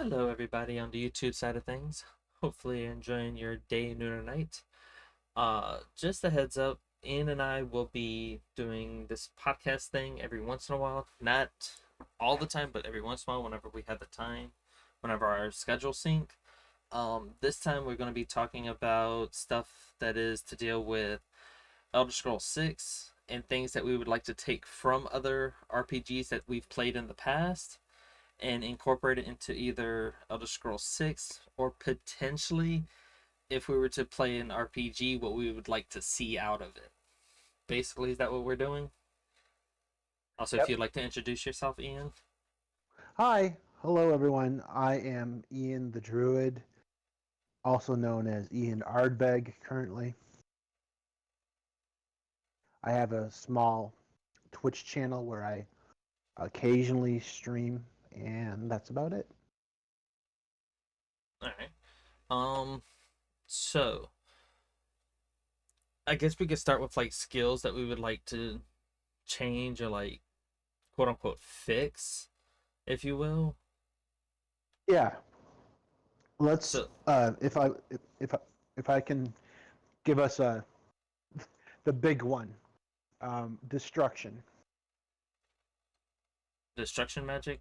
Hello, everybody on the YouTube side of things. Hopefully, you're enjoying your day, noon, or night. Just a heads up, Ian and I will be doing this podcast thing every once in a while. Not all the time, but every once in a while, whenever we have the time, whenever our schedule sync. This time we're going to be talking about stuff that is to deal with Elder Scrolls 6 and things that we would like to take from other RPGs that we've played in the past and incorporate it into either Elder Scrolls 6 or potentially, if we were to play an RPG, what we would like to see out of it. Basically, is that what we're doing? Also, if Yep. you'd like to introduce yourself, Ian. Hi. Hello, everyone. I am Ian the Druid, also known as Ian Ardbeg currently. I have a small Twitch channel where I occasionally stream, and that's about it. All right. So I guess we could start with like skills that we would like to change or like quote unquote fix, if you will. Yeah. Let's So if I, if I can give us the big one, destruction. destruction magic.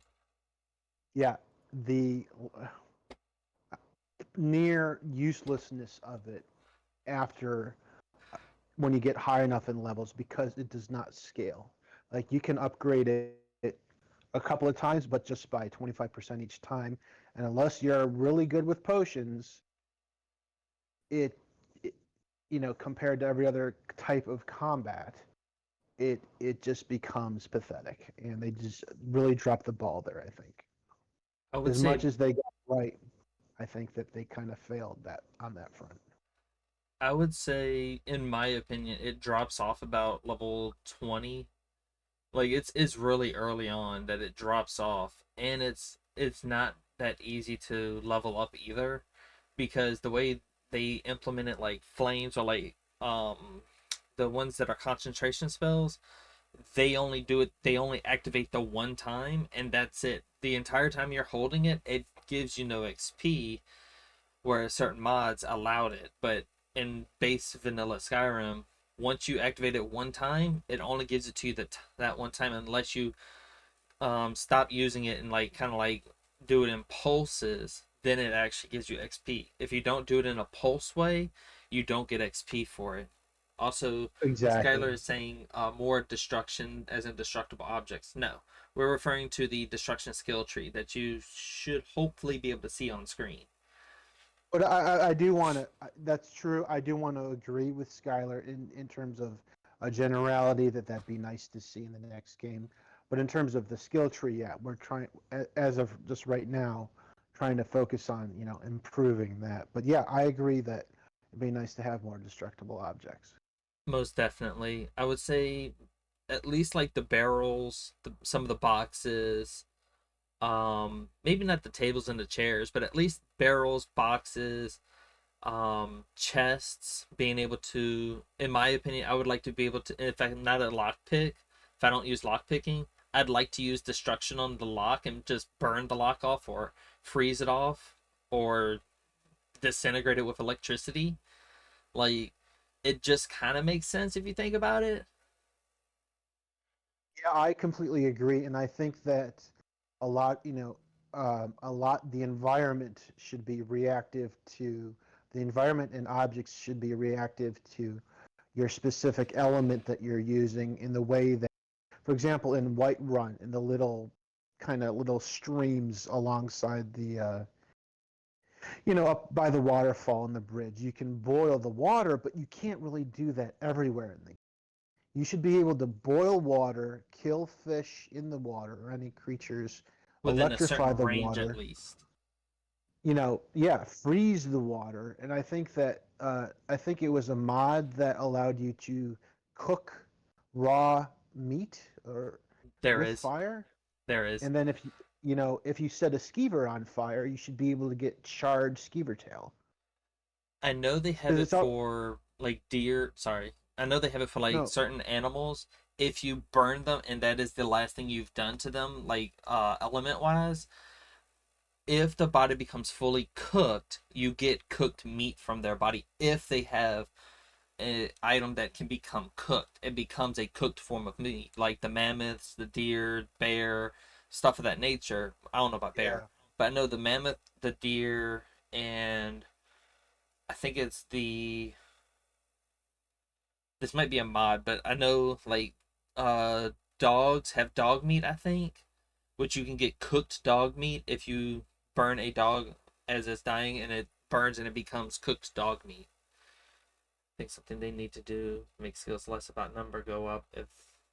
Yeah, the near uselessness of it after when you get high enough in levels because it does not scale. Like you can upgrade it a couple of times, but just by 25% each time. And unless you're really good with potions, it, it compared to every other type of combat, it just becomes pathetic. And they just really dropped the ball there, I think. I would As say much as they got right, I think that they kind of failed that on that front. I would say, in my opinion, it drops off about level 20. Like it's really early on that it drops off, and it's not that easy to level up either, because the way they implement it, like flames or like the ones that are concentration spells, they only activate the one time, and that's it. The entire time you're holding it, it gives you no XP, whereas certain mods allowed it. But in base vanilla Skyrim, once you activate it one time, it only gives it to you that one time, unless you stop using it and like kind of like do it in pulses. Then it actually gives you XP. If you don't do it in a pulse way, you don't get XP for it. Also, Skylar Exactly. is saying more destruction as in destructible objects. No, we're referring to the destruction skill tree that you should hopefully be able to see on screen. But I do want to. That's true. I do want to agree with Skylar in terms of a generality that'd be nice to see in the next game. But in terms of the skill tree, yeah, we're trying as of just right now, trying to focus on improving that. But yeah, I agree that it'd be nice to have more destructible objects. Most definitely. I would say at least like the barrels, some of the boxes, maybe not the tables and the chairs, but at least barrels, boxes, chests, being able to, in my opinion, I would like to be able to, in fact, not a lockpick, if I don't use lockpicking, I'd like to use destruction on the lock and just burn the lock off or freeze it off or disintegrate it with electricity. Like, it just kind of makes sense if you think about it. Yeah, I completely agree, and I think that a lot, the environment should be reactive to the environment and objects should be reactive to your specific element that you're using in the way that, for example, in Whiterun, in the little kind of little streams alongside the, up by the waterfall and the bridge, you can boil the water, but you can't really do that everywhere in the you should be able to boil water, kill fish in the water or any creatures, Within a electrify certain the range at water, least. yeah, freeze the water. And I think it was a mod that allowed you to cook raw meat or There with is. fire. There is. And then if you set a skeever on fire, you should be able to get charred skeever tail. I know they have Because it it's all for like deer. Sorry. I know they have it for like no, certain animals. If you burn them and that is the last thing you've done to them, like element wise, if the body becomes fully cooked, you get cooked meat from their body. If they have an item that can become cooked, it becomes a cooked form of meat, like the mammoths, the deer, bear, stuff of that nature. I don't know about bear, Yeah. but I know the mammoth, the deer, and I think it's the this might be a mod, but I know like uh dogs have dog meat, I think, which you can get cooked dog meat if you burn a dog as it's dying and it burns and it becomes cooked dog meat. I think something they need to do make skills less about number go up, if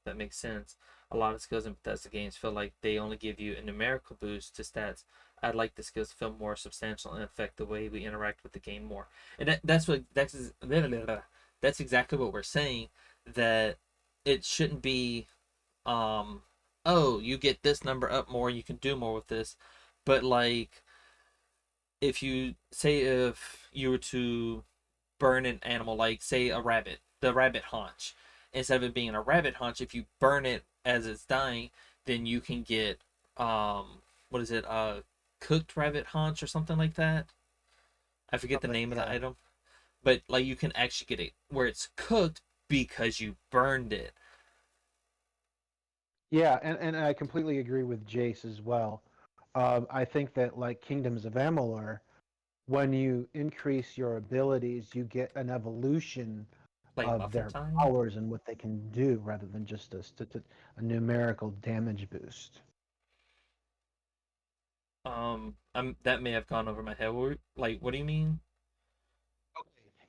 that makes sense. A lot of skills in Bethesda games feel like they only give you a numerical boost to stats. I'd like the skills to feel more substantial and affect the way we interact with the game more. And that's exactly what we're saying. That it shouldn't be um oh, you get this number up more, you can do more with this. But like if you say if you were to burn an animal, like say a rabbit, the rabbit haunch. Instead of it being a rabbit haunch, if you burn it as it's dying, then you can get what is it, cooked rabbit haunch or something like that. I forget the Something. name of the Yeah. item, but like you can actually get it where it's cooked because you burned it. Yeah, and I completely agree with Jace as well. I think that like Kingdoms of Amalur, when you increase your abilities, you get an evolution Like of muffin their time. powers and what they can do, rather than just a numerical damage boost. That may have gone over my head. Like, what do you mean?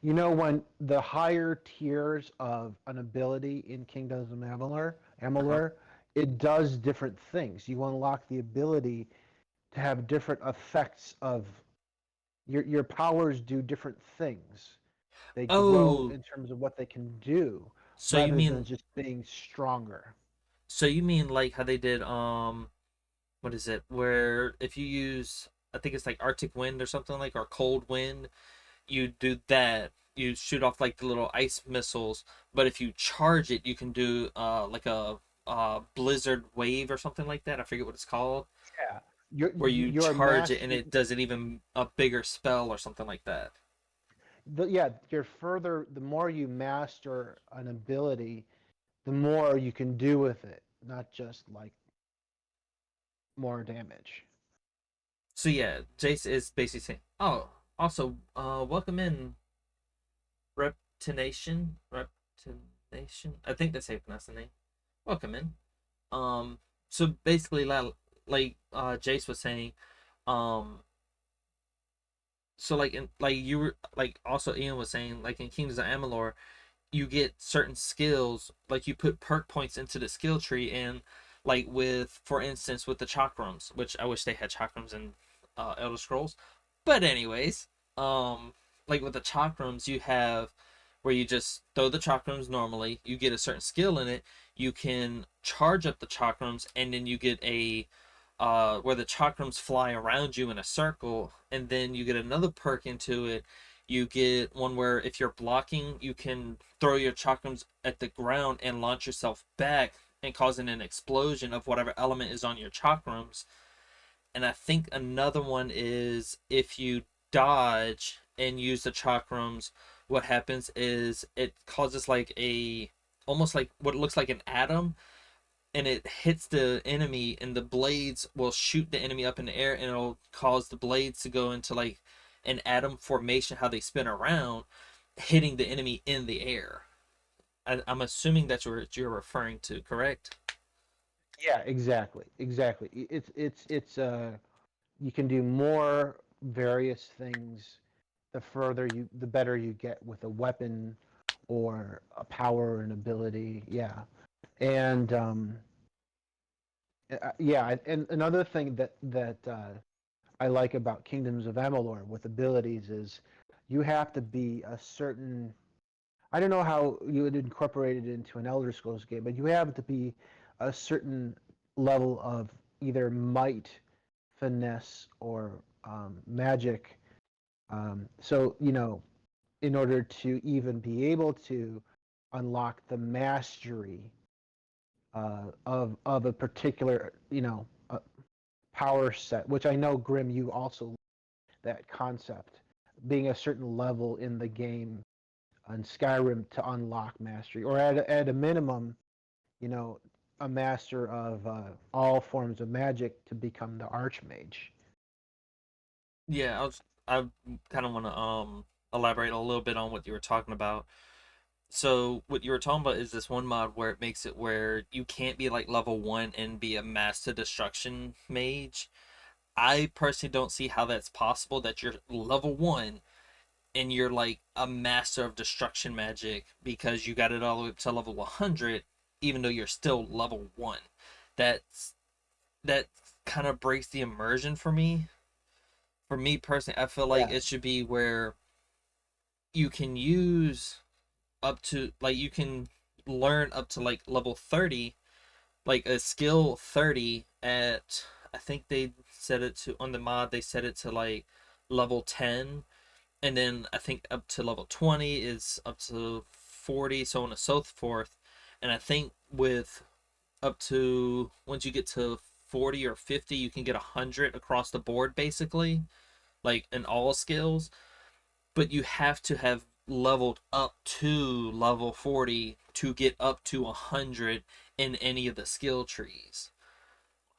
You know, when the higher tiers of an ability in Kingdoms of Uh huh. Amalur, it does different things. You unlock the ability to have different effects of your powers do different things. They grow Oh, in terms of what they can do so you rather than mean just being stronger. so you mean like how they did what is it? Where if you use, I think it's like Arctic wind or something, like, or cold wind, you do that. You shoot off like the little ice missiles, but if you charge it, you can do like a blizzard wave or something like that. I forget what it's called. Yeah. Your Where you your charge it and master it does it even a bigger spell or something like that. yeah, you're further the more you master an ability, the more you can do with it, not just like more damage. So yeah, Jace is basically saying, "Oh, also, welcome in, Reptination. I think that's how you pronounce the name. Welcome in. Um, so basically, Jace was saying, um, so like in like you were like also Ian was saying, like in Kingdoms of Amalur, you get certain skills, like you put perk points into the skill tree, and like with, for instance, with the chakrams, which I wish they had chakrams in Elder Scrolls, but anyways, um like with the chakrams you have where you just throw the chakrams normally, you get a certain skill in it, you can charge up the chakrams, and then you get a where the chakrams fly around you in a circle, and then you get another perk into it. You get one where if you're blocking, you can throw your chakrams at the ground and launch yourself back and causing an explosion of whatever element is on your chakrams. And I think another one is if you dodge and use the chakrams, what happens is it causes like a almost like what looks like an atom, and it hits the enemy, and the blades will shoot the enemy up in the air, and it'll cause the blades to go into like an atom formation, how they spin around, hitting the enemy in the air. I'm assuming that's what you're referring to, correct? Yeah, exactly, exactly. It's you can do more various things the better you get with a weapon or a power and ability. Yeah, and yeah, and another thing that I like about Kingdoms of Amalur with abilities is you have to be a certain. I don't know how you would incorporate it into an Elder Scrolls game, but you have to be a certain level of either might, finesse, or magic. So in order to even be able to unlock the mastery of a particular power set, which I know Grim, you also that concept, being a certain level in the game on Skyrim to unlock mastery, or at a minimum, you know, a master of all forms of magic to become the Archmage. Yeah, I kind of want to elaborate a little bit on what you were talking about. So what you were talking about is this one mod where it makes it where you can't be like level 1 and be a master destruction mage. I personally don't see how that's possible that you're level 1 and you're like a master of destruction magic because you got it all the way up to level 100 even though you're still level 1. That's that kind of breaks the immersion for me. For me personally, I feel like Yeah, it should be where you can use up to like you can learn up to like level 30, like a skill 30 at, I think they set it to, on the mod they set it to like level 10, and then I think up to level 20 is up to 40, so on and so forth. And I think with up to, once you get to 40 or 50, you can get 100 across the board basically, like in all skills. But you have to have leveled up to level 40 to get up to 100 in any of the skill trees.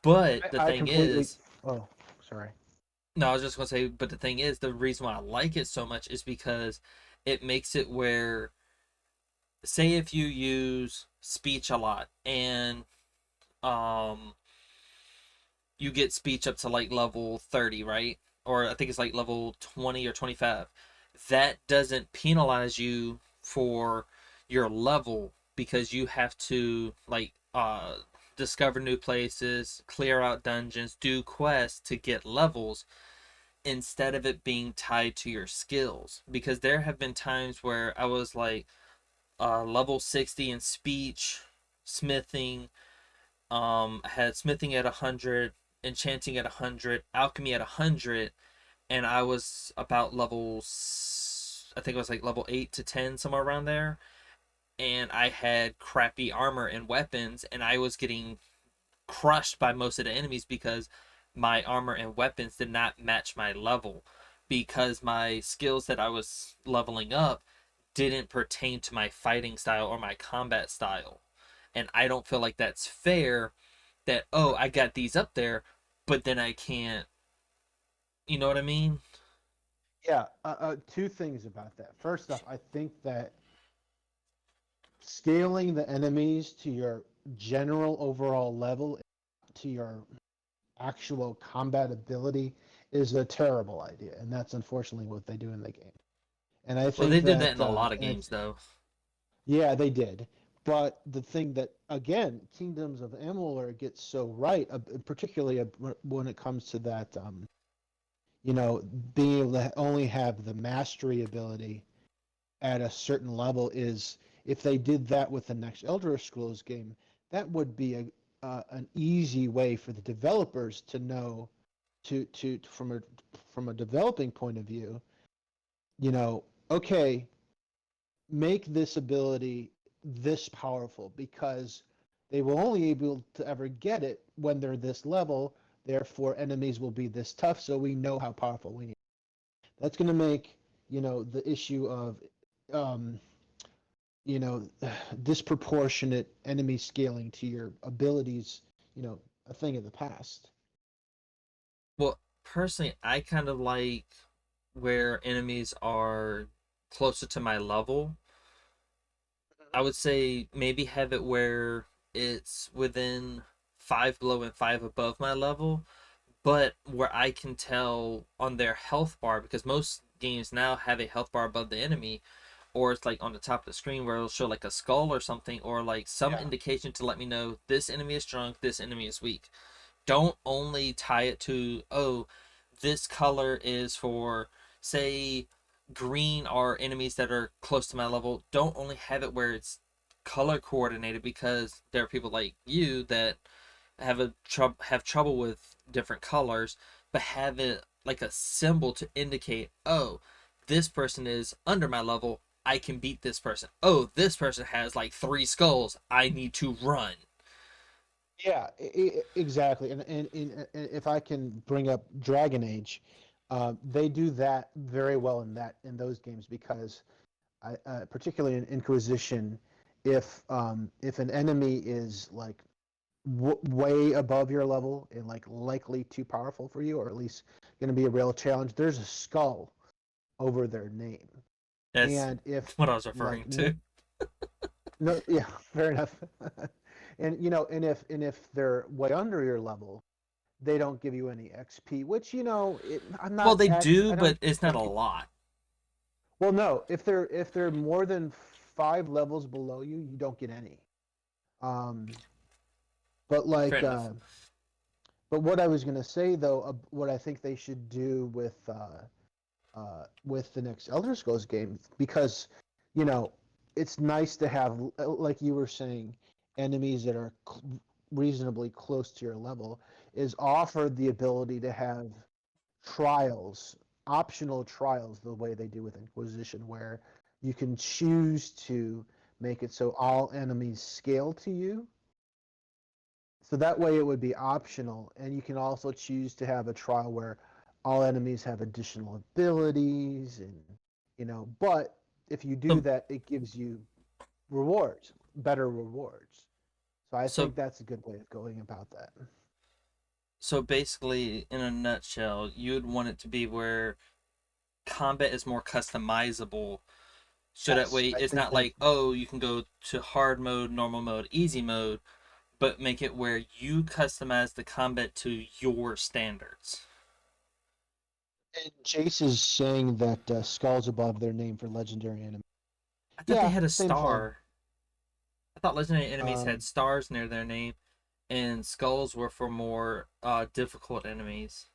But the I thing completely. is, Oh, sorry. no, I was just going to say, but the thing is, the reason why I like it so much is because it makes it where, say, if you use speech a lot and um, you get speech up to like level 30, right? Or I think it's like level 20 or 25. That doesn't penalize you for your level because you have to like discover new places, clear out dungeons, do quests to get levels instead of it being tied to your skills. Because there have been times where I was like level 60 in speech, smithing, I had smithing at 100, enchanting at 100, alchemy at 100, and I was about I think it was like level 8 to 10, somewhere around there. And I had crappy armor and weapons, and I was getting crushed by most of the enemies because my armor and weapons did not match my level. Because my skills that I was leveling up didn't pertain to my fighting style or my combat style. And I don't feel like that's fair that, oh, I got these up there, but then I can't, you know what I mean? Yeah, two things about that. First off, I think that scaling the enemies to your general overall level, to your actual combat ability, is a terrible idea, and that's unfortunately what they do in the game. And I Well, think they did that that, in a lot of games though. yeah, they did. But the thing that, again, Kingdoms of Amalur gets so right, particularly when it comes to that, you know, being able to only have the mastery ability at a certain level, is if they did that with the next Elder Scrolls game, that would be an easy way for the developers to know, to from a developing point of view, you know, okay, make this ability this powerful because they will only be able to ever get it when they're this level. Therefore, enemies will be this tough, so we know how powerful we need. That's going to make, you know, the issue of um, you know, disproportionate enemy scaling to your abilities, you know, a thing of the past. Well, personally, I kind of like where enemies are closer to my level. I would say maybe have it where it's within 5 below and 5 above my level, but where I can tell on their health bar, because most games now have a health bar above the enemy, or it's like on the top of the screen where it'll show like a skull or something, or like some Yeah. indication to let me know this enemy is strong, this enemy is weak. Don't only tie it to, oh, this color is for, say, green are enemies that are close to my level. Don't only have it where it's color coordinated, because there are people like you that have trouble with different colors, but have it like a symbol to indicate, oh, this person is under my level, I can beat this person. Oh, this person has like 3 skulls, I need to run. Yeah, exactly. And if I can bring up Dragon Age, they do that very well in those games because particularly in Inquisition, if an enemy is like way above your level and like likely too powerful for you, or at least going to be a real challenge, there's a skull over their name. That's And if what I was like referring to. no, yeah, fair enough. And and if they're way under your level, they don't give you any XP, which I'm Well, not they X. do, I but don't it's not a think. lot. Well, no, if they're more than 5 levels below you, you don't get any. Um, but Fair like, enough. but what I was gonna say though, what I think they should do with the next Elder Scrolls game, because you know it's nice to have, like you were saying, enemies that are reasonably close to your level, is offered the ability to have trials, optional trials, the way they do with Inquisition, where you can choose to make it so all enemies scale to you. So that way it would be optional, and you can also choose to have a trial where all enemies have additional abilities, and but if you do So, that, it gives you rewards, better rewards. So I so, think that's a good way of going about that. so basically, in a nutshell, you'd want it to be where combat is more customizable. So that Yes, way, I it's think not that. like, oh, you can go to hard mode, normal mode, easy mode, but make it where you customize the combat to your standards. And Jace is saying that skulls above their name for legendary enemy. I thought they Yeah, had a same thing. star. I thought legendary enemies had Um, stars near their name, and skulls were for more difficult enemies.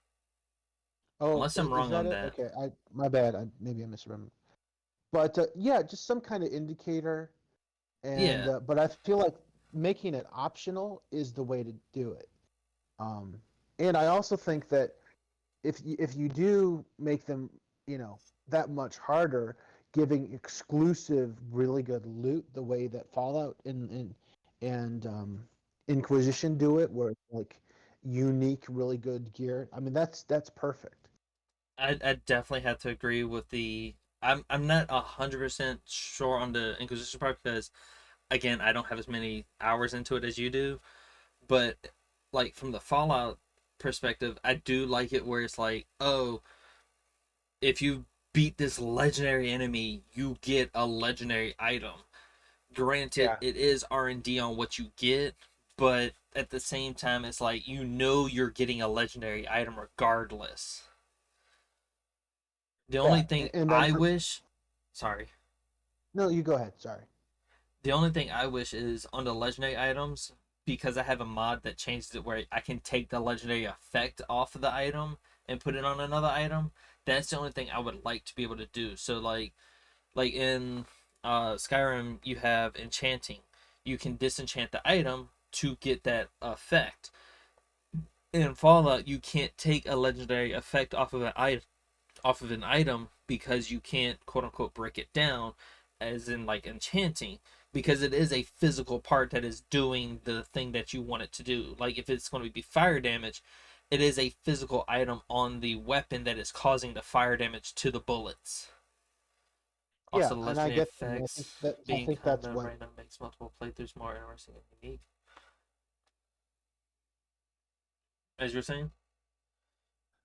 oh, Unless I'm is wrong that on it? that. Okay, my bad. Maybe I misremembered. But yeah, just some kind of indicator. And Yeah. but I feel like making it optional is the way to do it. Um, and I also think that if you do make them, that much harder, giving exclusive, really good loot, the way that Fallout and Inquisition do it, where it's like unique, really good gear. I mean, that's perfect. I definitely have to agree with the. I'm not 100% sure on the Inquisition part because again I don't have as many hours into it as you do, but like from the Fallout perspective, I do like it where it's like, oh, if you beat this legendary enemy, you get a legendary item. Granted, Yeah. it is R&D on what you get, but at the same time, it's like you're getting a legendary item regardless. The only Yeah, thing and then I wish, sorry, no, you go ahead. Sorry. the only thing I wish is on the legendary items because I have a mod that changes it where I can take the legendary effect off of the item and put it on another item. That's the only thing I would like to be able to do. So like in Skyrim, you have enchanting. You can disenchant the item to get that effect. In Fallout, you can't take a legendary effect off of an item because you can't quote unquote break it down, as in like enchanting, because it is a physical part that is doing the thing that you want it to do. Like if it's going to be fire damage, it is a physical item on the weapon that is causing the fire damage to the bullets. Also, Yeah, the and I legendary get that. I think effects that I being think kind that's of what. random makes multiple playthroughs more interesting and unique. As you're saying?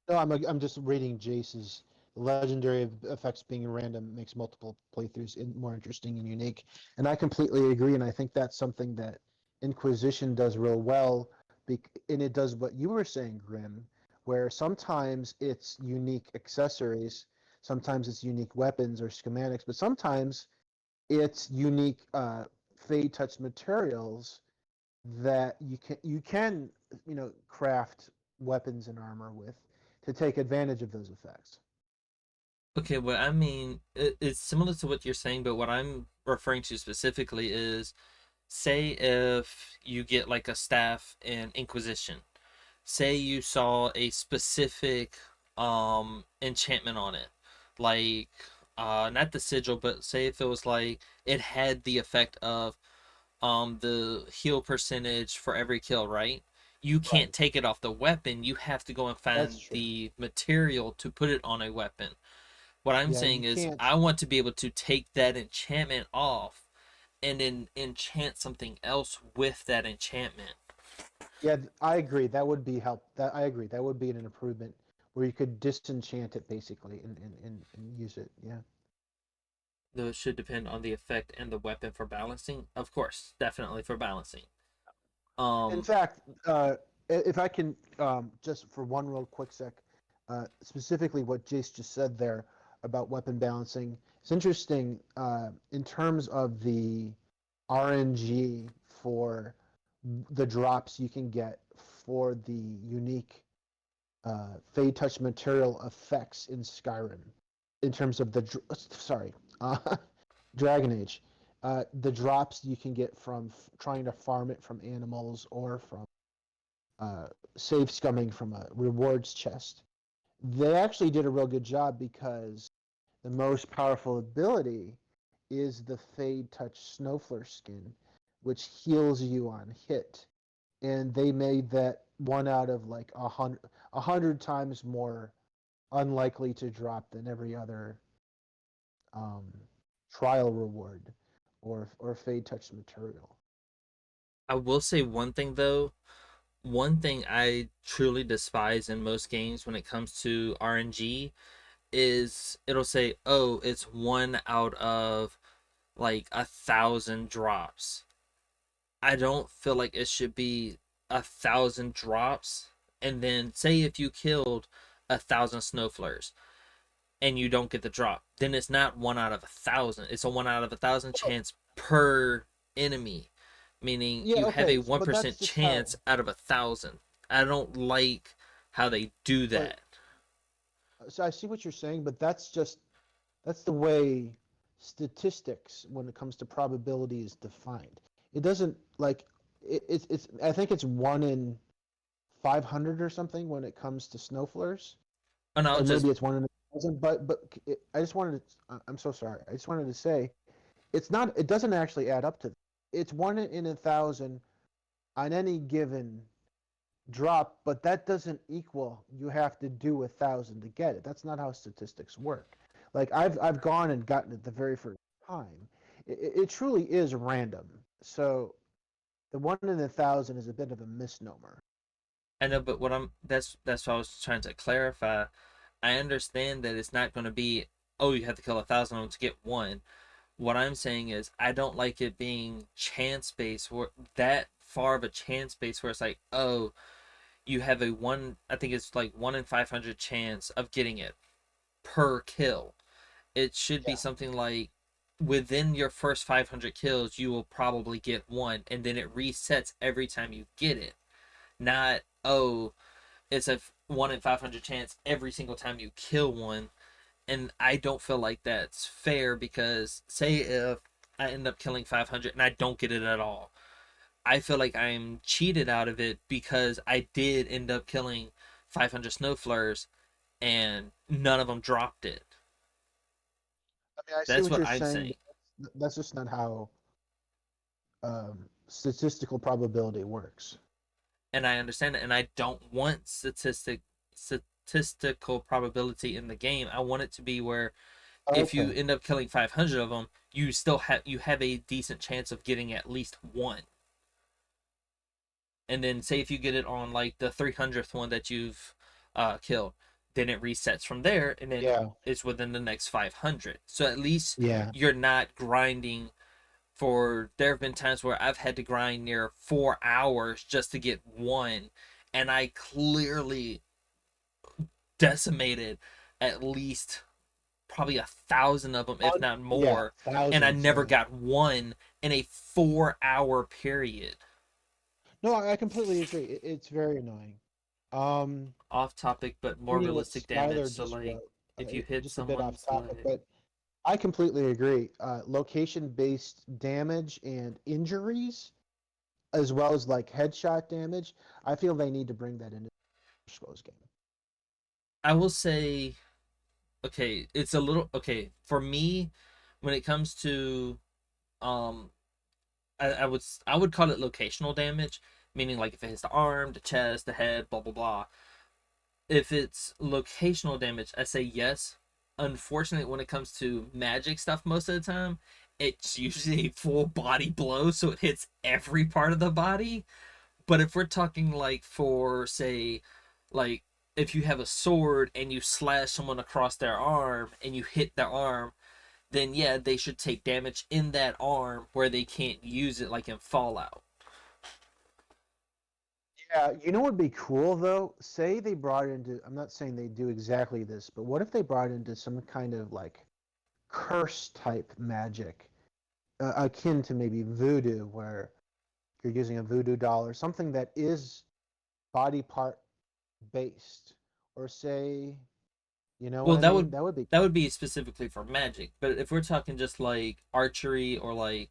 No, I'm just reading Jace's legendary effects being random makes multiple playthroughs more interesting and unique, and I completely agree. And I think that's something that Inquisition does real well, and it does what you were saying, Grimm, where sometimes it's unique accessories, sometimes it's unique weapons or schematics, but sometimes it's unique fade touch materials that you can craft weapons and armor with to take advantage of those effects. Okay, what I mean, it's similar to what you're saying, but what I'm referring to specifically is say if you get like a staff in Inquisition, say you saw a specific enchantment on it, like not the sigil, but say if it was like it had the effect of the heal percentage for every kill, right? You can't Right. take it off the weapon. You have to go and That's find true. the material to put it on a weapon. What I'm Yeah, saying you is can't. I want to be able to take that enchantment off and then enchant something else with that enchantment. Yeah, I agree. That would be help. That I agree. That would be an improvement where you could disenchant it basically and use it. Yeah. Those should depend on the effect and the weapon for balancing. Of course, definitely for balancing. In Um, fact, if I can, just for one real quick sec, specifically what Jace just said there about weapon balancing, it's interesting in terms of the RNG for the drops you can get for the unique Fade Touch material effects in Skyrim, in terms of sorry, uh, Dragon Age. The drops you can get from trying to farm it from animals or from uh, save scumming from a rewards chest. They actually did a real good job because the most powerful ability is the Fade Touch Snowflare skin, which heals you on hit. And they made that one out of like a hundred times more unlikely to drop than every other um, trial reward or Fade Touch material. I will say one thing though. One thing I truly despise in most games when it comes to RNG is it'll say, "Oh, it's one out of like 1,000 drops." I don't feel like it should be 1,000 drops, and then say if you killed 1,000 snowflares and you don't get the drop, then it's not one out of 1,000. It's a one out of 1,000 Oh, chance per enemy, meaning yeah, you have a okay, one but that's percent just how. chance out of 1,000. I don't like how they do But that. so I see what you're saying, but that's the way statistics when it comes to probability is defined. It doesn't like it's I think it's 1 in 500 or something when it comes to snowflares, And I'll or just maybe it's 1 in 1,000. I just wanted to. I'm so sorry. I just wanted to say it's not. It doesn't actually add up to. It's 1 in 1,000 on any given drop, but that doesn't equal you have to do 1,000 to get it. That's not how statistics work. Like I've gone and gotten it the very first time. It truly is random. So the 1 in 1,000 is a bit of a misnomer. I know, but what I'm that's what I was trying to clarify. I understand that it's not going to be, oh, you have to kill 1,000 of them to get one. What I'm saying is I don't like it being chance based, where that far of a chance base where it's like, oh, you have a one, I think it's like 1 in 500 chance of getting it per kill. It should be Yeah. something like within your first 500 kills you will probably get one, and then it resets every time you get it. Not, oh, it's a 1 in 500 chance every single time you kill one. And I don't feel like that's fair, because say if I end up killing 500 and I don't get it at all, I feel like I'm cheated out of it because I did end up killing 500 snowflares and none of them dropped it. I mean, I see That's what what you're I'm saying, saying. but that's just not how statistical probability works. And I understand it, and I don't want statistical probability in the game. I want it to be where if you Okay. end up killing 500 of them, you have a decent chance of getting at least one. And then say if you get it on like the 300th one that you've killed, then it resets from there, and then Yeah. it's within the next 500. So at least Yeah. you're not grinding for. There have been times where I've had to grind near 4 hours just to get one, and I clearly decimated at least probably 1,000 of them, if not Yeah. more, and I Thousands. never Yeah. got one in a 4 hour period. No, I completely agree. It's very annoying. Um, Off topic, but more Reading what realistic damage. Skylar So just like, wrote, if you hit just a bit off someone's topic, leg, but I completely agree. Location-based damage and injuries, as well as like headshot damage, I feel they need to bring that into the Scrolls game. I will say, okay, it's a little okay for me when it comes to um I would call it locational damage, meaning like if it hits the arm, the chest, the head, blah blah blah. If it's locational damage, I say yes. Unfortunately, when it comes to magic stuff, most of the time, it's usually a full body blow, so it hits every part of the body. But if we're talking like for say, like if you have a sword and you slash someone across their arm and you hit their arm, then yeah, they should take damage in that arm where they can't use it like in Fallout. Yeah, you know what would be cool though? Say they brought it into, I'm not saying they do exactly this, but what if they brought it into some kind of like curse type magic, akin to maybe voodoo, where you're using a voodoo doll or something that is body part based, or say, you know what Well, I that mean? would That would be that would be specifically for magic, but if we're talking just like archery or like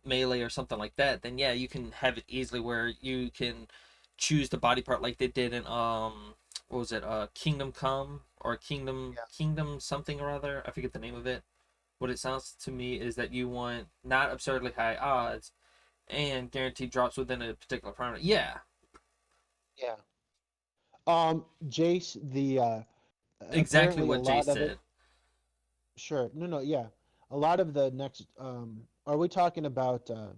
melee or something like that, then yeah, you can have it easily where you can choose the body part like they did in what was it, Kingdom Come or Kingdom something or other. I forget the name of it. What it sounds to me is that you want not absurdly high odds and guaranteed drops within a particular parameter. Yeah, yeah. Jace, the exactly apparently a what Jay lot of it. said. Sure, no, no, yeah. A lot of the next. Are we talking about the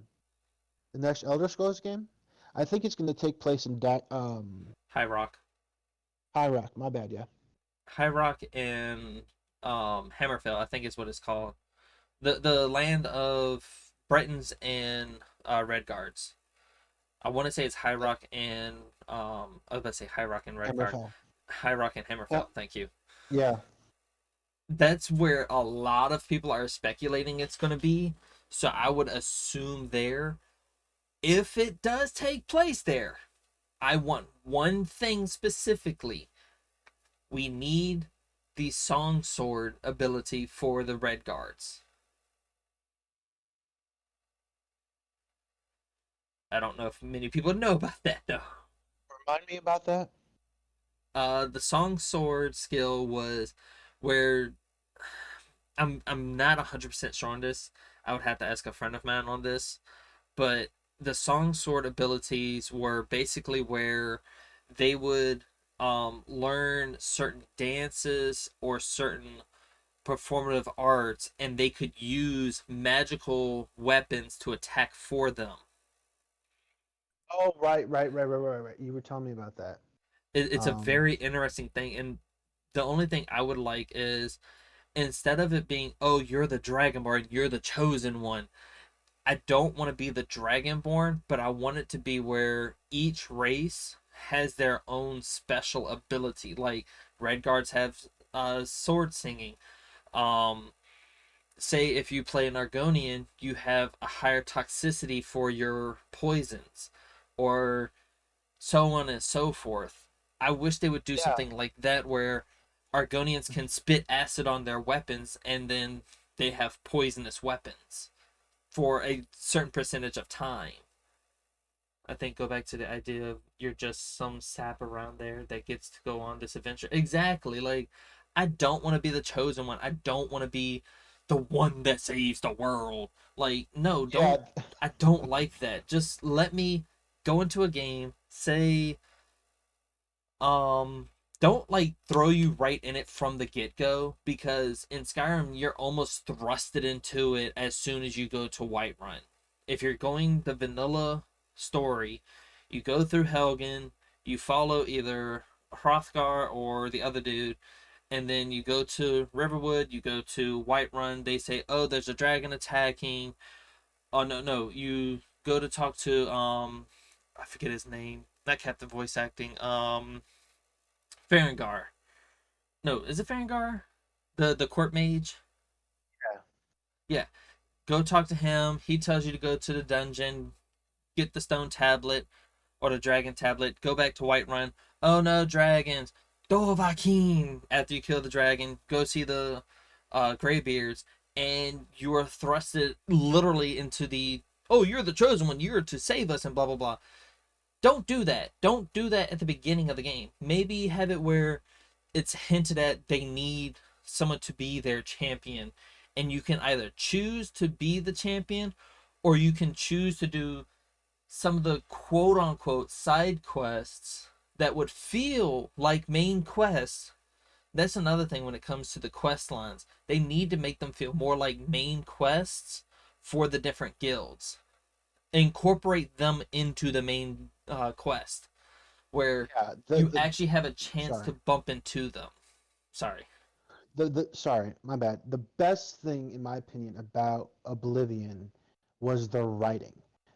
next Elder Scrolls game? I think it's going to take place in High Rock. High Rock. My bad, yeah. High Rock and Hammerfell, I think is what it's called. The land of Bretons and Red Guards. I want to say it's High Rock and I was about to say High Rock and Red Guard. Hammerfell. High Rock and Uh, Hammerfell. Thank you. yeah, That's where a lot of people are speculating it's going to be. So I would assume there, if it does take place there, I want one thing specifically. We need the Song Sword ability for the Red Guards. I don't know if many people know about that though. remind me about that. The Song Sword skill was where I'm not 100% sure on this. I would have to ask a friend of mine on this, but the Song Sword abilities were basically where they would learn certain dances or certain performative arts and they could use magical weapons to attack for them. Oh, right. You were telling me about that. It's a Um, very interesting thing, and the only thing I would like is instead of it being, oh, you're the Dragonborn, you're the chosen one. I don't want to be the Dragonborn, but I want it to be where each race has their own special ability. Like Red Guards have sword singing. Um, Say if you play an Argonian, you have a higher toxicity for your poisons, or so on and so forth. I wish they would do yeah. something like that where Argonians can spit acid on their weapons and then they have poisonous weapons for a certain percentage of time. I think go back to the idea of you're just some sap around there that gets to go on this adventure. Exactly. Like, I don't want to be the chosen one. I don't want to be the one that saves the world. Like, no, Yeah, don't. I don't like that. Just let me go into a game, say, um, don't like throw you right in it from the get go because in Skyrim you're almost thrusted into it as soon as you go to Whiterun. If you're going the vanilla story, you go through Helgen, you follow either Hrothgar or the other dude, and then you go to Riverwood, you go to Whiterun. They say, "Oh, there's a dragon attacking." Oh no, no, you go to talk to I forget his name. Not Captain Voice Acting. Farengar. No, is it Farengar? The court mage? yeah. Yeah. Go talk to him. He tells you to go to the dungeon, get the stone tablet or the dragon tablet, go back to Whiterun. Oh no, dragons. Dovahkiin. After you kill the dragon, go see the Greybeards, and you are thrusted literally into the, oh, you're the chosen one, you're to save us, and blah blah blah. Don't do that. Don't do that at the beginning of the game. Maybe have it where it's hinted at they need someone to be their champion, and you can either choose to be the champion or you can choose to do some of the quote unquote side quests that would feel like main quests. That's another thing when it comes to the quest lines. They need to make them feel more like main quests for the different guilds. Incorporate them into the main quest where Yeah, you actually have a chance sorry. to bump into them. Sorry. The sorry, my bad. The best thing in my opinion about Oblivion was the writing.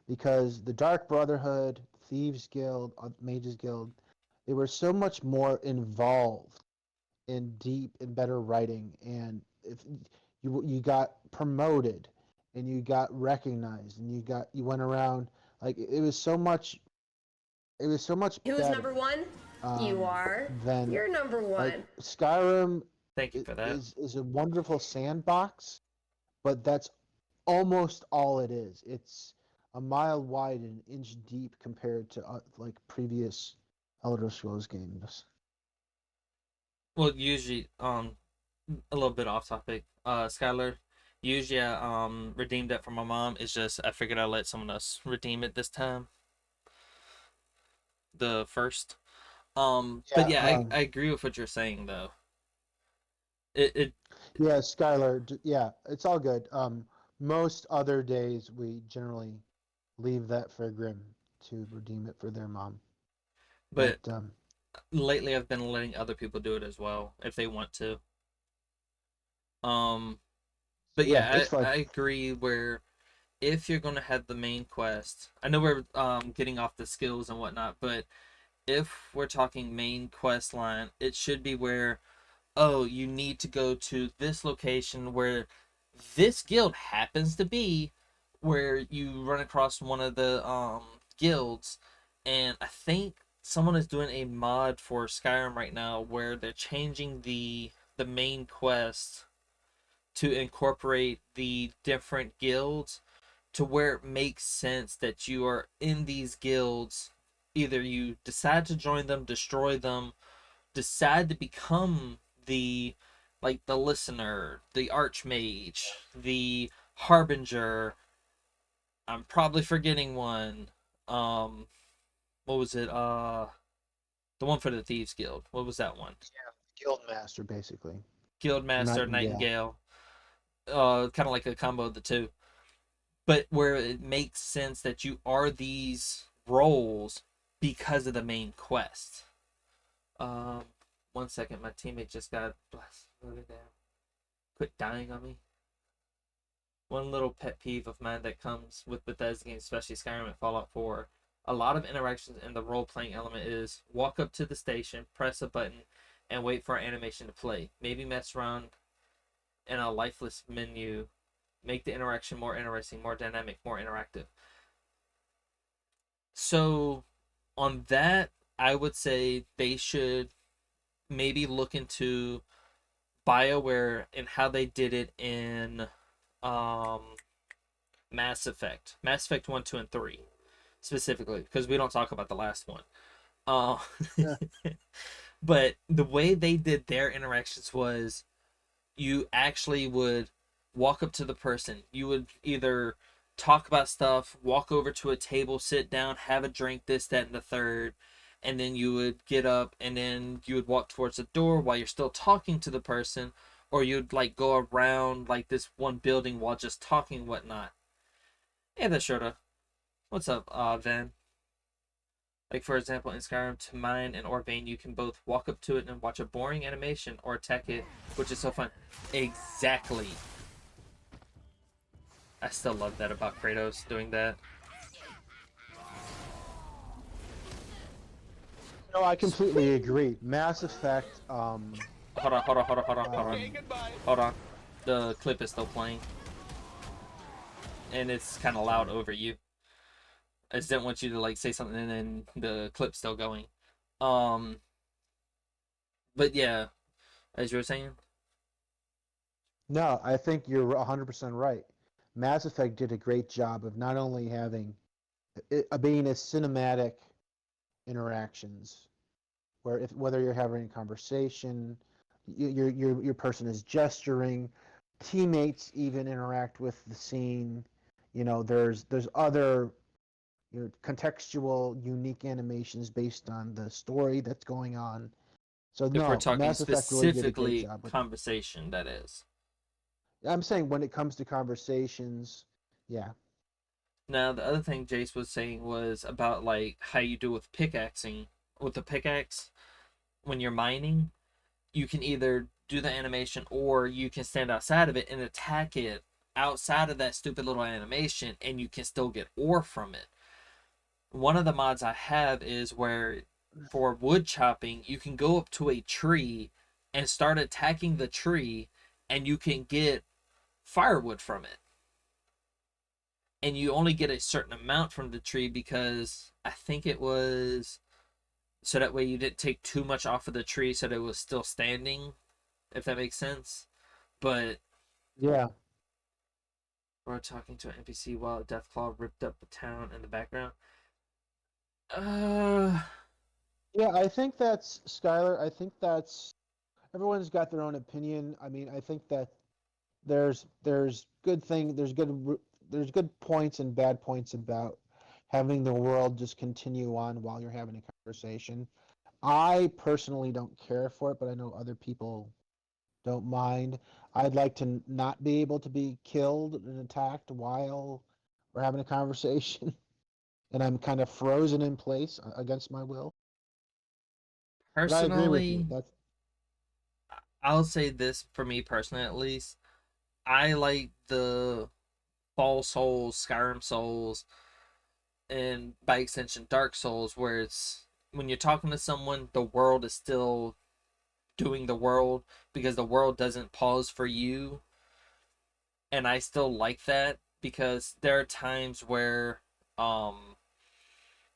Because the Dark Brotherhood, Thieves Guild, Mages Guild, they were so much more involved in deep and better writing, and if you got promoted and you got recognized and you went around, like it was so much Who's better number one? You are. than You're number like one. Skyrim Thank you for that. is a wonderful sandbox, but that's almost all it is. It's a mile wide and an inch deep compared to like previous Elder Scrolls games. Well, usually, a little bit off topic. Skylar, usually I redeemed that from my mom. It's just I figured I'd let someone else redeem it this time. The first. But Yeah, yeah, I agree with what you're saying though. It yeah, Skylar. Yeah, it's all good. Most other days we generally leave that for Grimm to redeem it for their mom. But but lately I've been letting other people do it as well if they want to. Um, but yeah, yeah, it's fine. I agree where if you're gonna have the main quest, I know we're getting off the skills and whatnot, but if we're talking main quest line, it should be where, oh, you need to go to this location where this guild happens to be, where you run across one of the guilds, and I think someone is doing a mod for Skyrim right now where they're changing the main quest to incorporate the different guilds to where it makes sense that you are in these guilds. Either you decide to join them, destroy them, decide to become the the listener, the archmage, the harbinger. I'm probably forgetting one. Um, what was it? The one for the thieves guild. What was that one? Guild master, basically. Guildmaster, Nightingale. Nightingale. Kind of like a combo of the two, but where it makes sense that you are these roles because of the main quest. Um, 1 second, my teammate just got blessed. Quit dying on me. One little pet peeve of mine that comes with Bethesda games, especially Skyrim and Fallout 4, a lot of interactions in the role playing element is walk up to the station, press a button, and wait for animation to play. Maybe mess around in a lifeless menu, make the interaction more interesting, more dynamic, more interactive. So, on that, I would say they should maybe look into BioWare and how they did it in um, Mass Effect 1, 2, and 3 specifically, because we don't talk about the last one. Uh, Yeah. but the way they did their interactions was you actually would walk up to the person. You would either talk about stuff, walk over to a table, sit down, have a drink, this, that, and the third. And then you would get up and then you would walk towards the door while you're still talking to the person. Or you'd go around this one building while just talking and whatnot. Hey there, Shota. What's up, Van? For example, in Skyrim, to mine and Orbane, you can both walk up to it and watch a boring animation or attack it, which is so fun. Exactly. I still love that about Kratos doing that. No, I completely agree. Mass Effect. Hold on, hold on, hold on, hold on, hold on. Um, Hold on. The clip is still playing, and it's kind of loud over you. I just didn't want you to say something and then the clip's still going. Um, but yeah, as you were saying, no, I think you're 100% right. Mass Effect did a great job of not only having it being a cinematic interactions, where if whether you're having a conversation, your person is gesturing, teammates even interact with the scene. There's other contextual, unique animations based on the story that's going on. So If we're no, talking Mass Effect really did a great specifically job with it. conversation, that is. I'm saying when it comes to conversations, yeah, Now, the other thing Jace was saying was about like how you do with pickaxing. With the pickaxe, when you're mining, you can either do the animation or you can stand outside of it and attack it outside of that stupid little animation and you can still get ore from it. One of the mods I have is where for wood chopping, you can go up to a tree and start attacking the tree and you can get firewood from it. And you only get a certain amount from the tree because I think it was so that way you didn't take too much off of the tree so that it was still standing, if that makes sense. But yeah, we're talking to an NPC while a Deathclaw ripped up the town in the background. Uh, yeah. I think that's Skylar. I think that's everyone's got their own opinion. I mean, I think that there's there's good points and bad points about having the world just continue on while you're having a conversation. I personally don't care for it, but I know other people don't mind. I'd like to not be able to be killed and attacked while we're having a conversation, and I'm kind of frozen in place against my will. But I agree with you. personally, That's I'll say this for me personally at least. I like the Fall Souls, Skyrim Souls, and by extension Dark Souls, where it's when you're talking to someone, the world is still doing the world because the world doesn't pause for you. And I still like that because there are times where um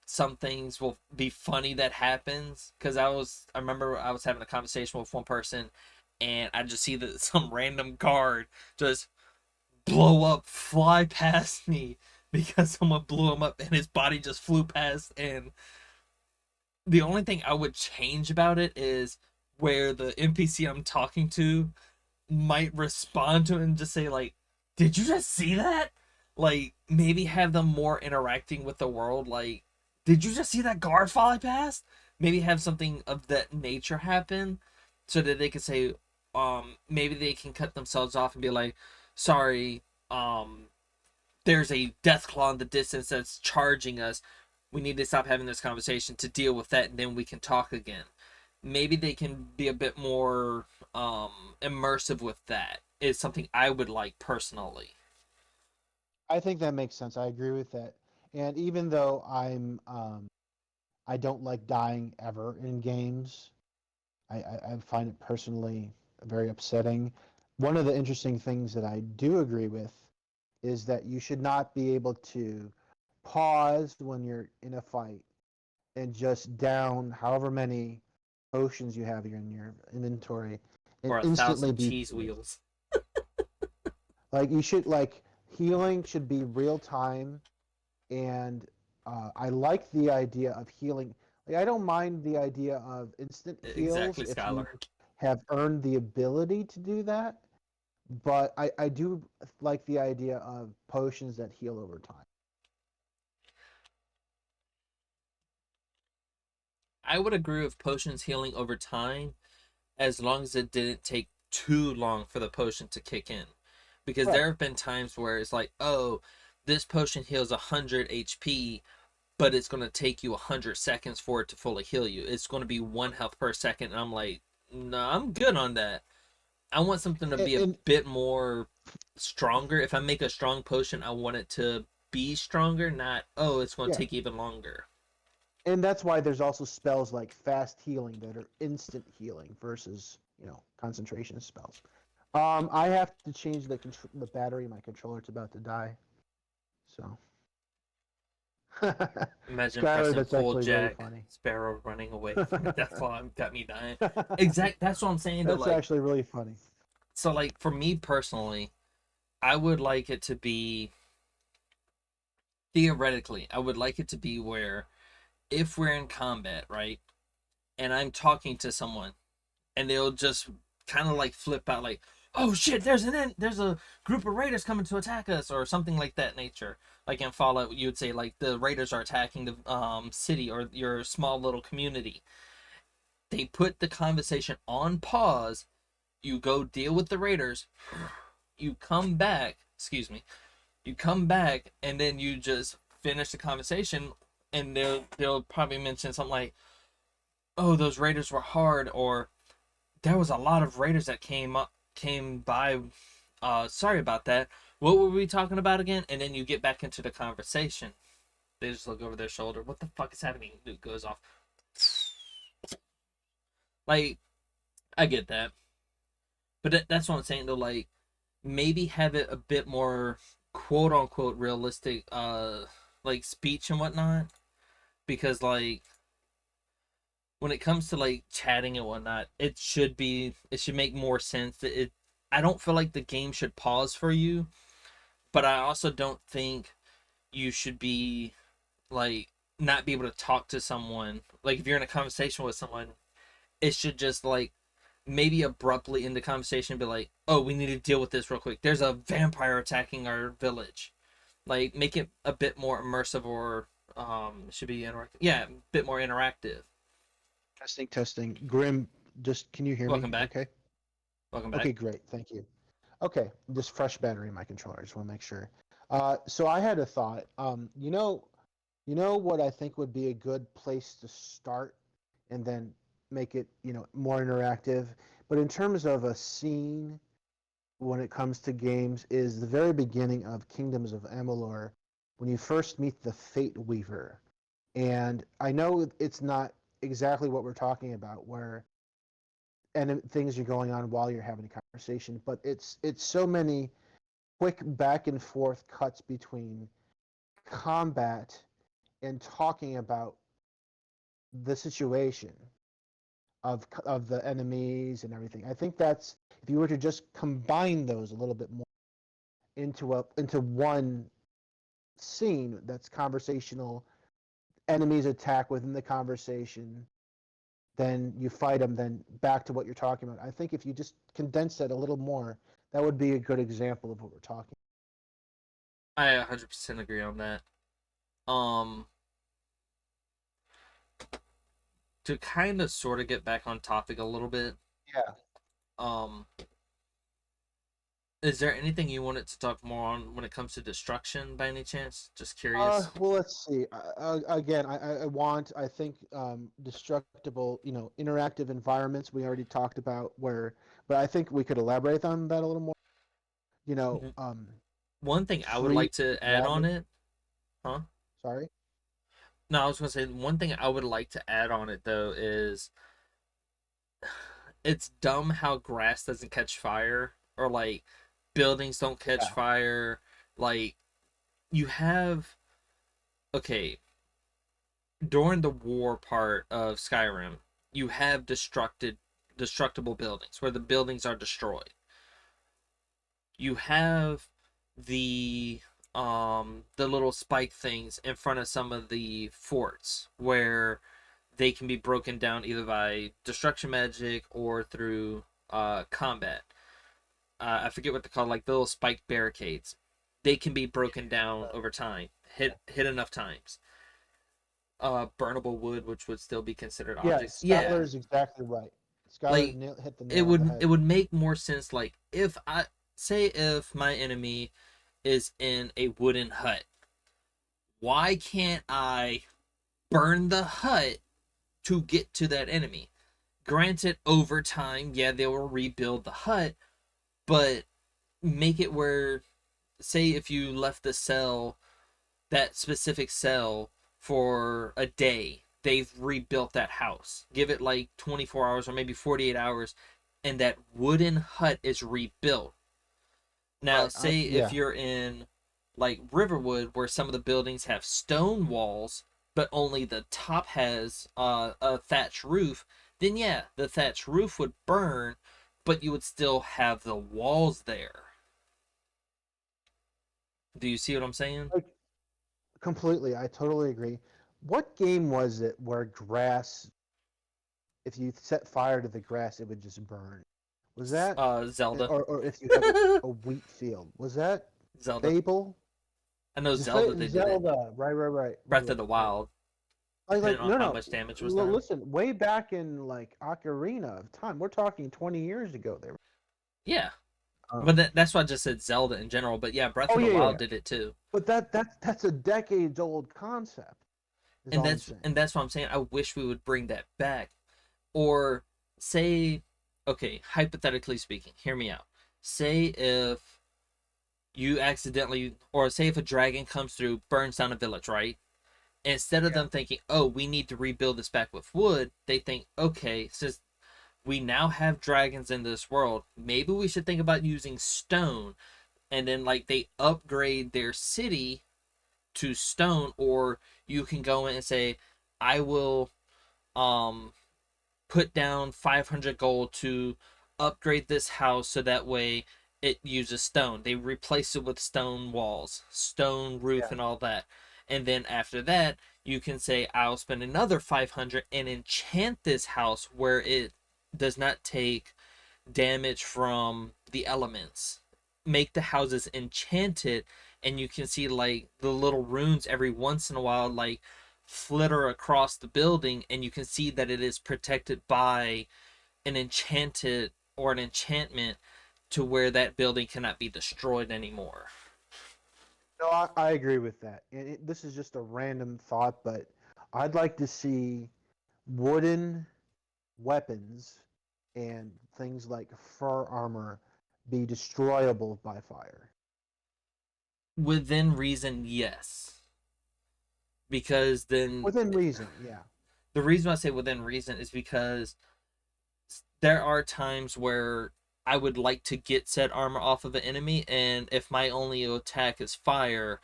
some things will be funny that happens because I remember I was having a conversation with one person and I just see that some random guard just blow up, fly past me because someone blew him up and his body just flew past. And the only thing I would change about it is where the NPC I'm talking to might respond to it and just say like, "Did you just see that?" Like maybe have them more interacting with the world. Like, "Did you just see that guard fly past?" Maybe have something of that nature happen, so that they can say, maybe they can cut themselves off and be like, "Sorry, there's a death claw in the distance that's charging us. We need to stop having this conversation to deal with that, and then we can talk again." Maybe they can be a bit more immersive with that. Is something I would like personally. I think that makes sense. I agree with that. And even though I don't like dying ever in games, I find it personally very upsetting. One of the interesting things that I do agree with is that you should not be able to pause when you're in a fight and just down however many potions you have in your inventory and Or a instantly thousand be cheese healed. wheels. Like you should like healing should be real time, and I like the idea of healing. Like I don't mind the idea of instant heals Exactly, if you Skylar. have earned the ability to do that. But I do like the idea of potions that heal over time. I would agree with potions healing over time as long as it didn't take too long for the potion to kick in. Because Right. there have been times where it's like, oh, this potion heals 100 HP, but it's going to take you 100 seconds for it to fully heal you. It's going to be 1 health per second. And I'm like, no, I'm good on that. I want something to And, be a and bit more stronger. If I make a strong potion, I want it to be stronger, not, oh, it's going to yeah, take even longer. and that's why there's also spells like fast healing that are instant healing versus concentration spells. I have to change the battery. My controller's about to die. So, Imagine Skylar, pressing that's full actually really jack, funny. Sparrow running away from a death claw got me dying. Exact. That's what I'm saying. To That's like, actually really funny. so like for me personally, I would like it to be theoretically, I would like it to be where if we're in combat, right, and I'm talking to someone, and they'll just kind of like flip out, like, oh shit, there's a group of raiders coming to attack us, or something like that nature. Like in Fallout, you would say like the raiders are attacking the city or your small little community. They put the conversation on pause. You go deal with the raiders. You come back. Excuse me. You come back and then you just finish the conversation, and they'll probably mention something like, "Oh, those raiders were hard," or "There was a lot of raiders that came by. Sorry about that. What were we talking about again?" And then you get back into the conversation. They just look over their shoulder. What the fuck is happening? Dude goes off. Like, I get that, but that's what I'm saying though. Like, maybe have it a bit more quote unquote realistic, like speech and whatnot, because like when it comes to like chatting and whatnot, it should make more sense. I don't feel like the game should pause for you, but I also don't think you should be like not be able to talk to someone. Like if you're in a conversation with someone, it should just like maybe abruptly end the conversation be like, "Oh, we need to deal with this real quick. There's a vampire attacking our village." Like make it a bit more immersive, or should be interactive. Yeah, a bit more interactive. Testing, testing. Grim, just can you hear me? Welcome back. Okay. Welcome back. Okay, great. Thank you. Okay, just fresh battery in my controller. I just want to make sure. So I had a thought. You know what I think would be a good place to start, and then make it, more interactive. But in terms of a scene, when it comes to games, is the very beginning of Kingdoms of Amalur, when you first meet the Fate Weaver. And I know it's not exactly what we're talking about, where and things are going on while you're having a conversation, but it's so many quick back and forth cuts between combat and talking about the situation of the enemies and everything. I think that's, if you were to just combine those a little bit more into one scene that's conversational, enemies attack within the conversation, then you fight them, then back to what you're talking about. I think if you just condense that a little more, that would be a good example of what we're talking. I 100% agree on that. Um, to kind of sort of get back on topic a little bit, Yeah. um, is there anything you wanted to talk more on when it comes to destruction by any chance? Just curious. Well, let's see. Again, I think, destructible, interactive environments. We already talked about where, but I think we could elaborate on that a little more. You know, Mhm. um, One thing I would free like to add on environment. it, huh? Sorry. No, I was gonna say one thing I would like to add on it though is it's dumb how grass doesn't catch fire, or like buildings don't catch Yeah. fire. Like you have, okay, during the war part of Skyrim, you have destructible buildings where the buildings are destroyed. You have the the little spike things in front of some of the forts where they can be broken down either by destruction magic or through combat. I forget what they're called, like the little spiked barricades. They can be broken down over time, hit enough times. Burnable wood, which would still be considered Yeah. objects. Skylar Yeah, is exactly right. Skylar like hit the nail on the it head. would make more sense. Like if I say if my enemy is in a wooden hut, why can't I burn the hut to get to that enemy? Granted, over time, yeah, they will rebuild the hut, but make it where, say, if you left the cell, that specific cell, for a day, they've rebuilt that house. Give it like 24 hours or maybe 48 hours, and that wooden hut is rebuilt. Now, Right. say if Yeah. you're in like Riverwood, where some of the buildings have stone walls, but only the top has a thatch roof, then yeah, the thatch roof would burn, but you would still have the walls there. Do you see what I'm saying? Like, completely. I totally agree. What game was it where grass, if you set fire to the grass, it would just burn? Was that, Zelda. or if you have a wheat field, was that Zelda. Fable? I know Zelda they did it. Zelda, Breath of the right. Wild, depending Like on no, how no. much damage was done. Listen, way back in like Ocarina of Time, we're talking 20 years ago. There. Yeah, but Um, that's why I just said Zelda in general. But yeah, Breath oh of the yeah, Wild yeah. did it too. But that's a decades old concept. Is and all I'm that's saying. and that's what I'm saying. I wish we would bring that back, or say, okay, hypothetically speaking, hear me out. Say if you accidentally, or say if a dragon comes through, burns down a village, right? Instead of Yeah. them thinking, oh, we need to rebuild this back with wood, they think, okay, since we now have dragons in this world, maybe we should think about using stone. And then, like, they upgrade their city to stone, or you can go in and say, I will um put down 500 gold to upgrade this house so that way it uses stone. They replace it with stone walls, stone roof, Yeah. and all that. And then after that, you can say, I'll spend another 500 and enchant this house where it does not take damage from the elements. Make the houses enchanted, and you can see like the little runes every once in a while, like flitter across the building, and you can see that it is protected by an enchanted or an enchantment to where that building cannot be destroyed anymore. No, I agree with that. And this is just a random thought, but I'd like to see wooden weapons and things like fur armor be destroyable by fire. Within reason, yes. Because then Within reason, yeah. the reason I say within reason is because there are times where I would like to get said armor off of an enemy, and if my only attack is fire,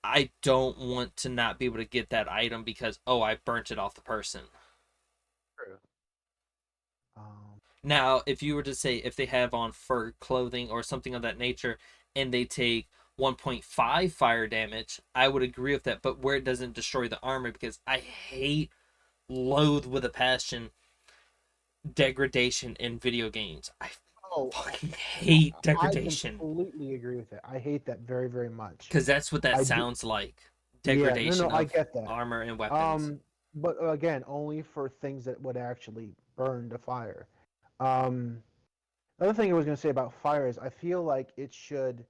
I don't want to not be able to get that item because, oh, I burnt it off the person. True. Um, Now, if you were to say if they have on fur clothing or something of that nature and they take 1.5 fire damage, I would agree with that, but where it doesn't destroy the armor, because I hate, loathe with a passion degradation in video games. I oh, fucking hate I degradation completely agree with that. I hate that very, very much. because that's what that I do. sounds like. Yeah, no, no, Degradation I of get that. armor and weapons. Um, but again, only for things that would actually burn to fire. Um, Another thing I was going to say about fire is I feel like it should,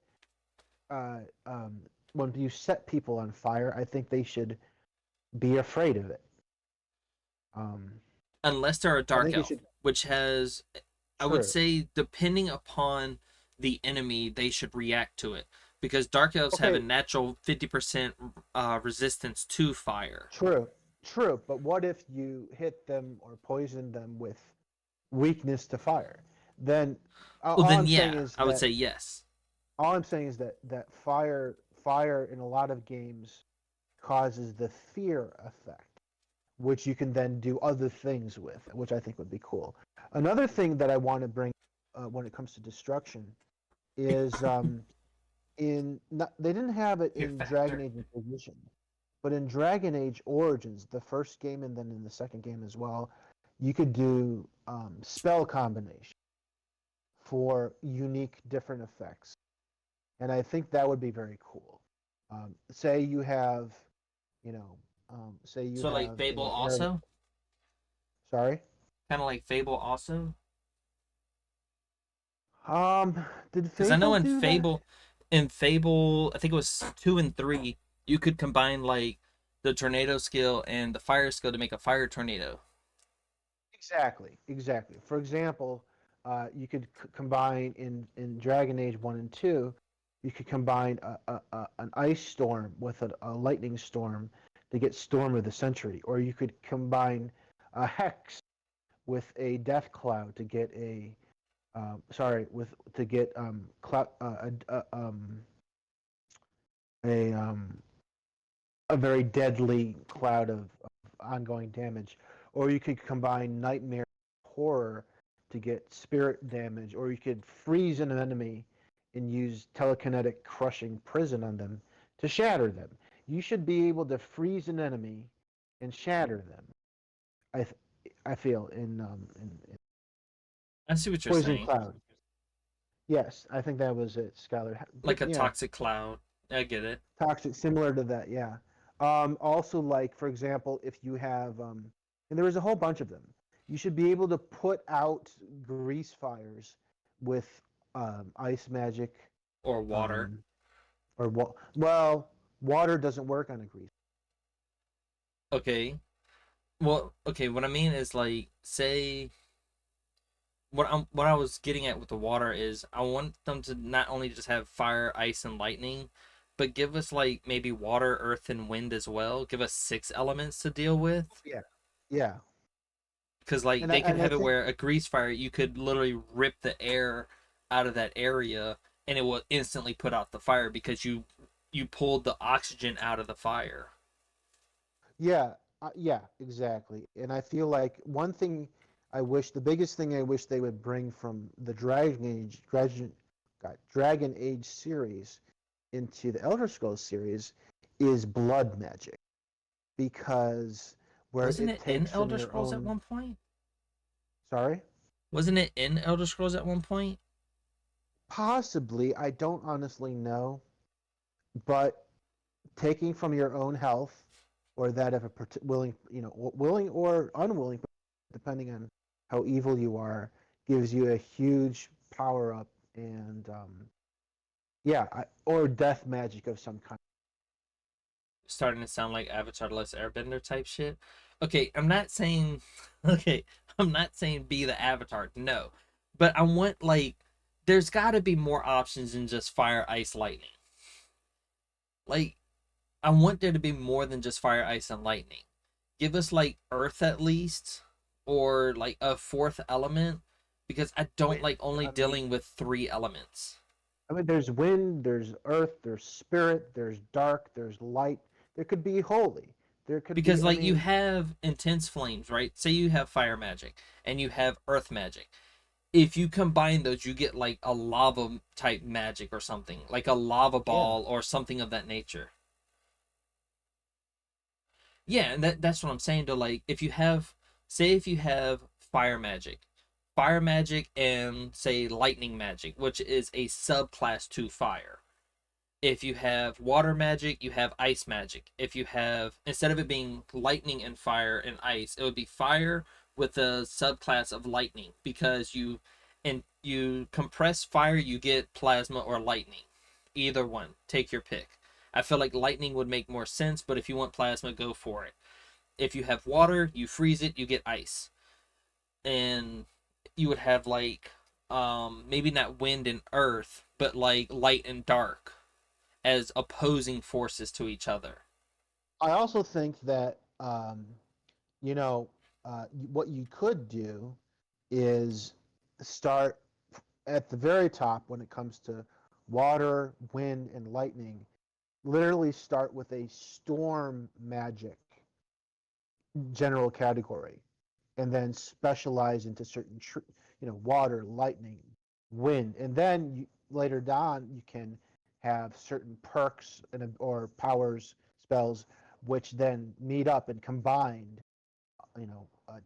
uh, um, when you set people on fire, I think they should be afraid of it. Um, Unless they're a I dark think it elf, should. which has, I would True. say, depending upon the enemy, they should react to it. Because dark elves have a Okay, natural 50% resistance to fire. true, true. But what if you hit them or poison them with weakness to fire? Then Well, all then I'm saying yeah, is I would that say yes. fire in a lot of games causes the fear effect, which you can then do other things with, which I think would be cool. Another thing that I want to bring when it comes to destruction is they didn't have it Fear in Dragon factor. Age Inquisition, but in Dragon Age Origins, the first game and then in the second game as well, you could do spell combination for unique different effects, and I think that would be very cool. Say you have, you know, say you So, like have Fable an area. also? Sorry. Kind of like Fable also? Did Because I know Fable do that? In Fable, I think it was 2 and 3, you could combine like the tornado skill and the fire skill to make a fire tornado. Exactly, exactly. For example, you could combine in Dragon Age 1 and 2, you could combine an ice storm with a lightning storm to get Storm of the Century, or you could combine a hex with a death cloud to get sorry, with to get cloud a a very deadly cloud of ongoing damage, or you could combine nightmare horror to get spirit damage, or you could freeze an enemy and use telekinetic crushing prison on them to shatter them. You should be able to freeze an enemy and shatter them. I th- I feel in I see what you're Poison saying. cloud. Yes, I think that was it, Skylar. Good, Like a yeah, toxic cloud. I get it. toxic, similar to that. Yeah. Also, like for example, if you have, and there is a whole bunch of them, you should be able to put out grease fires with ice magic, Or water. um, or well, water doesn't work on a grease. Okay. Well, okay, what I mean is like say what I was getting at with the water is I want them to not only just have fire, ice, and lightning, but give us like maybe water, earth, and wind as well. Give us six elements to deal with. Yeah, yeah, Because like and I they could and I have it think where a grease fire, you could literally rip the air out of that area, and it will instantly put out the fire because you pulled the oxygen out of the fire. yeah, yeah, exactly. And I feel like one thing I wish, the biggest thing I wish they would bring from the Dragon Age series into the Elder Scrolls series is blood magic, because where Wasn't it it in takes from Elder your Scrolls at own. one point? Sorry, Wasn't it in Elder Scrolls at one point? possibly, I don't honestly know, but taking from your own health or that of a willing, willing or unwilling, depending on how evil you are, gives you a huge power up, and yeah, or death magic of some kind. Starting to sound like Avatar: The Last Airbender type shit. Okay, I'm not saying okay, I'm not saying be the Avatar. No. But I want like there's got to be more options than just fire, ice, lightning. Like I want there to be more than just fire, ice, and lightning. Give us like earth at least or like a fourth element because I don't Wind. like only I mean, dealing with three elements. there's wind, there's earth, there's spirit, there's dark, there's light. There could be holy. There could Because be. I like you mean, have intense flames, right? Say you have fire magic and you have earth magic. If you combine those, you get like a lava type magic or something, like a lava yeah, ball or something of that nature. Yeah, and that's what I'm saying to like if you have say if you have fire magic. Fire magic and say lightning magic, which is a subclass to fire. If you have water magic, you have ice magic. If you have instead of it being lightning and fire and ice, it would be fire with a subclass of lightning because you compress fire, you get plasma or lightning. Either one, take your pick. I feel like lightning would make more sense, but if you want plasma, go for it. If you have water, you freeze it, you get ice. And you would have like maybe not wind and earth, but like light and dark as opposing forces to each other. I also think that you know, what you could do is start at the very top when it comes to water, wind, and lightning. Literally start with a storm magic general category, and then specialize into certain, water, lightning, wind, and then later on you can have certain perks or powers, spells, which then meet up and combined,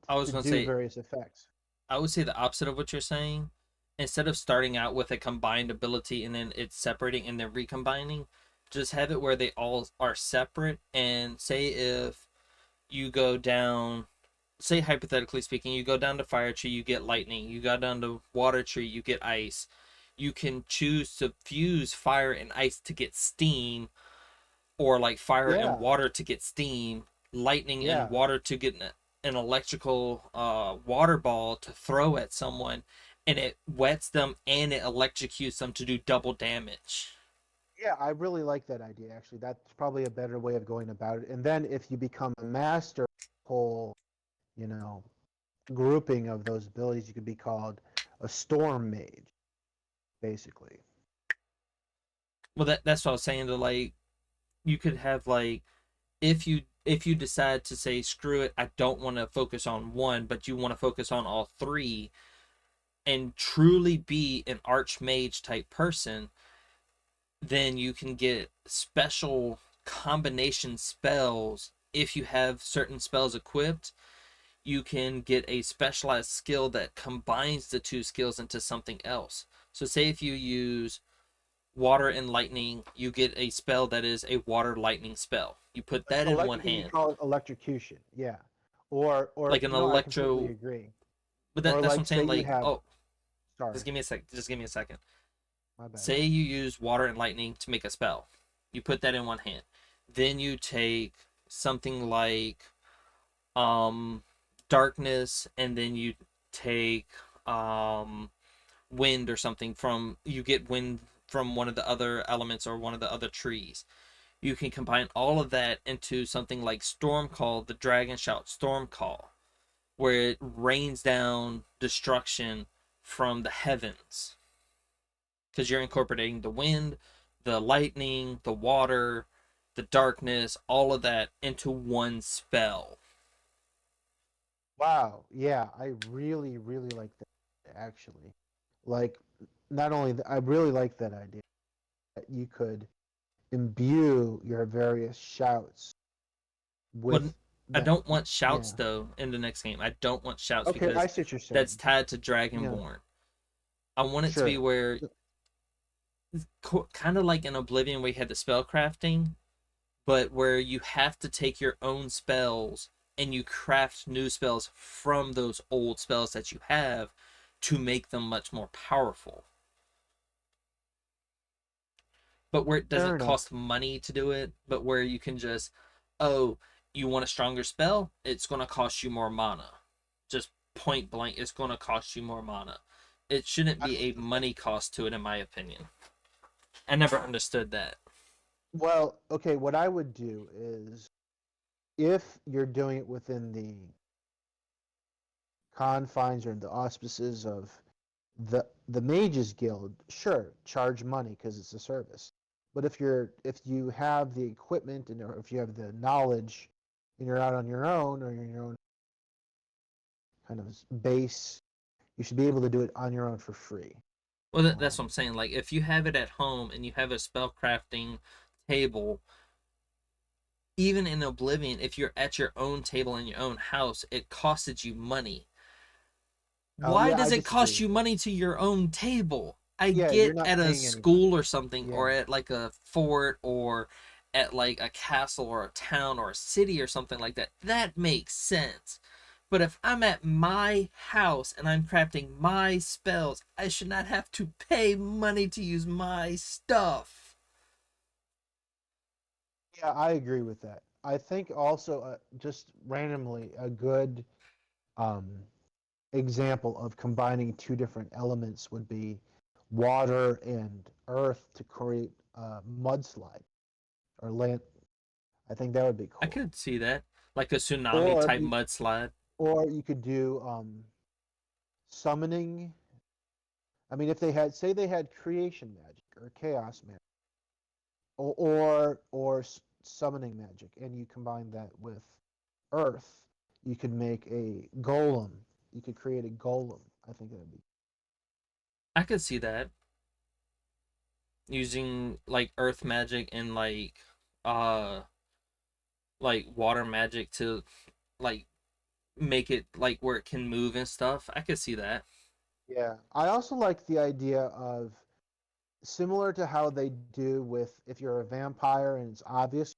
I was to going to do say, various effects. I would say the opposite of what you're saying. Instead of starting out with a combined ability and then it's separating and then recombining, just have it where they all are separate. And say if you go down, say hypothetically speaking, you go down to fire tree, you get lightning. You go down to water tree, you get ice. You can choose to fuse fire and ice to get steam, or like fire and Yeah, water to get steam, lightning and yeah, water to get an electrical water ball to throw at someone, and it wets them and it electrocutes them to do double damage. yeah. I really like that idea. Actually, that's probably a better way of going about it. And then if you become a master, whole, you know, grouping of those abilities, you could be called a storm mage, basically. Well, that's what I was saying. To like, you could have like if you decide to say screw it, I don't want to focus on one, but you want to focus on all three and truly be an archmage type person, then you can get special combination spells if you have certain spells equipped. you can get a specialized skill that combines the two skills into something else. So say if you use water and lightning, you get a spell that is a water lightning spell. You put that in one You hand, call it electrocution, yeah. Or like an no, I completely electro. agree. But Or that's what like I'm say saying. you Like, have, oh, sorry, just give me a sec. Just give me a second. my bad. Say you use water and lightning to make a spell. You put that in one hand. Then you take something like um darkness, and then you take um wind or something from, you get wind from one of the other elements or one of the other trees. You can combine all of that into something like Storm Call, the Dragon Shout Storm Call, where it rains down destruction from the heavens. Because you're incorporating the wind, the lightning, the water, the darkness, all of that into one spell. Wow, yeah, I really like that actually. Like, not only I really like that idea that you could imbue your various shouts Well, with I that. don't want shouts Yeah. though in the next game. I don't want shouts Okay, I because see what you're that's saying. tied to Yeah, Dragonborn. I want it to be sure. where, kind of like in Oblivion, where you had the spell crafting, but where you have to take your own spells and you craft new spells from those old spells that you have to make them much more powerful. But where it Fair doesn't enough. cost money to do it, but where you can just, oh, you want a stronger spell? It's going to cost you more mana. Just point blank, it's going to cost you more mana. It shouldn't I be a also think, money cost to it, in my opinion. I never understood that. well, okay, what I would do is if you're doing it within the confines or the auspices of the Mages Guild, sure, charge money because it's a service. But if you have the equipment and or if you have the knowledge and you're out on your own or you're in your own kind of base, you should be able to do it on your own for free. Well, that's what I'm Um, saying. Like, if you have it at home and you have a spell crafting table, even in Oblivion, if you're at your own table in your own house, it costed you money. oh Why yeah, does I it cost disagree. you money to your own table? I Yeah, you're get not at a paying any money. school or something, Yeah, or at like a fort, or at like a castle or a town or a city or something like that. That makes sense. But if I'm at my house and I'm crafting my spells, I should not have to pay money to use my stuff. yeah, I agree with that. I think also just randomly a good um, example of combining two different elements would be water and earth to create a mudslide or land. I think that would be I cool. could see that. Like a tsunami Or type you, mudslide. or you could do summoning. I mean, if they had, say, they had creation magic or chaos magic, or summoning magic, and you combine that with earth, you could make a golem. You could create a golem. I think that would be. I could see that. Using like earth magic and uh like water magic to like make it like where it can move and stuff. I could see that. Yeah. I also like the idea of similar to how they do with if you're a vampire and it's obvious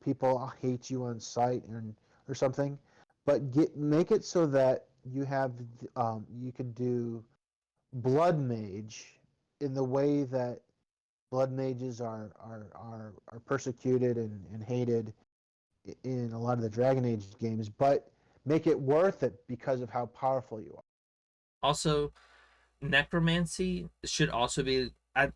people hate you on sight and or something, but make it so that you have you could do blood mage in the way that blood mages are persecuted and hated in a lot of the Dragon Age games, but make it worth it because of how powerful you are. Also, necromancy should also be, I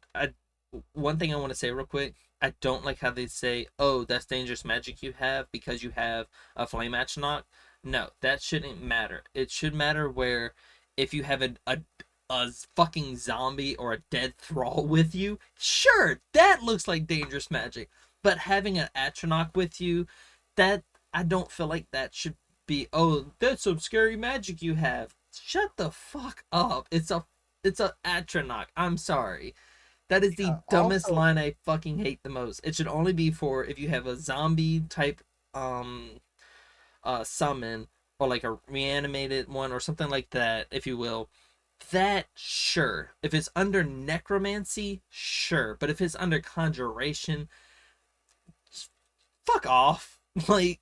one thing I want to say real quick, I don't like how they say, "Oh, that's dangerous magic you have because you have a flame atronach." No, that shouldn't matter. It should matter where if you have a fucking zombie or a dead thrall with you, sure, that looks like dangerous magic. But having an atronach with you, that, I don't feel like that should be, "Oh, that's some scary magic you have." Shut the fuck up. It's a atronach. I'm sorry. That is the dumbest Also, line I fucking hate the most. It should only be for if you have a zombie type um summon or like a reanimated one or something like that, if you will, that sure. If it's under necromancy, sure. But if it's under conjuration, fuck off. Like,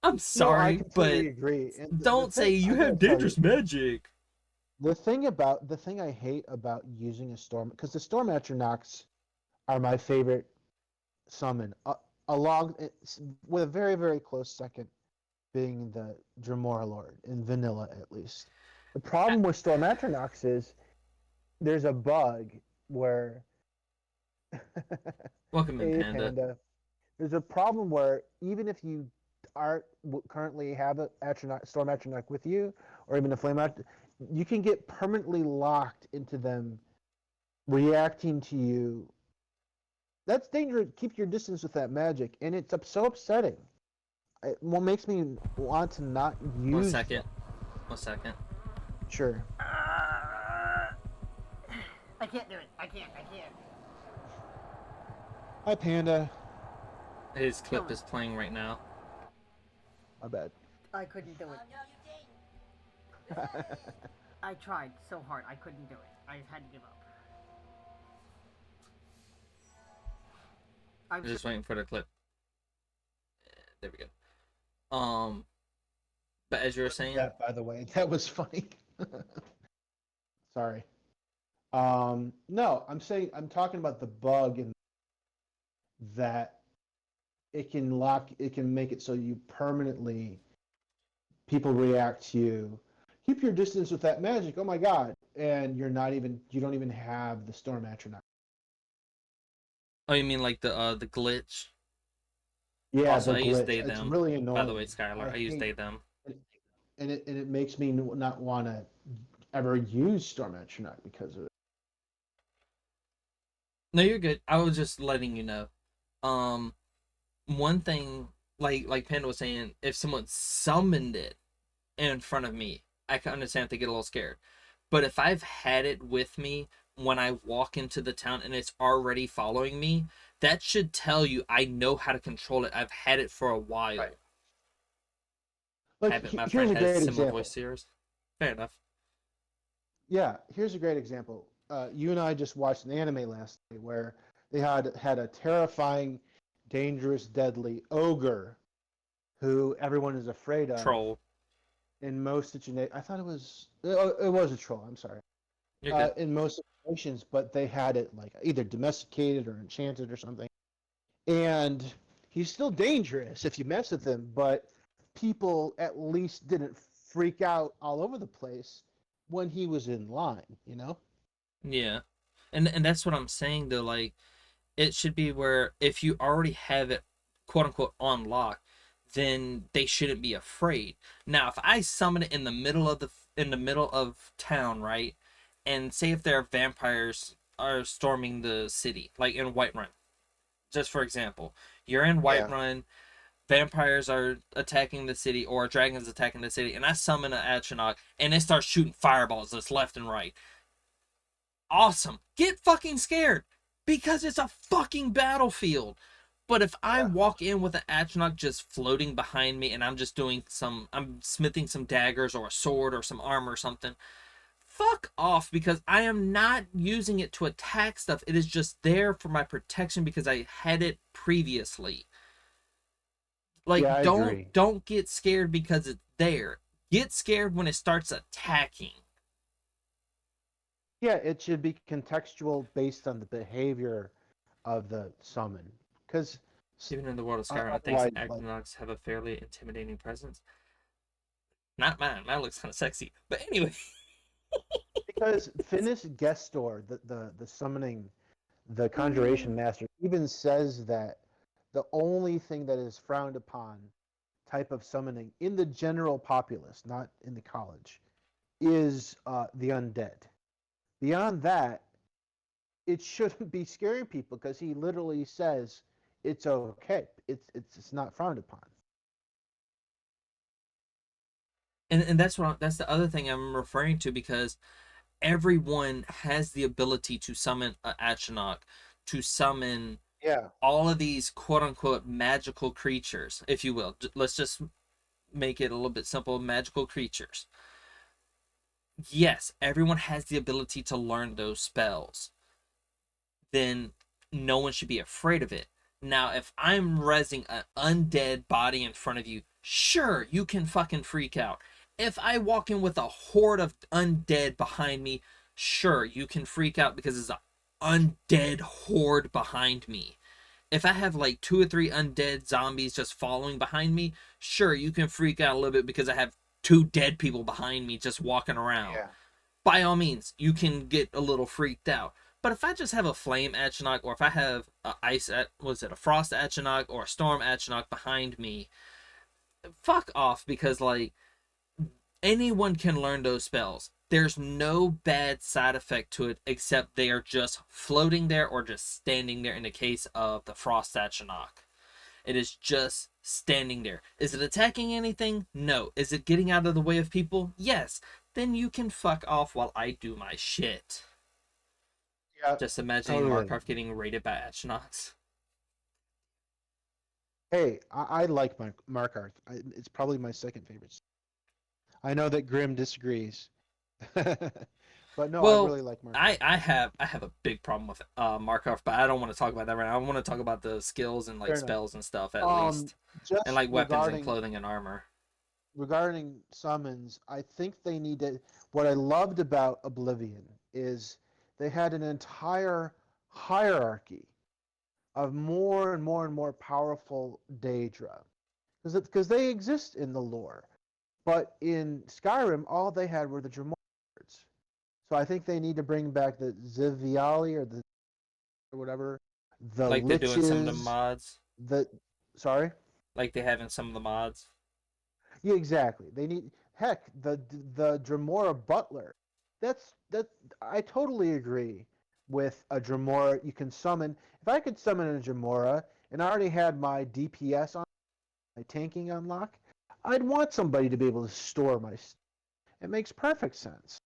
I'm No, I sorry, but completely agree. And the don't say thing you I gotta have tell dangerous you, magic. the thing I hate about using a storm, because the storm atronachs are my favorite summon, along with a very very close second being the Dremora Lord in vanilla at least. The problem with storm atronachs is there's a bug where Welcome in, hey Panda. panda, there's a problem where even if you aren't currently have a storm atronach with you, or even a flame out, you can get permanently locked into them reacting to you. That's dangerous. Keep your distance with that magic, and it's so upsetting. What makes me want to not One use them. second. 1 second. Sure. I can't do it. I can't. Hi, Panda. His clip is playing right now. My bad. I couldn't do it. I tried so hard. I couldn't do it. I had to give up. I'm just waiting for the clip. There we go. But as you were saying, That, by the way, that was funny. Sorry. No, I'm talking about the bug and that it can make it so you permanently people react to you. Keep your distance with that magic. Oh my god! And you don't even have the storm atronach. oh, you mean like the glitch? Yeah, Also, the I use glitch. they It's them. really By the way, annoying. Skylar, I I use hate they them. it, and it makes me not want to ever use storm atronach because of it. No, you're good. I was just letting you know. Um, One thing, like Panda was saying, if someone summoned it in front of me, I can understand if they get a little scared. But if I've had it with me when I walk into the town and it's already following me, that should tell you I know how to control it. I've had it for a while. Right. Like Habit, my here's friend, a has great similar voice example. to yours. Fair enough. Yeah, here's a great example. You and I just watched an anime last night where they had a terrifying, dangerous, deadly ogre who everyone is afraid of Troll. in most situations. I thought it was a troll. I'm sorry. You're good. In most situations, but they had it like either domesticated or enchanted or something. And he's still dangerous if you mess with him, but people at least didn't freak out all over the place when he was in line, you know? Yeah. And that's what I'm saying though, like it should be where if you already have it quote unquote on lock, then they shouldn't be afraid. Now, if I summon it in the middle of town, right? And say if there are vampires are storming the city, like in Whiterun, just for example. You're in Yeah. Whiterun, vampires are attacking the city or dragons attacking the city, and I summon an Atronach and it starts shooting fireballs just left and right. Awesome. Get fucking scared because it's a fucking battlefield. But if I Yeah. walk in with an Atronach just floating behind me and I'm smithing some daggers or a sword or some armor or something, fuck off because I am not using it to attack stuff. It is just there for my protection because I had it previously. Yeah, Like I agree. don't get scared because it's there. Get scared when it starts attacking. Yeah, it should be contextual based on the behavior of the summon. Because Even in the world of Skyrim, I think otherwise, like, Atronachs have a fairly intimidating presence. Not mine. Mine looks kind of sexy. But anyway. because Finis Gestor, the summoning, the conjuration master, even says that the only thing that is frowned upon type of summoning in the general populace, not in the college, is the undead. Beyond that, it shouldn't be scaring people because he literally says it's okay. It's not frowned upon. And that's the other thing I'm referring to because everyone has the ability to summon a Atronach, to summon Yeah. all of these quote unquote magical creatures, if you will. Let's just make it a little bit simple, magical creatures. Yes, everyone has the ability to learn those spells. Then no one should be afraid of it. Now, if I'm rezzing an undead body in front of you, sure, you can fucking freak out. If I walk in with a horde of undead behind me, sure, you can freak out because there's an undead horde behind me. If I have like 2 or 3 undead zombies just following behind me, sure, you can freak out a little bit because I have 2 dead people behind me just walking around. Yeah. By all means, you can get a little freaked out. But if I just have a flame Atronach, or if I have a frost Atronach or a storm Atronach behind me, fuck off, because like anyone can learn those spells. There's no bad side effect to it except they are just floating there or just standing there in the case of the frost Atronach. It is just standing there. Is it attacking anything? No. Is it getting out of the way of people? Yes. Then you can fuck off while I do my shit. Yeah. Just imagining Totally. Markov getting raided by Astronauts. Hey, I like Markarth. It's probably my second favorite. I know that Grimm disagrees, but no, I Well, really like I Markarth. I have I have a big problem with Markov, but I don't want to talk about that right now. I want to talk about the skills and like Fair enough. spells and stuff at Um, least, and just like weapons and clothing and armor. regarding summons, I think they need to. What I loved about Oblivion is they had an entire hierarchy of more and more and more powerful Daedra, because they exist in the lore. But in Skyrim, all they had were the Dremords. So I think they need to bring back the Ziviali or whatever, the Like they do in some of the Liches, mods, the sorry. like they have in some of the mods. Yeah, exactly. They need heck the Dremora Butler. That I totally agree with a Dremora. You can summon. If I could summon a Dremora and I already had my DPS on my tanking unlock, I'd want somebody to be able to store my. It makes perfect sense.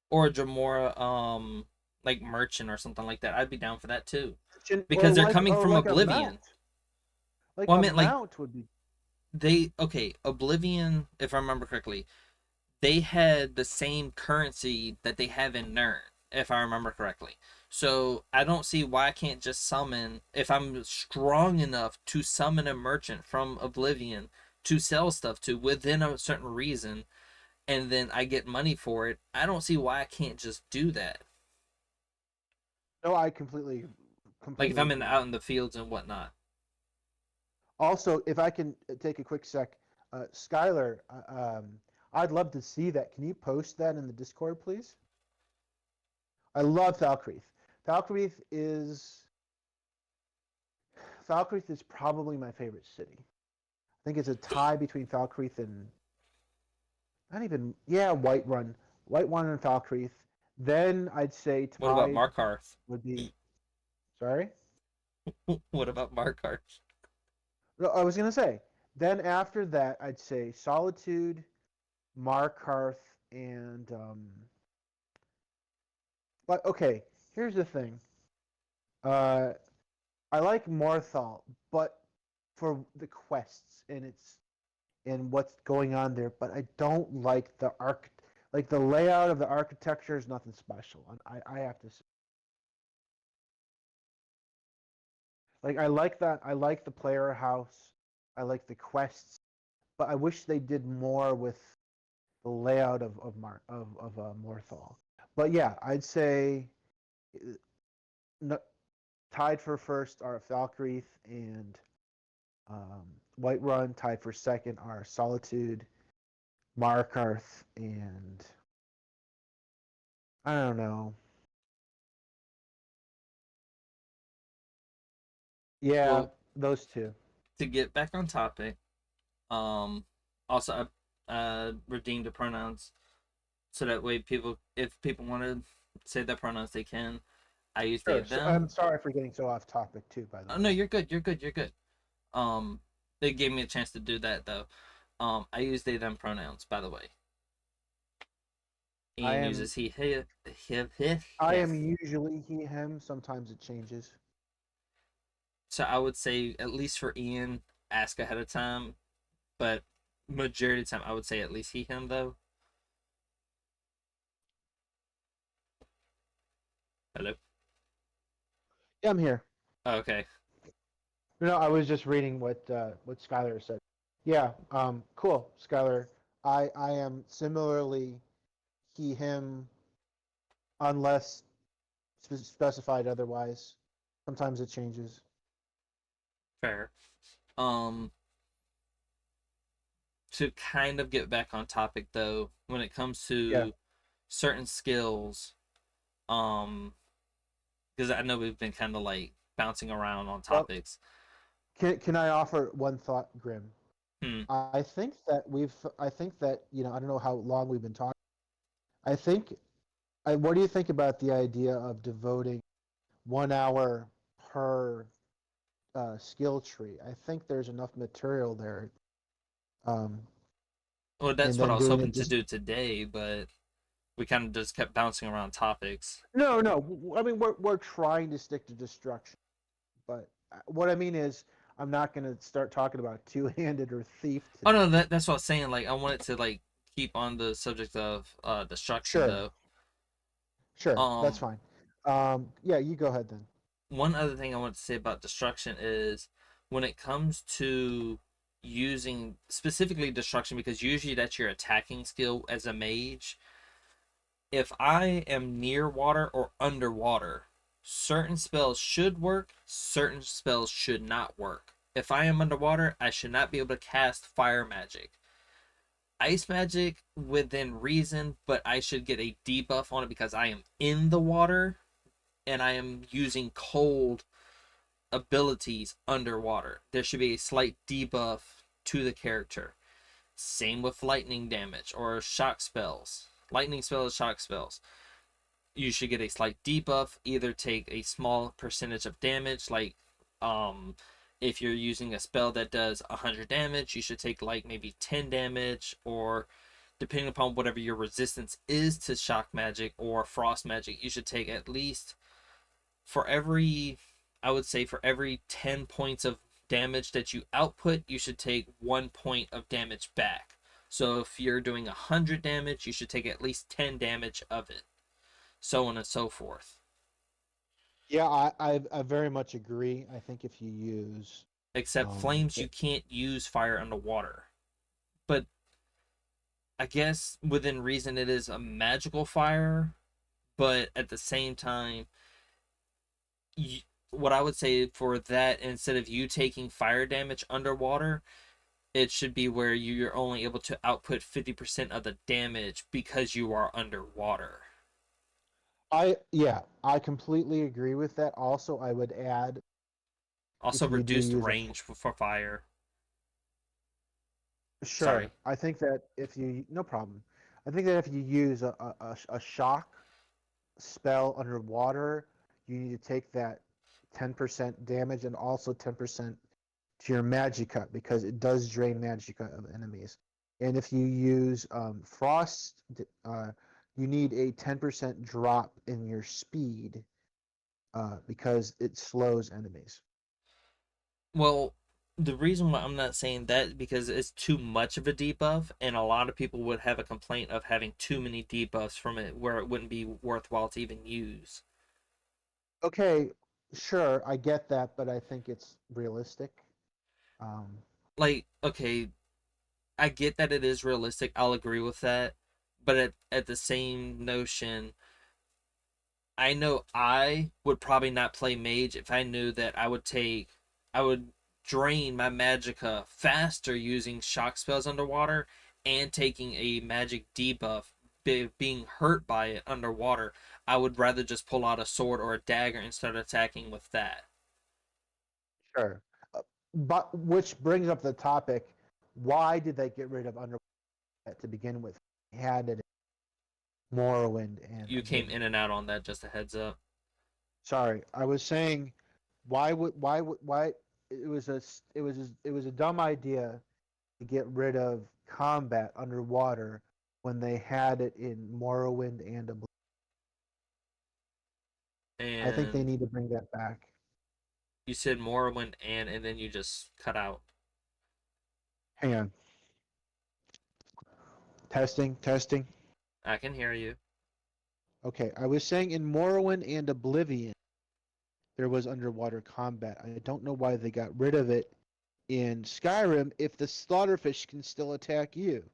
Or a Jamora, like merchant or something like that. I'd be down for that too, Or because they're coming from like a mount. Oblivion. Like Well, I a meant like mount would be. Oblivion, if I remember correctly, they had the same currency that they have in Nern, if I remember correctly. So I don't see why I can't just summon, if I'm strong enough to summon a merchant from Oblivion to sell stuff to within a certain reason, and then I get money for it. I don't see why I can't just do that. No, I Like if completely I'm agree. out in the fields and whatnot. Also, if I can take a quick sec, Skylar, I'd love to see that. Can you post that in the Discord, please? I love Falkreath. Falkreath is Falkreath is probably my favorite city. I think it's a tie between Falkreath and not even Whiterun, Whiterun and Falkreath. Then I'd say What about tied Markarth? would be sorry. What about Markarth? No, I was gonna say. Then after that, I'd say Solitude, Markarth, and but okay, here's the thing. Uh, I like Morthal, but for the quests and what's going on there, but I don't like like the layout of the architecture is nothing special. And I have to say, like I like that. I like the player house. I like the quests, but I wish they did more with the layout of Morthal. But yeah, I'd say uh, no, tied for first are Falkreath and um, Whiterun. Tied for second are Solitude, Markarth, and I don't know. Yeah, Well, those two. to get back on topic, um, also I redeemed the pronouns so that way if people want to say their pronouns, they can. I use they Sure. So I'm them. sorry for getting so off topic too. By the Oh way. no, you're good. You're good. You're good. Um, they gave me a chance to do that though. I use they them pronouns, by the way. I Ian am uses he, him. I am usually he/him. Sometimes it changes. So I would say at least for Ian, ask ahead of time, but majority of the time I would say at least he him though. Hello. Yeah, I'm here. Okay. No, I was just reading what Skylar said. Yeah, cool, Skylar. I am similarly he him unless specified otherwise. Sometimes it changes. Fair. Um, to kind of get back on topic though, when it comes Yeah. to certain skills, um, because I know we've been kind of like bouncing around on Well, topics. can I offer one thought, Grim? Hmm. I think that I don't know how long we've been talking. I think what do you think about the idea of devoting 1 hour per skill tree? I think there's enough material there, um, Well, and that's what I then was doing hoping it to just do today, but we kind of just kept bouncing around topics. no. I mean, we're trying to stick to destruction, but what I mean is, I'm not going to start talking about two-handed or thief Oh today. no, that's what I was saying. Like I wanted to like keep on the subject of destruction Sure, though. sure, that's Um, fine. Yeah, you go ahead then. one other thing I want to say about destruction is when it comes to using specifically destruction, because usually that's your attacking skill as a mage. If I am near water or underwater, certain spells should work, certain spells should not work. If I am underwater, I should not be able to cast fire magic. Ice magic within reason, but I should get a debuff on it because I am in the water and I am using cold abilities underwater. There should be a slight debuff to the character. Same with lightning damage or shock spells. Lightning spells, shock spells. You should get a slight debuff, either take a small percentage of damage, like um if you're using a spell that does 100 damage, you should take like maybe 10 damage, or depending upon whatever your resistance is to shock magic or frost magic, you should take at least for every, I would say for every 10 points of damage that you output, you should take 1 point of damage back. So if you're doing 100 damage, you should take at least 10 damage of it, so on and so forth. Yeah, I very much agree. I think if you use Except um, flames, you can't use fire underwater. But I guess within reason, it is a magical fire. But at the same time, you, what I would say for that, instead of you taking fire damage underwater, it should be where you're only able to output 50% of the damage because you are underwater. I completely agree with that. Also, I would add Also, if you do reduced use range for fire. Sorry. sure, I think that if you no problem. I think that if you use a shock spell underwater, you need to take that 10% damage and also 10% to your magicka because it does drain magicka of enemies. And if you use frost, you need a 10% drop in your speed because it slows enemies. Well, the reason why I'm not saying that is because it's too much of a debuff, and a lot of people would have a complaint of having too many debuffs from it where it wouldn't be worthwhile to even use. Okay, sure, I get that, but I think it's realistic. Um, Like, okay, I get that it is realistic. I'll agree with that. But at the same notion, I know I would probably not play mage if I knew that I would drain my magicka faster using shock spells underwater and taking a magic debuff, being hurt by it underwater. I would rather just pull out a sword or a dagger and start attacking with that. sure. Uh, but which brings up the topic, why did they get rid of Underwater to begin with? Had it in Morrowind and You came in Oblivion. and out on that, just a heads up. Sorry, I was saying, why it was a dumb idea to get rid of combat underwater when they had it in Morrowind and Oblivion. I think they And need to bring that back. you said Morrowind and then you just cut out. Hang on. Testing, testing. I can hear you. Okay, I was saying in Morrowind and Oblivion, there was underwater combat. I don't know why they got rid of it in Skyrim if the slaughterfish can still attack you.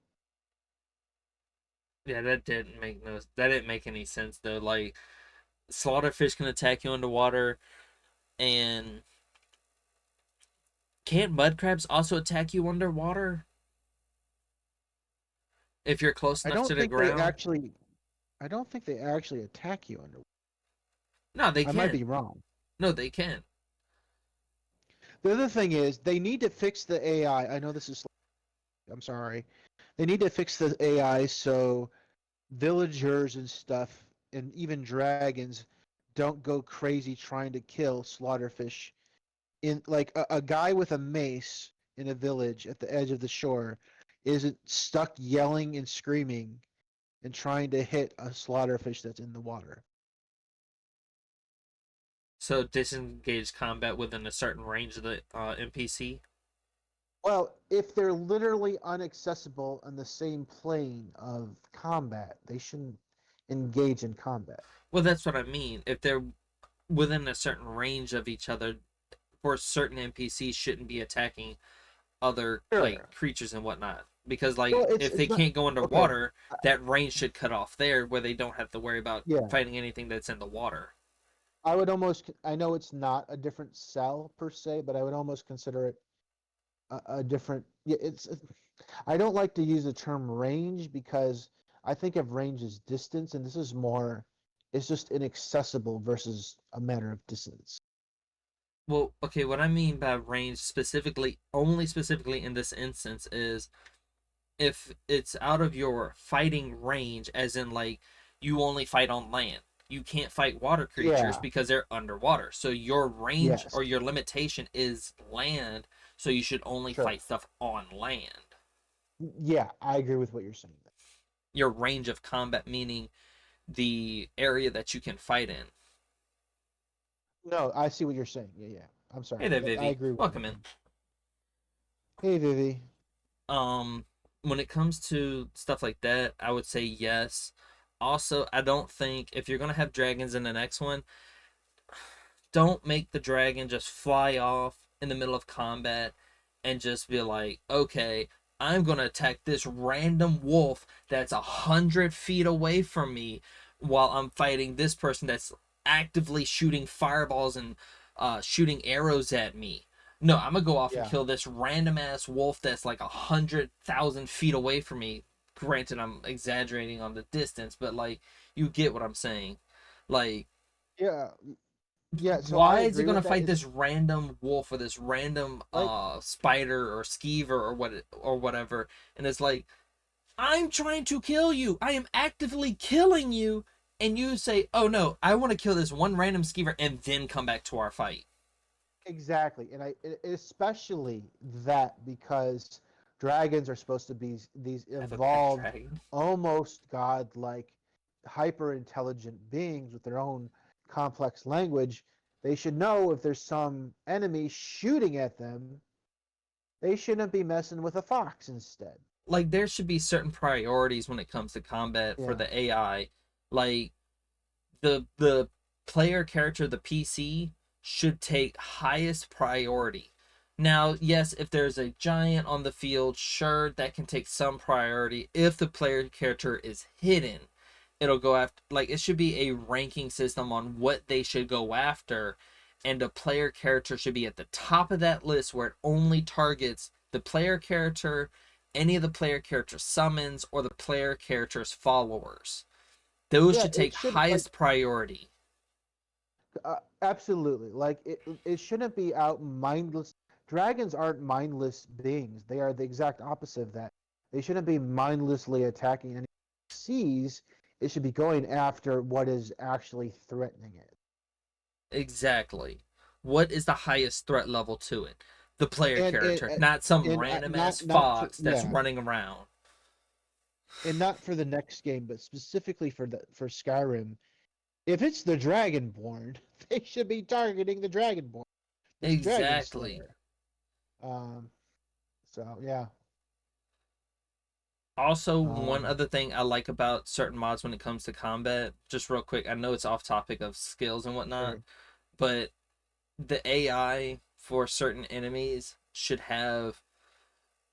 Yeah, that didn't make any sense though. Like slaughterfish can attack you underwater, and can't mud crabs also attack you underwater if you're close I enough to don't the think they ground? actually I don't think they actually attack you underwater. No, they I might can. be wrong. No, they can. The other thing is they need to fix the AI. I know this is I'm sorry. They need to fix the AI so villagers and stuff and even dragons don't go crazy trying to kill slaughterfish in like a guy with a mace in a village at the edge of the shore isn't stuck yelling and screaming and trying to hit a slaughterfish that's in the water. So disengage combat within a certain range of the NPC. Well, if they're literally unaccessible on the same plane of combat, they shouldn't engage in combat. Well, that's what I mean. If they're within a certain range of each other, for certain NPCs shouldn't be attacking other like Sure. creatures and whatnot. Because Well, like it's if they it's not can't go okay. underwater, that range should cut off there where they don't have to worry about Yeah, fighting anything that's in the water. I would almost. I know it's not a different cell per se, but I would almost consider it a different. Yeah, I don't like to use the term range because I think of range as distance, and this is more. It's just inaccessible versus a matter of distance. Well, okay, what I mean by range specifically, only specifically in this instance, is if it's out of your fighting range, as in like you only fight on land. You can't fight water creatures Yeah. because they're underwater. So your range Yes. or your limitation is land, so you should only Sure. fight stuff on land. Yeah, I agree with what you're saying. Your range of combat meaning the area that you can fight in. No, I see what you're saying. Yeah, yeah. I'm Hey sorry, there, but I Vivi. agree with Welcome what in. you're. Hey, Vivi. Um, when it comes to stuff like that, I would say yes. Also, I don't think if you're gonna have dragons in the next one, don't make the dragon just fly off in the middle of combat and just be like, okay, I'm gonna attack this random wolf that's 100 feet away from me while I'm fighting this person that's actively shooting fireballs and shooting arrows at me. No, I'm gonna go off and Yeah. kill this random ass wolf that's like 100,000 feet away from me. Granted, I'm exaggerating on the distance, but like, you get what I'm saying. Like, Yeah. Yeah. So I why is it agree gonna with that. fight It's this random wolf or this random like spider or skeever or whatever? And it's like, I'm trying to kill you. I am actively killing you, and you say, "Oh no, I want to kill this one random skeever and then come back to our fight." exactly, and especially that because dragons are supposed to be these I have a pet evolved, dragon. almost godlike, hyper intelligent beings with their own complex language. They should know if there's some enemy shooting at them. They shouldn't be messing with a fox instead. Like there should be certain priorities when it comes to combat for Yeah. the AI. Like the player character, the PC, should take highest priority. Now, yes, if there's a giant on the field, sure, that can take some priority. If the player character is hidden, it'll go after, like, it should be a ranking system on what they should go after, and the player character should be at the top of that list where it only targets the player character, any of the player character summons, or the player character's followers. Those Yeah, should it take should like highest priority. absolutely like it shouldn't be out mindless. Dragons aren't mindless beings. They are the exact opposite of that. They shouldn't be mindlessly attacking any seas. It should be going after what is actually threatening it. Exactly. What is the highest threat level to it? The player and and character, not some and random ass not for fox that's yeah, running around. and not for the next game, but specifically for Skyrim. If it's the Dragonborn, they should be targeting the Dragonborn, this Dragon Exactly. Slayer. Um, so yeah. Also, one Um, other thing I like about certain mods when it comes to combat, just real quick, I know it's off topic of skills and whatnot, sure. but the AI for certain enemies should have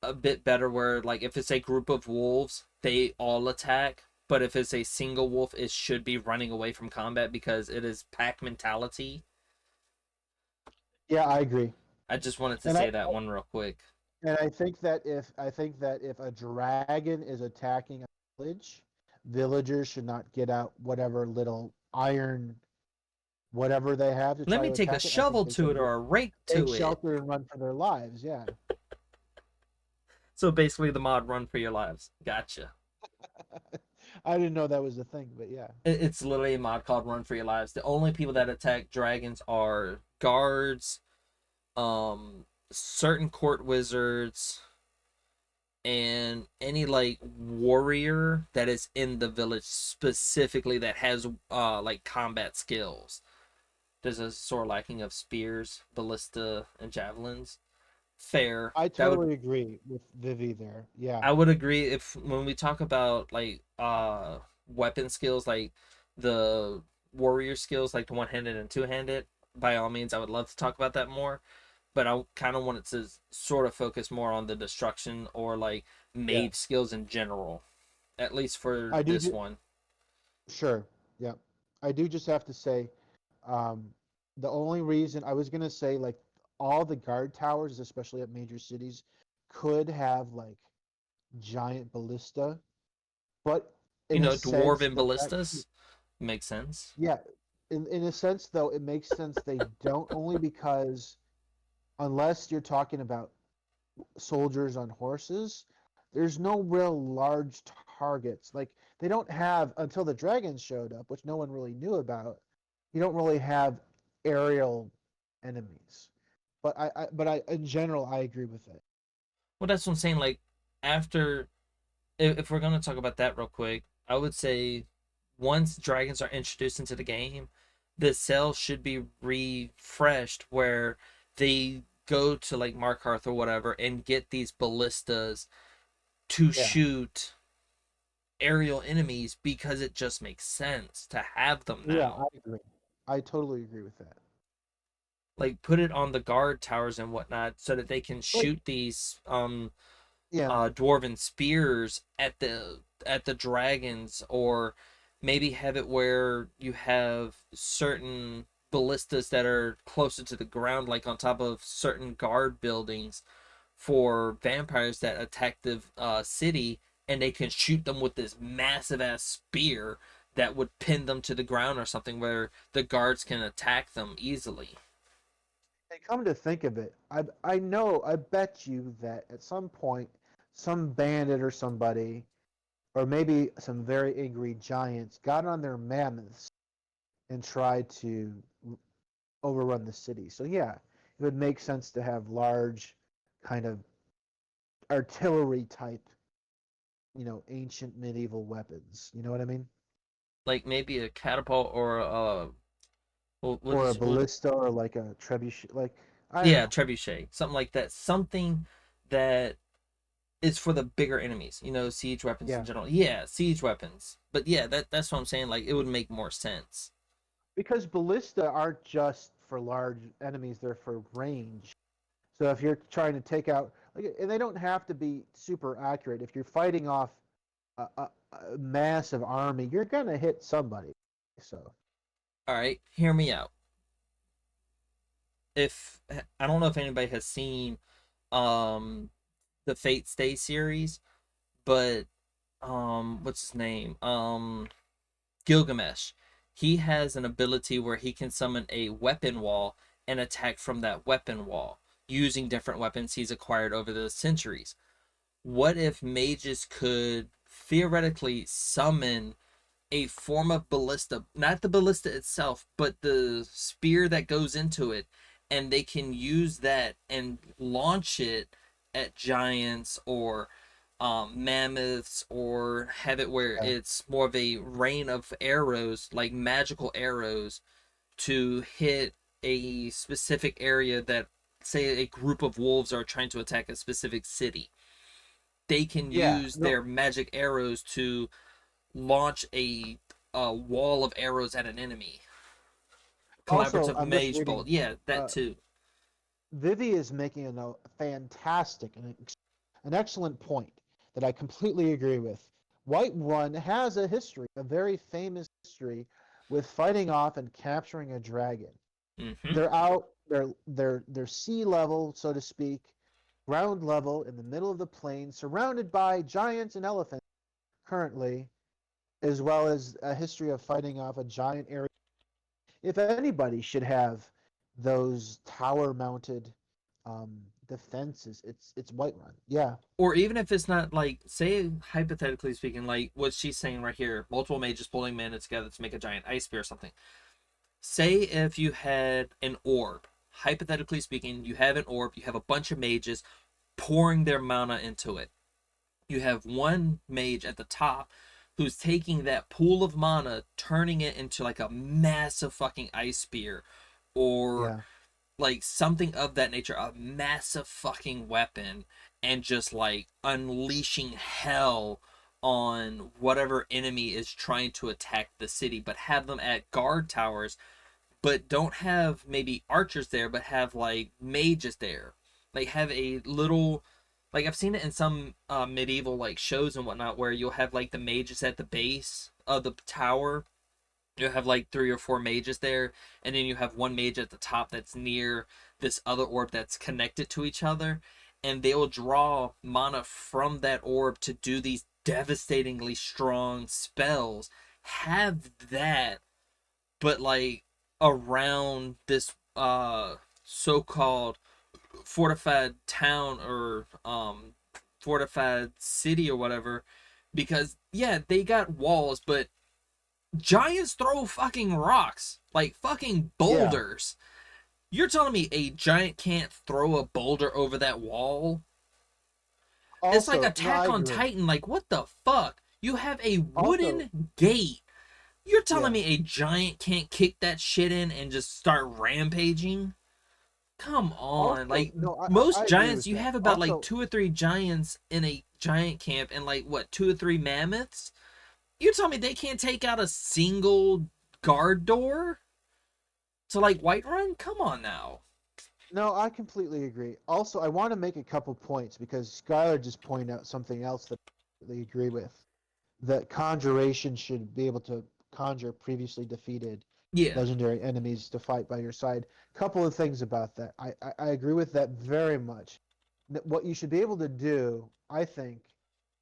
a bit better where, like, if it's a group of wolves, they all attack, but if it's a single wolf, it should be running away from combat because it is pack mentality. Yeah, I agree. I just wanted to And I say that one real quick. and I think that if a dragon is attacking a village, villagers should not get out whatever little iron whatever they have to Let try me to take a attack it. I think shovel they to should it or just a rake take to it. shelter and run for their lives. Yeah. So basically, the mod run for your lives. Gotcha. I didn't know that was a thing, but yeah. It's literally a mod called Run for Your Lives. The only people that attack dragons are guards, certain court wizards, and any like warrior that is in the village specifically that has like combat skills. There's a sort of lacking of spears, ballista, and javelins. Fair. I That would totally agree with Vivi there. Yeah. I would agree if when we talk about like weapon skills like the warrior skills like the one-handed and two-handed, by all means I would love to talk about that more, but I kind of wanted to sort of focus more on the destruction or like Yeah. mage skills in general, at least for I do. this one. Sure. Yeah. I do just have to say, um, the only reason I was gonna say like all the guard towers, especially at major cities, could have like giant ballista, but You in a know, sense dwarven the fact, ballistas makes sense. yeah, in a sense though, it makes sense they don't only because unless you're talking about soldiers on horses, there's no real large targets. Like they don't have until the dragons showed up, which no one really knew about. You don't really have aerial enemies. But in general, I agree with it. Well, that's what I'm saying. Like after if we're gonna talk about that real quick, I would say once dragons are introduced into the game, the cells should be refreshed where they go to like Markarth or whatever and get these ballistas to Yeah, shoot aerial enemies because it just makes sense to have them yeah, now. I agree. I totally agree with that. Like put it on the guard towers and whatnot so that they can Like, shoot these yeah, dwarven spears at the dragons, or maybe have it where you have certain ballistas that are closer to the ground, like on top of certain guard buildings for vampires that attack the city, and they can shoot them with this massive ass spear that would pin them to the ground or something where the guards can attack them easily. and come to think of it, I know I bet you that at some point, some bandit or somebody, or maybe some very angry giants, got on their mammoths and tried to overrun the city. So yeah, it would make sense to have large, kind of artillery type, ancient medieval weapons. You know what I mean? Like maybe a catapult or a what Or a is what ballista or like a trebuchet. Like I don't yeah, know. trebuchet, something like that, something that is for the bigger enemies, you know, siege weapons in Yeah, general. Yeah, siege weapons. But yeah, that's what I'm saying. Like, it would make more sense. because ballista aren't just for large enemies; they're for range. So if you're trying to take out, like, and they don't have to be super accurate. If you're fighting off a massive army, you're gonna hit somebody. So All right, hear me out. If I don't know if anybody has seen um the Fate Stay series, but what's his name? Gilgamesh. He has an ability where he can summon a weapon wall and attack from that weapon wall using different weapons he's acquired over the centuries. What if mages could theoretically summon a form of ballista, not the ballista itself, but the spear that goes into it, and they can use that and launch it at giants or mammoths, or have it where yeah. it's more of a rain of arrows, like magical arrows, to hit a specific area that, say, a group of wolves are trying to attack a specific city. they can Yeah, use no, their magic arrows to launch a wall of arrows at an enemy. also, Collaborative I'm just mage reading. bolt. Yeah, that Uh, too. Vivi is making a fantastic and an excellent point that I completely agree with. Whiterun has a history, a very famous history, with fighting off and capturing a dragon. Hmm. They're out, they're sea level, so to speak, ground level in the middle of the plain, surrounded by giants and elephants currently, as well as a history of fighting off a giant area. If anybody should have those tower mounted defenses, it's Whiterun. Yeah, Or even if it's not like, say, hypothetically speaking, like what she's saying right here, multiple mages pulling mana together to make a giant ice spear or something. Say if you had an orb, hypothetically speaking, you have an orb, you have a bunch of mages pouring their mana into it. You have one mage at the top who's taking that pool of mana, turning it into like a massive fucking ice spear, or yeah. like something of that nature, a massive fucking weapon, and just like unleashing hell on whatever enemy is trying to attack the city, but have them at guard towers, but don't have maybe archers there, but have like mages there. Like have a little, like I've seen it in some medieval like shows and whatnot, where you'll have like the mages at the base of the tower. You'll have like three or four mages there, and then you have one mage at the top that's near this other orb that's connected to each other, and they will draw mana from that orb to do these devastatingly strong spells. Have that, but like around this so-called fortified town, or fortified city or whatever, because yeah, they got walls, but giants throw fucking rocks, like fucking Yeah. boulders. You're telling me a giant can't throw a boulder over that wall? It's like Also, no, I Attack on agree. Titan. Like, what the fuck? You have a Also, wooden gate. You're telling yeah. me a giant can't kick that shit in and just start rampaging? Come on. Also, Like, no, I most agree giants, with you that. have about like Also, two or three giants in a giant camp, and like, what, two or three mammoths? You tell me they can't take out a single guard door to like Whiterun? Come on now. no, I completely agree. Also, I want to make a couple points because Skylar just pointed out something else that I completely agree with. That conjuration should be able to conjure previously defeated Yeah. legendary enemies to fight by your side. Couple of things about that. I agree with that very much. What you should be able to do, I think,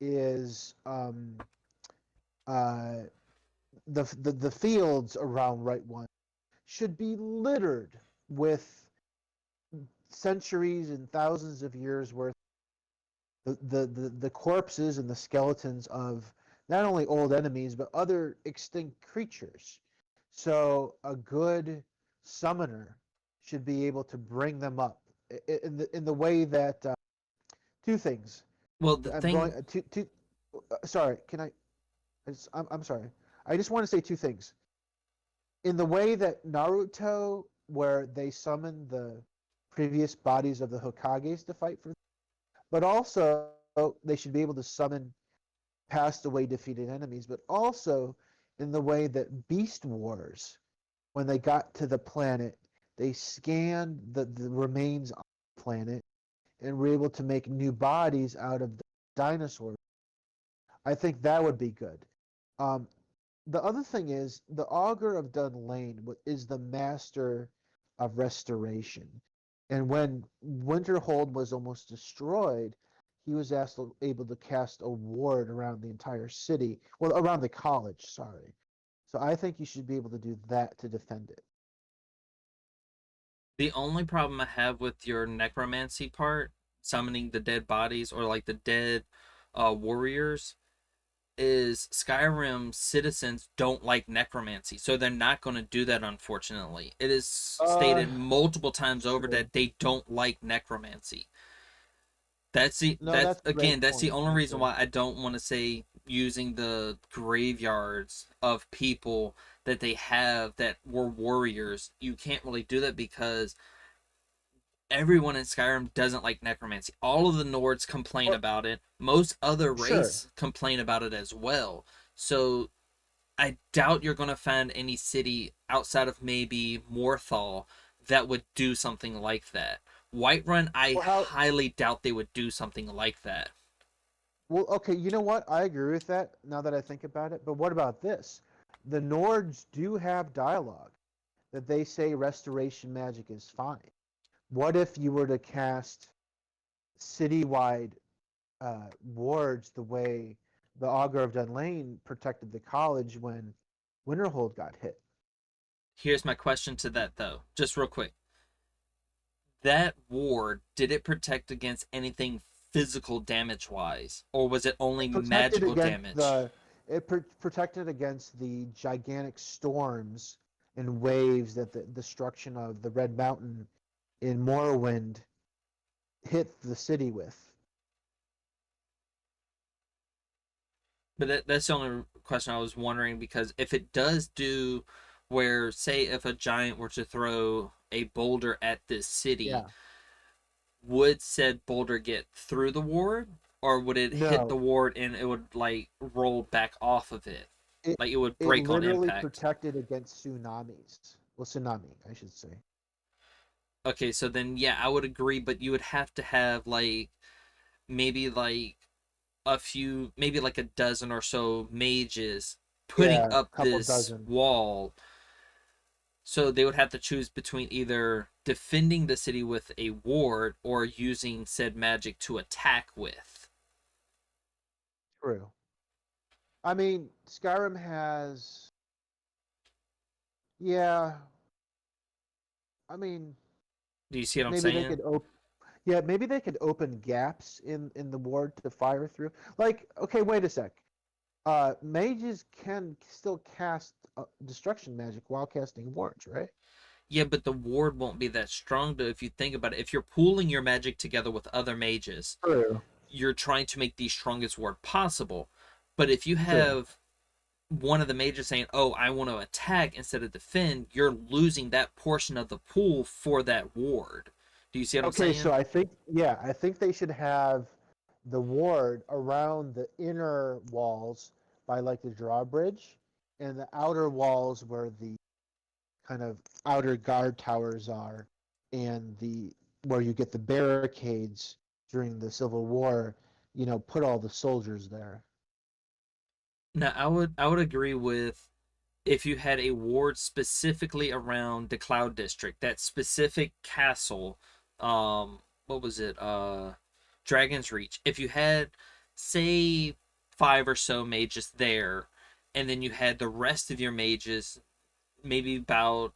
is uh, the fields around Right One should be littered with centuries and thousands of years worth the corpses and the skeletons of not only old enemies but other extinct creatures. So a good summoner should be able to bring them up in the way that two things. Well, the I'm going thing, to sorry. Can I? I'm sorry. I just want to say two things. In the way that Naruto, where they summon the previous bodies of the Hokages to fight for, but also they should be able to summon passed away defeated enemies, but also in the way that Beast Wars, when they got to the planet, they scanned the remains on the planet and were able to make new bodies out of the dinosaurs. I think that would be good. Um, the other thing is the Augur of Dunlane is the master of restoration. And when Winterhold was almost destroyed, he was able to cast a ward around the entire city, well, around the college, sorry. So I think you should be able to do that to defend it. the only problem I have with your necromancy part, summoning the dead bodies or like the dead warriors, is Skyrim citizens don't like necromancy, so they're not going to do that, unfortunately. It is Uh, stated multiple times over true. that they don't like necromancy. No, That's that's a again, great that's the point, only reason actually. why I don't want to say using the graveyards of people that they have that were warriors. You can't really do that because everyone in Skyrim doesn't like necromancy. All of the Nords complain Well, about it. Most other sure. race complain about it as well. So I doubt you're going to find any city outside of maybe Morthal that would do something like that. Whiterun, I Well, how? highly doubt they would do something like that. Well, okay. You know what? I agree with that. Now that I think about it, but what about this? The Nords do have dialogue that they say restoration magic is fine. What if you were to cast citywide wards the way the Augur of Dunlane protected the college when Winterhold got hit? Here's my question to that, though, just real quick. That ward, did it protect against anything physical damage wise, or was it only It protected magical against damage? the protected against the gigantic storms and waves that the destruction of the Red Mountain in Morrowind hit the city with. But that's the only question I was wondering, because if it does do where, say, if a giant were to throw a boulder at this city, Yeah. would said boulder get through the ward, or would it hit the No. ward and it would like roll back off of it? It Like it would it break on literally impact. protected against tsunamis. Well, tsunami, I should say. Okay, so then yeah, I would agree, but you would have to have like maybe like a few, maybe like a dozen or so mages putting Yeah, up a couple this dozen. wall. So they would have to choose between either defending the city with a ward or using said magic to attack with. True. I mean, Skyrim has. Yeah. I mean, Do you see what I'm maybe they saying? could open. Yeah, maybe they could open gaps in the ward to fire through. Like, okay, wait a sec. Mages can still cast destruction magic while casting wards, right? Yeah, but the ward won't be that strong. To, if you think about it, if you're pooling your magic together with other mages, True. you're trying to make the strongest ward possible. But if you True. have one of the mages saying, "Oh, I want to attack instead of defend," you're losing that portion of the pool for that ward. Do you see what I'm Okay, so saying? I think they should have the ward around the inner walls by like the drawbridge, and the outer walls where the kind of outer guard towers are, and the where you get the barricades during the Civil War. Put all the soldiers there. Now, I would agree with if you had a ward specifically around the Cloud District, that specific castle, what was it? Dragon's Reach. If you had, say, five or so mages there, and then you had the rest of your mages, maybe about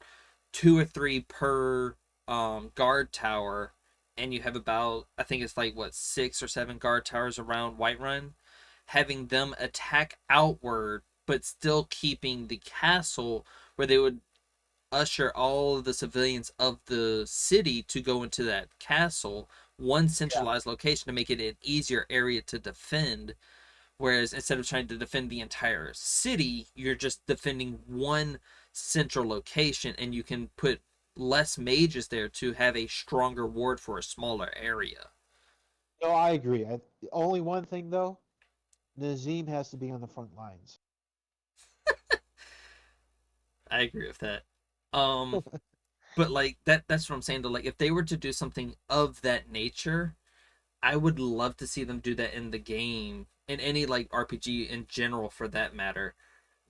two or three per guard tower, and you have about, I think it's like what, six or seven guard towers around Whiterun, having them attack outward but still keeping the castle where they would usher all of the civilians of the city to go into that castle, one Yeah. centralized location to make it an easier area to defend. Whereas instead of trying to defend the entire city, you're just defending one central location, and you can put less mages there to have a stronger ward for a smaller area. No, I agree. Only one thing though, Nazim has to be on the front lines. I agree with that. Um, but like that's what I'm saying. To like, if they were to do something of that nature, I would love to see them do that in the game, in any like RPG in general for that matter.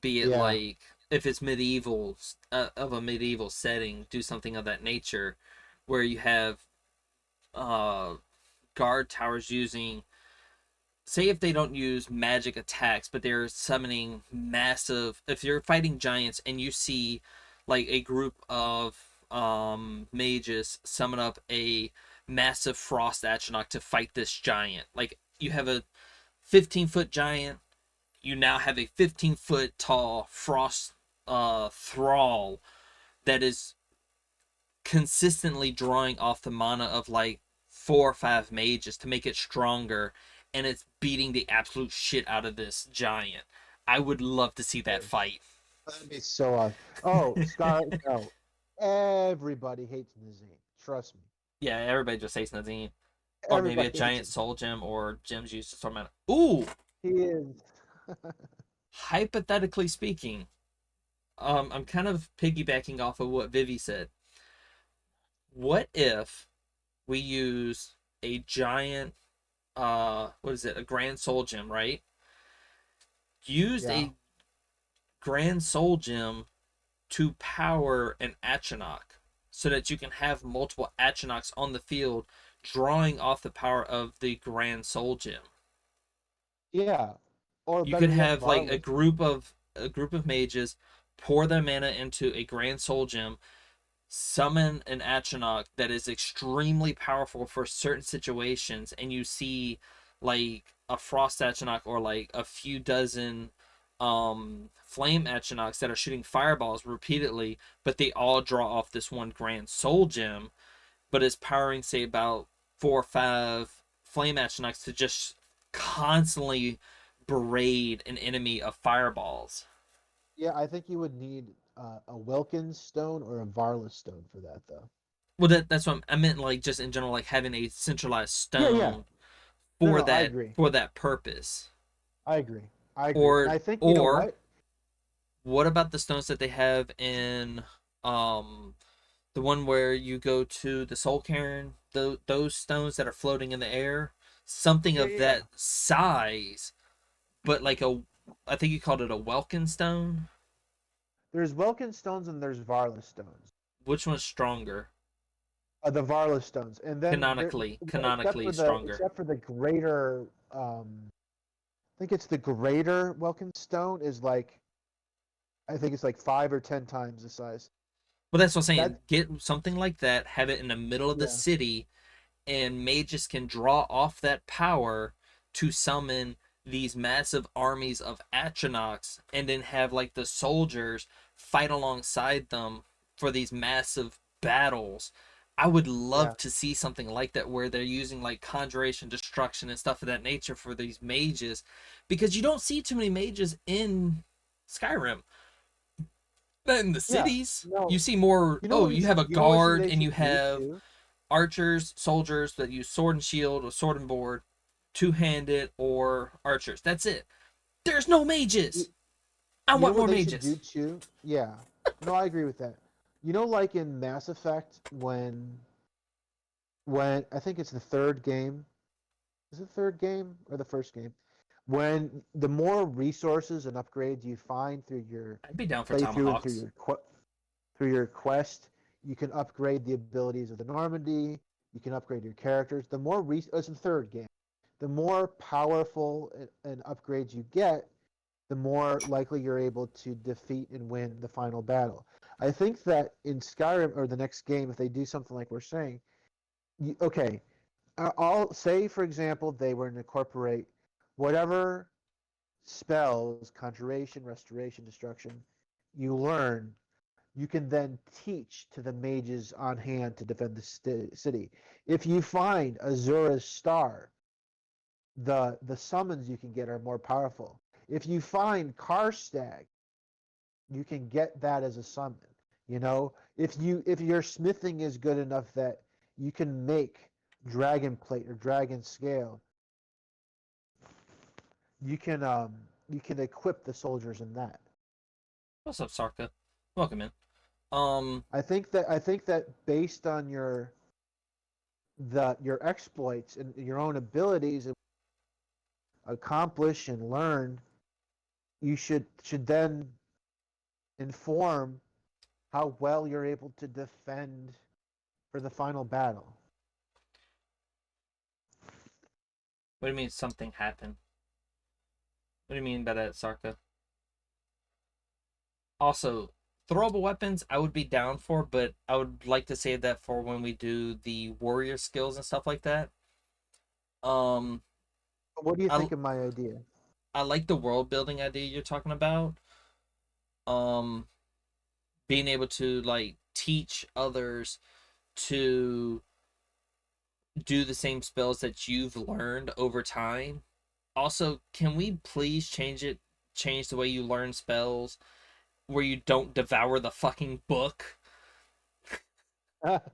Be it Yeah. like if it's medieval, of a medieval setting, do something of that nature, where you have uh guard towers using, say, if they don't use magic attacks, but they're summoning massive, if you're fighting giants and you see like a group of mages summon up a massive frost atronach to fight this giant, like you have a 15-foot giant, you now have a 15-foot tall frost thrall that is consistently drawing off the mana of like four or five mages to make it stronger, and it's beating the absolute shit out of this giant. I would love to see that fight. That'd be so awesome. Oh, Scar, no. Everybody hates Nazim. Trust me. Yeah, everybody just says Nazim. Or maybe a Everybody giant hates soul gem or gems used to storm out. Ooh! He is. Hypothetically speaking, I'm kind of piggybacking off of what Vivi said. What if we use a giant, what is it? A grand soul gem, right? Used Yeah. a grand soul gem to power an Atronach so that you can have multiple Atronachs on the field drawing off the power of the grand soul gem. Yeah. Or You better could yet, have like Varlas. a group of mages pour their mana into a grand soul gem, summon an Atronach that is extremely powerful for certain situations, and you see like a frost Atronach or like a few dozen flame Atronachs that are shooting fireballs repeatedly, but they all draw off this one grand soul gem, but is powering say about 4 or 5 flame Atronachs to just constantly berate an enemy of fireballs. Yeah, I think you would need a Wilkins stone or a Varlas stone for that, though. Well, that's what I meant. Like just in general, like having a centralized Yeah, yeah. stone No, no, I agree. for that purpose. I agree. I agree. And Or I think, you know or what? what about the stones that they have in um the one where you go to the Soul Cairn? Those stones that are floating in the air, something Yeah, of yeah, yeah. that size, but like a I think you called it a Welkin stone. There's Wilkins stones and there's Varlas stones. Which one's stronger? The Varlas stones, and then there, well, Canonically stronger. except for the greater, I think it's the greater Wilkins stone is like, I think it's like 5 or 10 times the size. Well, that's what I'm saying. That, Get something like that, have it in the middle of the yeah, city, and mages can draw off that power to summon these massive armies of Atronachs and then have like the soldiers fight alongside them for these massive battles. I would yeah, love to see something like that where they're using like conjuration, destruction, and stuff of that nature for these mages because you don't see too many mages in Skyrim. But in the yeah. cities, you No, see more. you know Oh, what you have a you know what guard they and you should do have too? archers, soldiers that use sword and shield or sword and board, two-handed or archers. That's it. There's no You, mages. I you know want what more they should do mages. too? Yeah. No, I agree with that. You know, like in Mass Effect, when I think it's the third game. Is it the third game or the first game? When the more resources and upgrades you find through your I'd be down for playthrough and tomahawks. through your quest, you can upgrade the abilities of the Normandy. You can upgrade your characters. The more it's the third game. The more powerful and upgrades you get, the more likely you're able to defeat and win the final battle. I think that in Skyrim or the next game, if they do something like we're saying, okay, I'll say, for example, they were to incorporate whatever spells, conjuration, restoration, destruction, you learn, you can then teach to the mages on hand to defend the city. If you find Azura's star, the summons you can get are more powerful. If you find Karstag, you can get that as a summon. You know, if your smithing is good enough that you can make dragon plate or dragon scale, you can equip the soldiers in that. What's up, Sarka? Welcome in. I think that based on your exploits and your own abilities and accomplish and learn, you should then inform how well you're able to defend for the final battle. what do you mean something happened? What do you mean by that, Sarka? Also, throwable weapons I would be down for, but I would like to save that for when we do the warrior skills and stuff like that. Um, What do you I think of my idea? I like the world building idea you're talking about. Um, being able to like teach others to do the same spells that you've learned over time. Also, can we please change the way you learn spells where you don't devour the fucking book?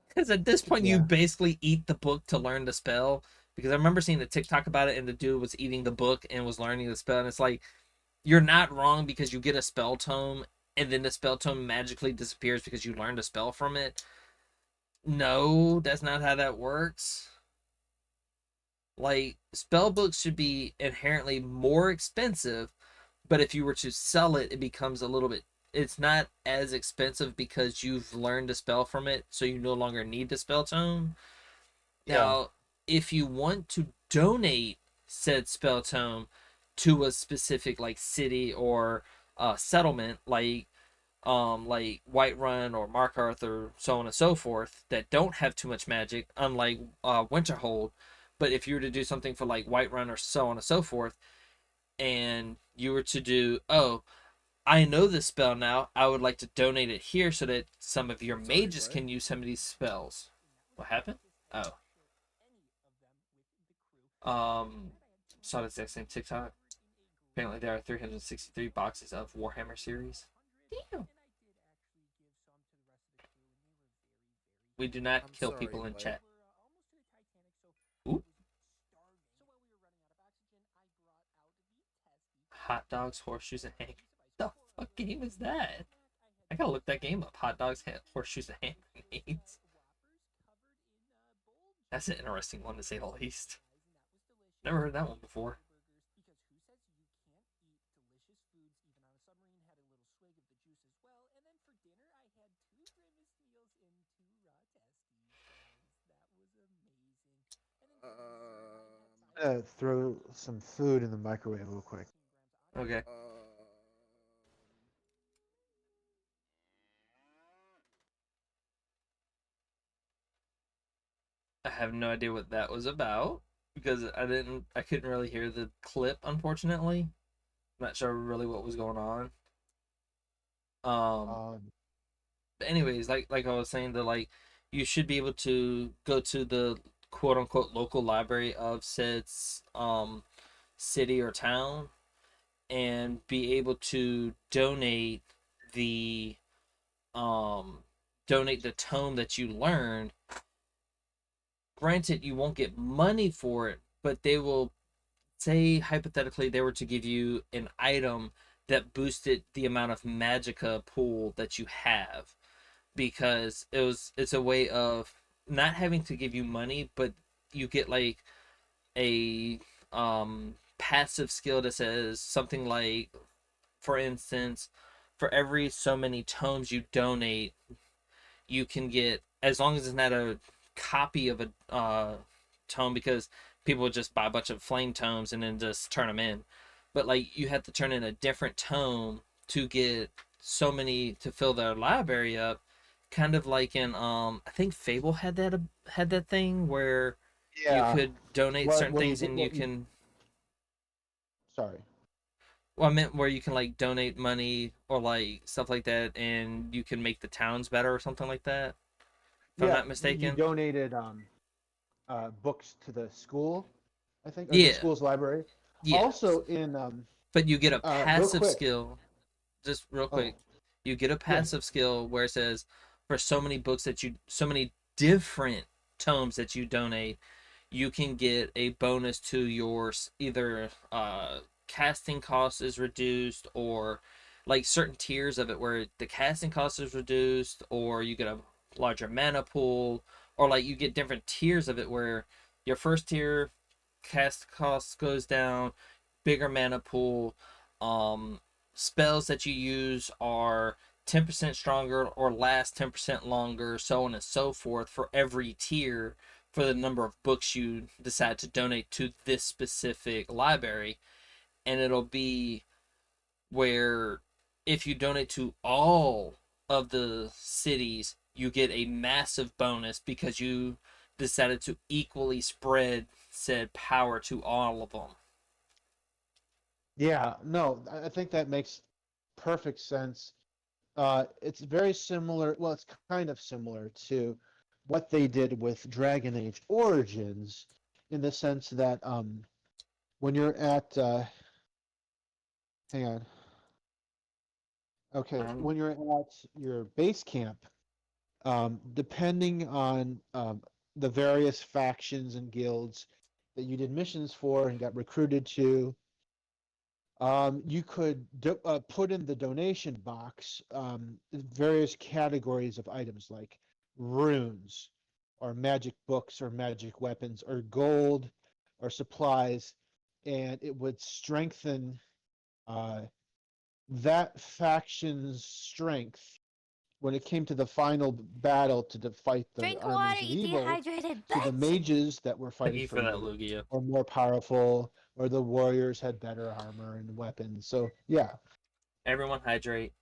Because at this point, you Yeah. basically eat the book to learn the spell. Because I remember seeing the TikTok about it, and the dude was eating the book and was learning the spell. And it's like, you're not wrong because you get a spell tome, and then the spell tome magically disappears because you learned a spell from it. No, that's not how that works. Like, spell books should be inherently more expensive, but if you were to sell it, it becomes a little bit. It's not as expensive because you've learned a spell from it, so you no longer need the spell tome. Yeah. Now, if you want to donate said spell tome to a specific like city or settlement, like Whiterun or Markarth or so on and so forth, that don't have too much magic, unlike Winterhold. But if you were to do something for like Whiterun or so on and so forth, and you were to do, oh, I know this spell now, I would like to donate it here so that some of your mages can use some of these spells. What happened? Oh. Um, saw the exact same TikTok. Apparently, there are 363 boxes of Warhammer series. Damn. We do not kill people in chat. Ooh. Hot dogs, horseshoes, and hand. The fuck game is that? I gotta look that game up. Hot dogs, horseshoes, and hand grenades. That's an interesting one to say the least. Never heard that one before. Throw some food in the microwave real quick. Okay. I have no idea what that was about because I couldn't really hear the clip, unfortunately. I'm not sure really what was going on. Um, Um, but anyways, like I was saying, that like you should be able to go to the quote unquote local library of said city or town and be able to the um donate the tome that you learned. Granted, you won't get money for it, but they will, say hypothetically they were to give you an item that boosted the amount of magicka pool that you have, because it's a way of not having to give you money, but you get like a passive skill that says something like, for instance, for every so many tomes you donate, you can get, as long as it's not a copy of a tome, because people would just buy a bunch of flame tomes and then just turn them in. But like, you have to turn in a different tome to get so many to fill their library up. Kind of like in I think Fable had that thing where you yeah. could donate certain What you things did? and you What you? can, Sorry. well, I meant where you can like donate money or like stuff like that, and you can make the towns better or something like that, if I'm Yeah, not you mistaken. donated books to the school, I think, or the Yeah. school's library. Yes, Also in but you get a real passive quick. skill. Just real Oh, quick, you get a yeah. passive skill where it says, for so many different tomes that you donate, you can get a bonus to your either casting cost is reduced, or like certain tiers of it where the casting cost is reduced, or you get a larger mana pool, or like you get different tiers of it where your first tier cast cost goes down, bigger mana pool, um spells that you use are 10% stronger or last 10% longer, so on and so forth, for every tier, for the number of books you decide to donate to this specific library. And it'll be where, if you donate to all of the cities, you get a massive bonus because you decided to equally spread said power to all of them. Yeah, no, I think that makes perfect sense. It's very similar. Well, it's kind of similar to what they did with Dragon Age Origins, in the sense that when you're at, hang on, okay, Um, when you're at your base camp, depending on the various factions and guilds that you did missions for and got recruited to. You could put in the donation box various categories of items like runes, or magic books, or magic weapons, or gold, or supplies, and it would strengthen uh, that faction's strength when it came to the final battle to fight the Drink water, armies of you evil. dehydrated To the butts. mages that were Thank fighting you for for that, you Lugia. were more powerful, or the warriors had better armor and weapons. So yeah, Everyone hydrate.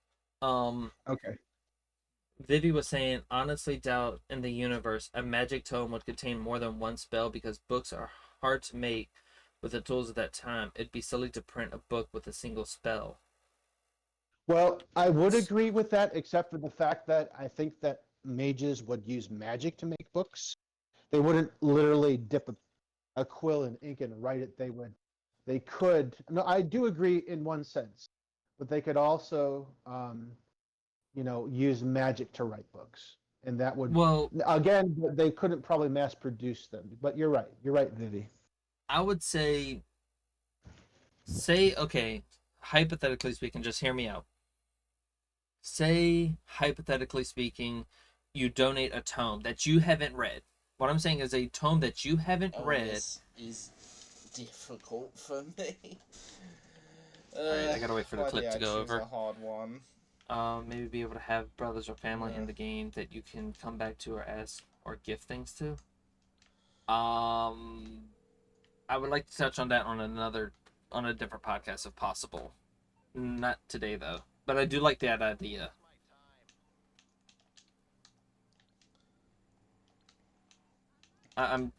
Um, okay. Vivi was saying, honestly doubt in the universe a magic tome would contain more than one spell because books are hard to make with the tools of that time. It'd be silly to print a book with a single spell. Well, I would agree with that, except for the fact that I think that mages would use magic to make books. They wouldn't literally dip a quill in ink and write it. They could. No, I do agree in one sense, but they could also, use magic to write books, and that would, Well, again, they couldn't probably mass produce them. But you're right. You're right, Vivi. I would say, okay, hypothetically speaking, just hear me out. Say, hypothetically speaking, you donate a tome that you haven't read. What I'm saying is a tome that you haven't read. This is difficult for me. Alright, I gotta wait for the Why clip did I to go choose over. a hard one? Maybe be able to have brothers or family Yeah. in the game that you can come back to or ask or give things to. I would like to touch on that on a different podcast if possible. Not today though, but I do like that idea. I'm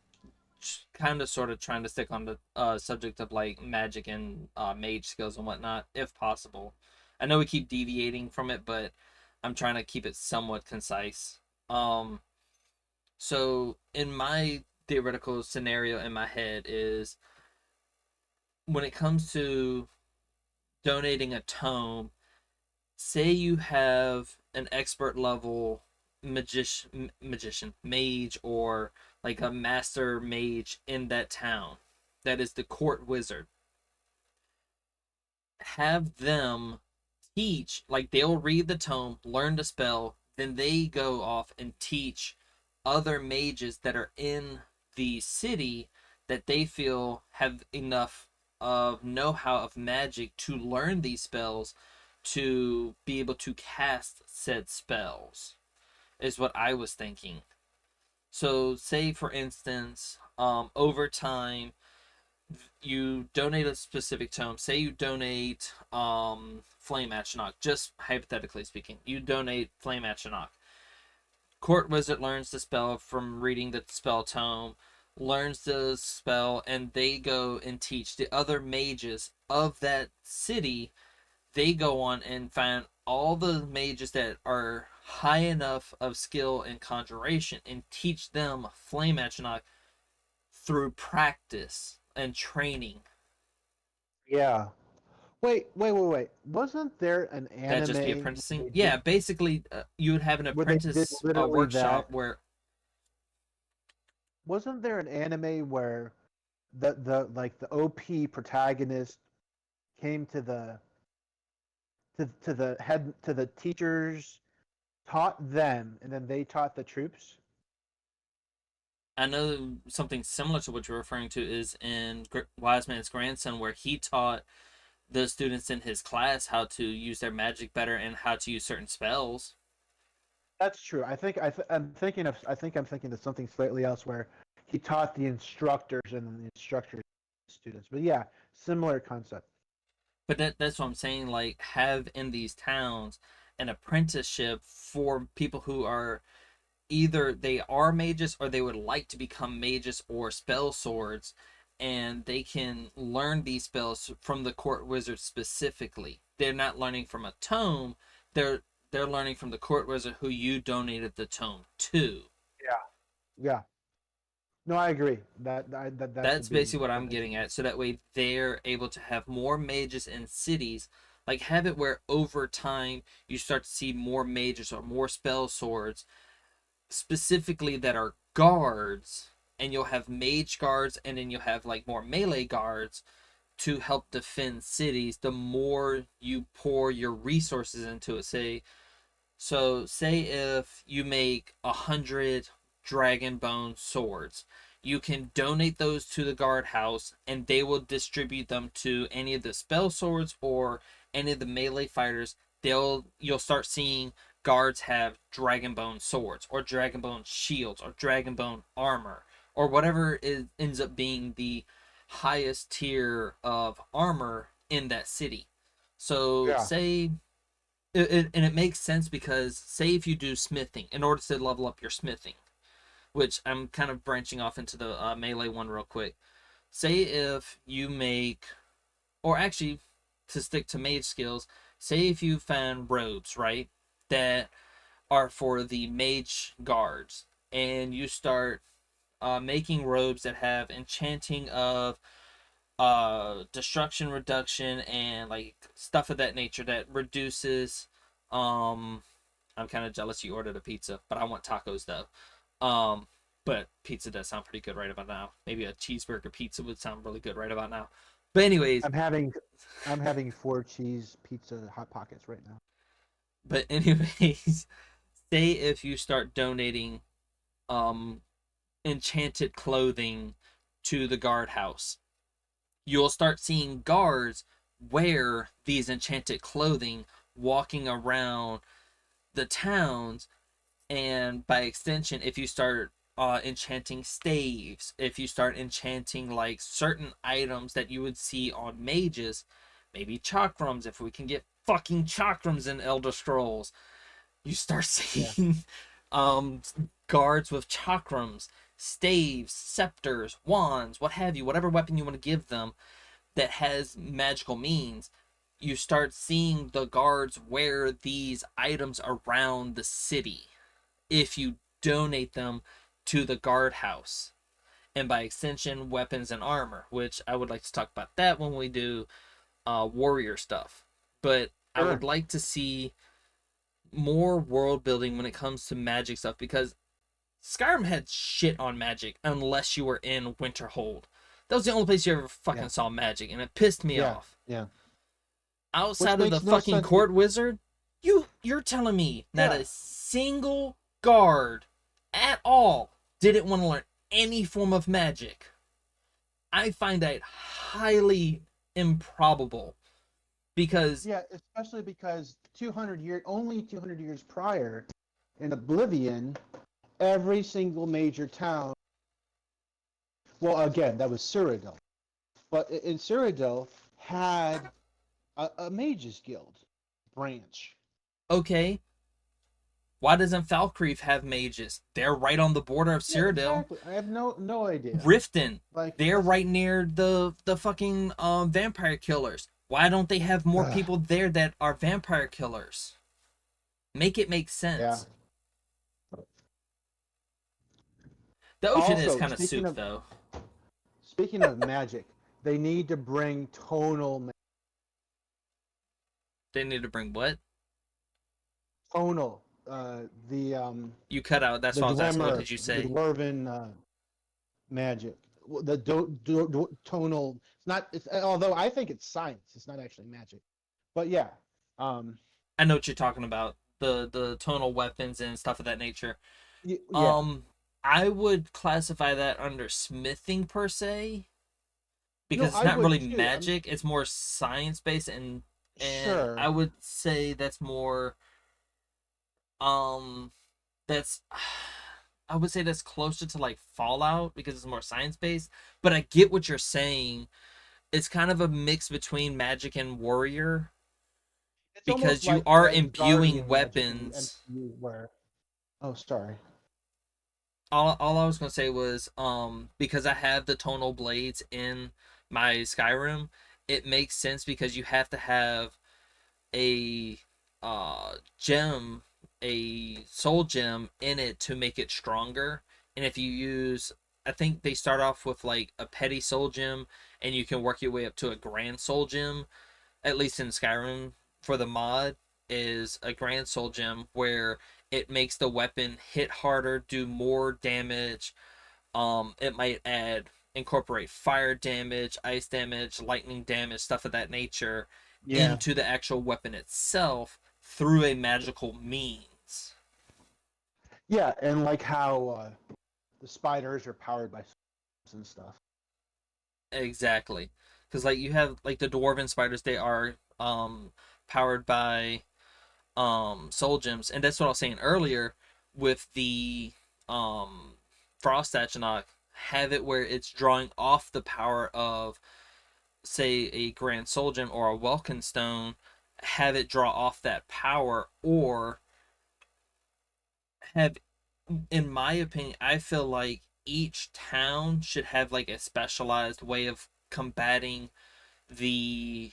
kind of sort of trying to stick on the subject of like magic and mage skills and whatnot, if possible. I know we keep deviating from it, but I'm trying to keep it somewhat concise. Um, so in my theoretical scenario in my head is when it comes to donating a tome, say you have an expert level magician, mage, or like a master mage in that town that is the court wizard. Have them teach, like they'll read the tome, learn the spell, then they go off and teach other mages that are in the city that they feel have enough of know-how of magic to learn these spells to be able to cast said spells is what I was thinking. So say for instance, over time you donate a specific tome. Say you donate Flame Atronach, just hypothetically speaking. You donate Flame Atronach. Court Wizard learns the spell from reading the spell tome, learns the spell, and they go and teach the other mages of that city. They go on and find all the mages that are high enough of skill in conjuration and teach them Flame Atronach through practice and training. Yeah. Wait. Wasn't there an That just be anime apprenticing. they Yeah, did basically, you would have an where they did apprentice literally workshop that? where Wasn't there an anime where the OP protagonist came to the head to the teachers, taught them, and then they taught the troops? I know something similar to what you're referring to is in Wise Man's Grandson, where he taught the students in his class how to use their magic better and how to use certain spells. That's true. I think I'm thinking of something slightly else where he taught the instructors and then the instructors students. But yeah, similar concept. But that's what I'm saying. Like, have in these towns an apprenticeship for people who are either they are mages or they would like to become mages or spell swords, and they can learn these spells from the court wizard specifically. They're not learning from a tome. They're learning from the court wizard who you donated the tome to. Yeah. Yeah. No, I agree. That That's would be basically what I'm that makes getting sense. at. So that way they're able to have more mages in cities. Like have it where over time you start to see more mages or more spell swords specifically that are guards, and you'll have mage guards, and then you'll have like more melee guards to help defend cities, the more you pour your resources into it. Say if you make 100 dragon bone swords, you can donate those to the guardhouse, and they will distribute them to any of the spell swords or any of the melee fighters. You'll start seeing guards have dragon bone swords or dragon bone shields or dragon bone armor or whatever ends up being the highest tier of armor in that city. So Yeah. say and it makes sense because say if you do smithing in order to level up your smithing, which I'm kind of branching off into the melee one real quick. Say if you make, or actually to stick to mage skills, say if you found robes, right, that are for the mage guards, and you start making robes that have enchanting of destruction reduction and like stuff of that nature that reduces I'm kind of jealous you ordered a pizza, but I want tacos though. But pizza does sound pretty good right about now. Maybe a cheeseburger pizza would sound really good right about now. But anyways, I'm having 4-cheese pizza hot pockets right now. but anyways, say if you start donating um enchanted clothing to the guardhouse, you'll start seeing guards wear these enchanted clothing walking around the towns, and by extension, if you start enchanting staves, if you start enchanting like certain items that you would see on mages, maybe chakrams, if we can get fucking chakrams in Elder Scrolls, you start seeing guards with chakrams, staves, scepters, wands, what have you, whatever weapon you want to give them that has magical means. You start seeing the guards wear these items around the city if you donate them to the guardhouse, and by extension weapons and armor, which I would like to talk about that when we do warrior stuff. But I would Sure. like to see more world building when it comes to magic stuff, because Skyrim had shit on magic unless you were in Winterhold. That was the only place you ever fucking Yeah. saw magic, and it pissed me Yeah. off. Yeah. Which Outside of the makes no fucking sense. court wizard, you're telling me not Yeah. a single guard at all didn't want to learn any form of magic. I find that highly improbable because Yeah, especially because only 200 years prior, in Oblivion, every single major town. Well, again, that was Cyrodiil, but in Cyrodiil had a mages guild branch. okay, why doesn't Falkreath have mages? They're right on the border of Yeah, Cyrodiil. exactly. I have no idea. Riften, Like they're that's, right near the fucking vampire killers. Why don't they have more people there that are vampire killers? Make it make yeah. sense. The ocean is Also, kind of soup though. speaking of magic, they need to bring They need to bring what? tonal. The You cut out. That's the why I was asking. What Dwemer, did you the say? dwarven magic. The tonal. It's not. It's although I think it's science. It's not actually magic. But yeah. Um. I know what you're talking about. The tonal weapons and stuff of that nature. Yeah. I would classify that under smithing per se No, because it's I not would really too. magic. It's more science based, and I Sure. would say that's more that's I would say that's closer to like Fallout because it's more science based. But I get what you're saying. It's kind of a mix between magic and warrior It's almost because you like are Asgardian imbuing magic in the weapons. MCU, where. Oh, sorry. All I was gonna say was because I have the tonal blades in my Skyrim, it makes sense because you have to have a gem, a soul gem in it to make it stronger. And if you use, I think they start off with like a petty soul gem, and you can work your way up to a grand soul gem, at least in Skyrim for the mod. is a Grand Soul Gem where it makes the weapon hit harder, do more damage. It might incorporate fire damage, ice damage, lightning damage, stuff of that nature Yeah. into the actual weapon itself through a magical means. Yeah, and like how the spiders are powered by and stuff. Exactly. Because like you have like the dwarven spiders, they are powered by soul gems, and that's what I was saying earlier with the um frost Atronach, have it where it's drawing off the power of, say, a grand soul gem or a welkin stone, have it draw off that power, or have, in my opinion, I feel like each town should have like a specialized way of combating the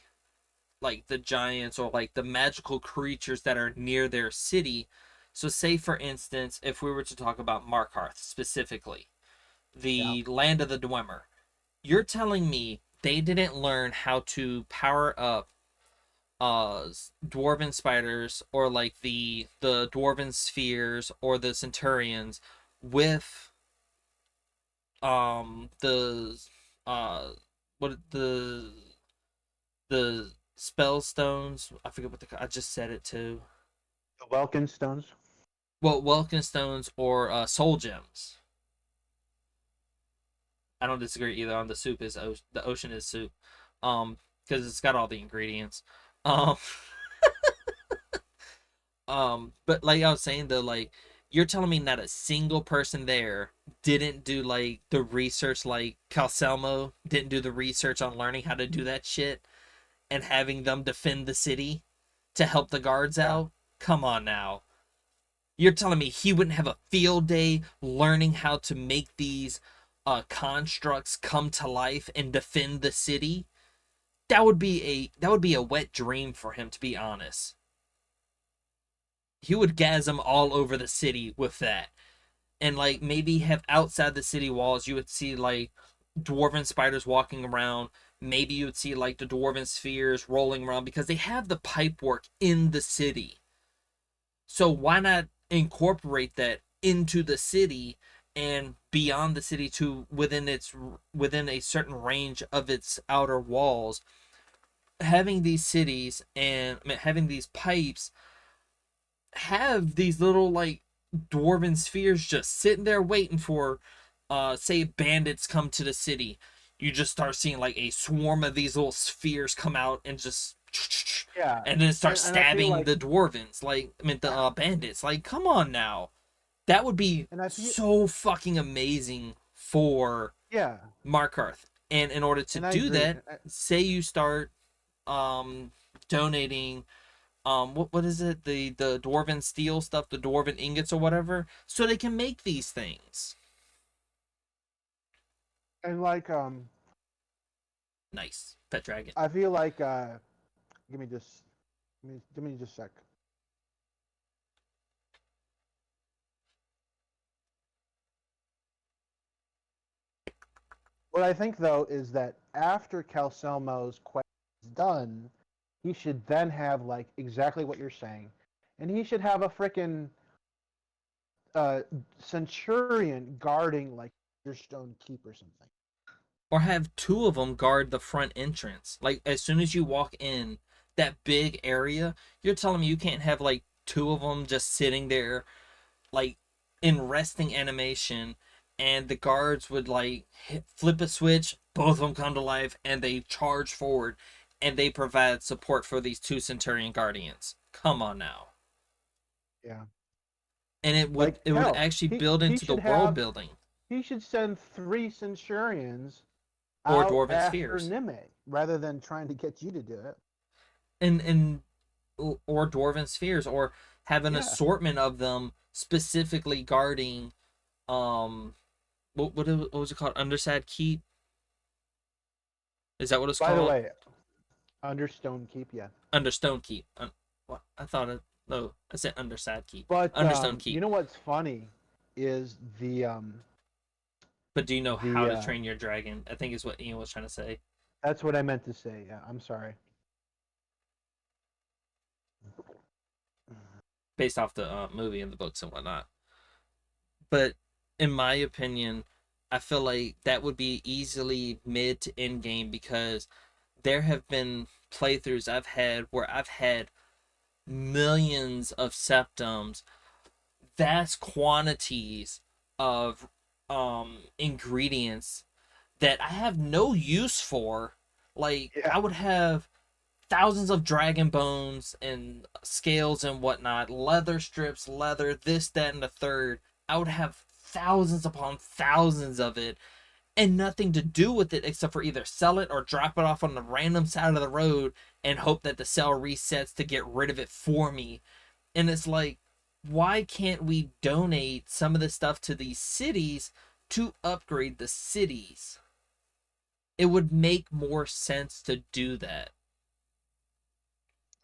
like the giants or like the magical creatures that are near their city. So say for instance, if we were to talk about Markarth specifically, Yeah. the land of the Dwemer, you're telling me they didn't learn how to power up dwarven spiders or like the dwarven spheres or the centurions with the uh what the spell stones. I forget what I just said it too. The Welkin stones. Well, Welkin stones or soul gems. I don't disagree either on the soup is the ocean is soup, because it's got all the ingredients. Um, but like I was saying though, like you're telling me not a single person there didn't do like the research, like Calcelmo didn't do the research on learning how to do that shit and having them defend the city to help the guards Yeah. out? Come on now. You're telling me he wouldn't have a field day learning how to make these constructs come to life and defend the city? That would be a wet dream for him, to be honest. He would gasm all over the city with that. And like maybe have outside the city walls you would see like dwarven spiders walking around. Maybe you would see like the dwarven spheres rolling around because they have the pipework in the city. So why not incorporate that into the city and beyond the city to within a certain range of its outer walls, having these cities and I mean, having these pipes have these little like dwarven spheres just sitting there waiting for say bandits come to the city. You just start seeing like a swarm of these little spheres come out and just Yeah. and then start And I feel stabbing like the dwarvens, like I mean the bandits. Like, come on now, that would be and I feel so fucking amazing for yeah, Markarth. And in order to and I do agree. that, say you start donating what is it, the dwarven steel stuff, the dwarven ingots or whatever, so they can make these things. And like Nice pet dragon. I feel like give me just give me just a sec. What I think though is that after Calcelmo's quest is done, he should then have like exactly what you're saying, and he should have a freaking uh, centurion guarding like your stone keep or something. Or have two of them guard the front entrance. Like as soon as you walk in that big area, you're telling me you can't have like two of them just sitting there like in resting animation, and the guards would like flip a switch, both of them come to life and they charge forward and they provide support for these two centurion guardians. Come on now. Yeah, And it would like it would hell, actually he build he into the should world have building. he should send 3 centurions Or out dwarven after spheres. Nime rather than trying to get you to do it. And or dwarven spheres, or have an Yeah. assortment of them specifically guarding um what was it called, Undersad Keep, is that what it's By the called? way, under Stone Keep, yeah. Under Stone Keep. What I thought it, no, I said Undersad Keep. But Under Stone you Keep. know what's funny is But do you know how the to train your dragon? I think is what Ian was trying to say. that's what I meant to say. Yeah, I'm sorry. based off the movie and the books and whatnot. But in my opinion, I feel like that would be easily mid to end game because there have been playthroughs I've had where I've had millions of septums, vast quantities of ingredients that I have no use for. Like Yeah. I would have thousands of dragon bones and scales and whatnot, leather strips, leather, this, that, and the third. I would have thousands upon thousands of it and nothing to do with it except for either sell it or drop it off on the random side of the road and hope that the cell resets to get rid of it for me. And it's like, why can't we donate some of the stuff to these cities to upgrade the cities? It would make more sense to do that.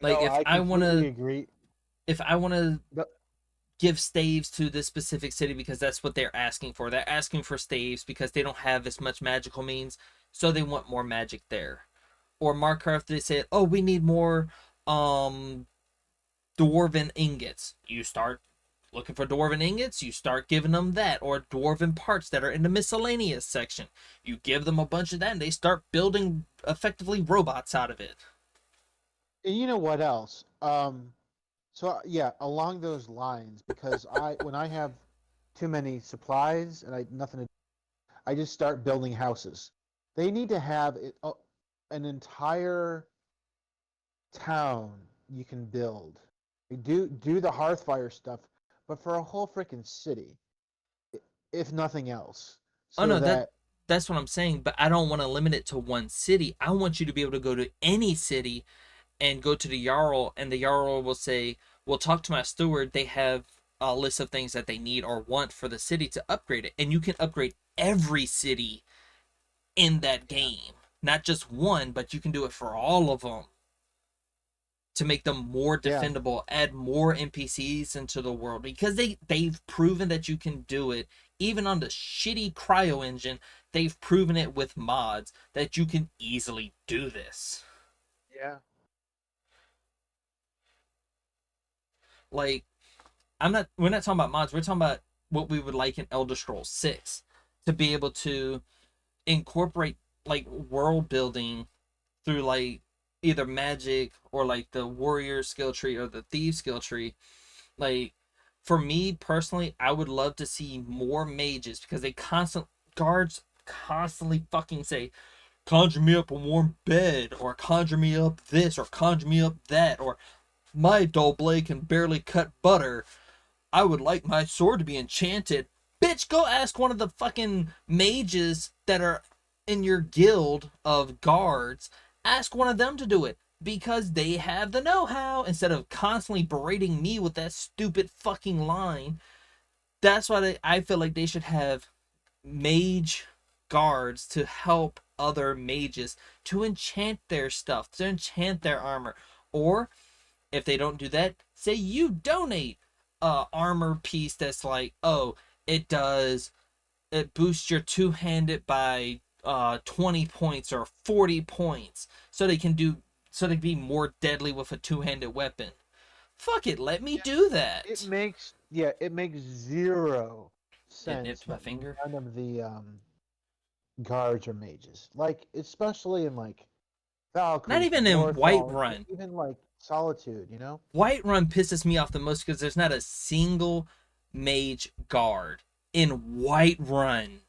Like No, I completely agree. if I want to The- give staves to this specific city because that's what they're asking for. They're asking for staves because they don't have as much magical means, so they want more magic there. Or Markcraft, they said, "Oh, we need more dwarven ingots." You start looking for dwarven ingots, you start giving them that, or dwarven parts that are in the miscellaneous section. You give them a bunch of that, and they start building effectively robots out of it. And you know what else? So yeah, along those lines, because when I have too many supplies and I nothing to, I just start building houses. They need to have an entire town you can build. You do the Hearthfire stuff, but for a whole freaking city, if nothing else, Oh so no, that that's what I'm saying, but I don't want to limit it to one city. I want you to be able to go to any city and go to the Jarl, and the Jarl will say, "We'll talk to my steward. They have a list of things that they need or want for the city to upgrade it." And you can upgrade every city in that game. Not just one, but you can do it for all of them to make them more yeah, defendable, add more NPCs into the world because they've proven that you can do it even on the shitty cryo engine. They've proven it with mods that you can easily do this. yeah, Like we're not talking about mods, we're talking about what we would like in Elder Scrolls 6 to be able to incorporate like world building through like either magic or like the warrior skill tree or the thief skill tree. Like for me personally, I would love to see more mages because guards constantly fucking say, "Conjure me up a warm bed," or "Conjure me up this," or "Conjure me up that," or "My dull blade can barely cut butter. I would like my sword to be enchanted." Bitch, go ask one of the fucking mages that are in your guild of guards. Ask one of them to do it because they have the know-how instead of constantly berating me with that stupid fucking line. That's why I feel like they should have mage guards to help other mages to enchant their stuff, to enchant their armor. Or if they don't do that, say you donate a armor piece that's like, "Oh, it does it boosts your two-handed by 20 points or 40 points so they can be more deadly with a two-handed weapon." Fuck it, let me yeah. do It that. makes it makes zero It sense nipped my that finger. none of the guards are mages. Like especially in like Not Valkyrie, even in Northfall, even like Solitude, you know? Whiterun pisses me off the most because there's not a single mage guard in Whiterun.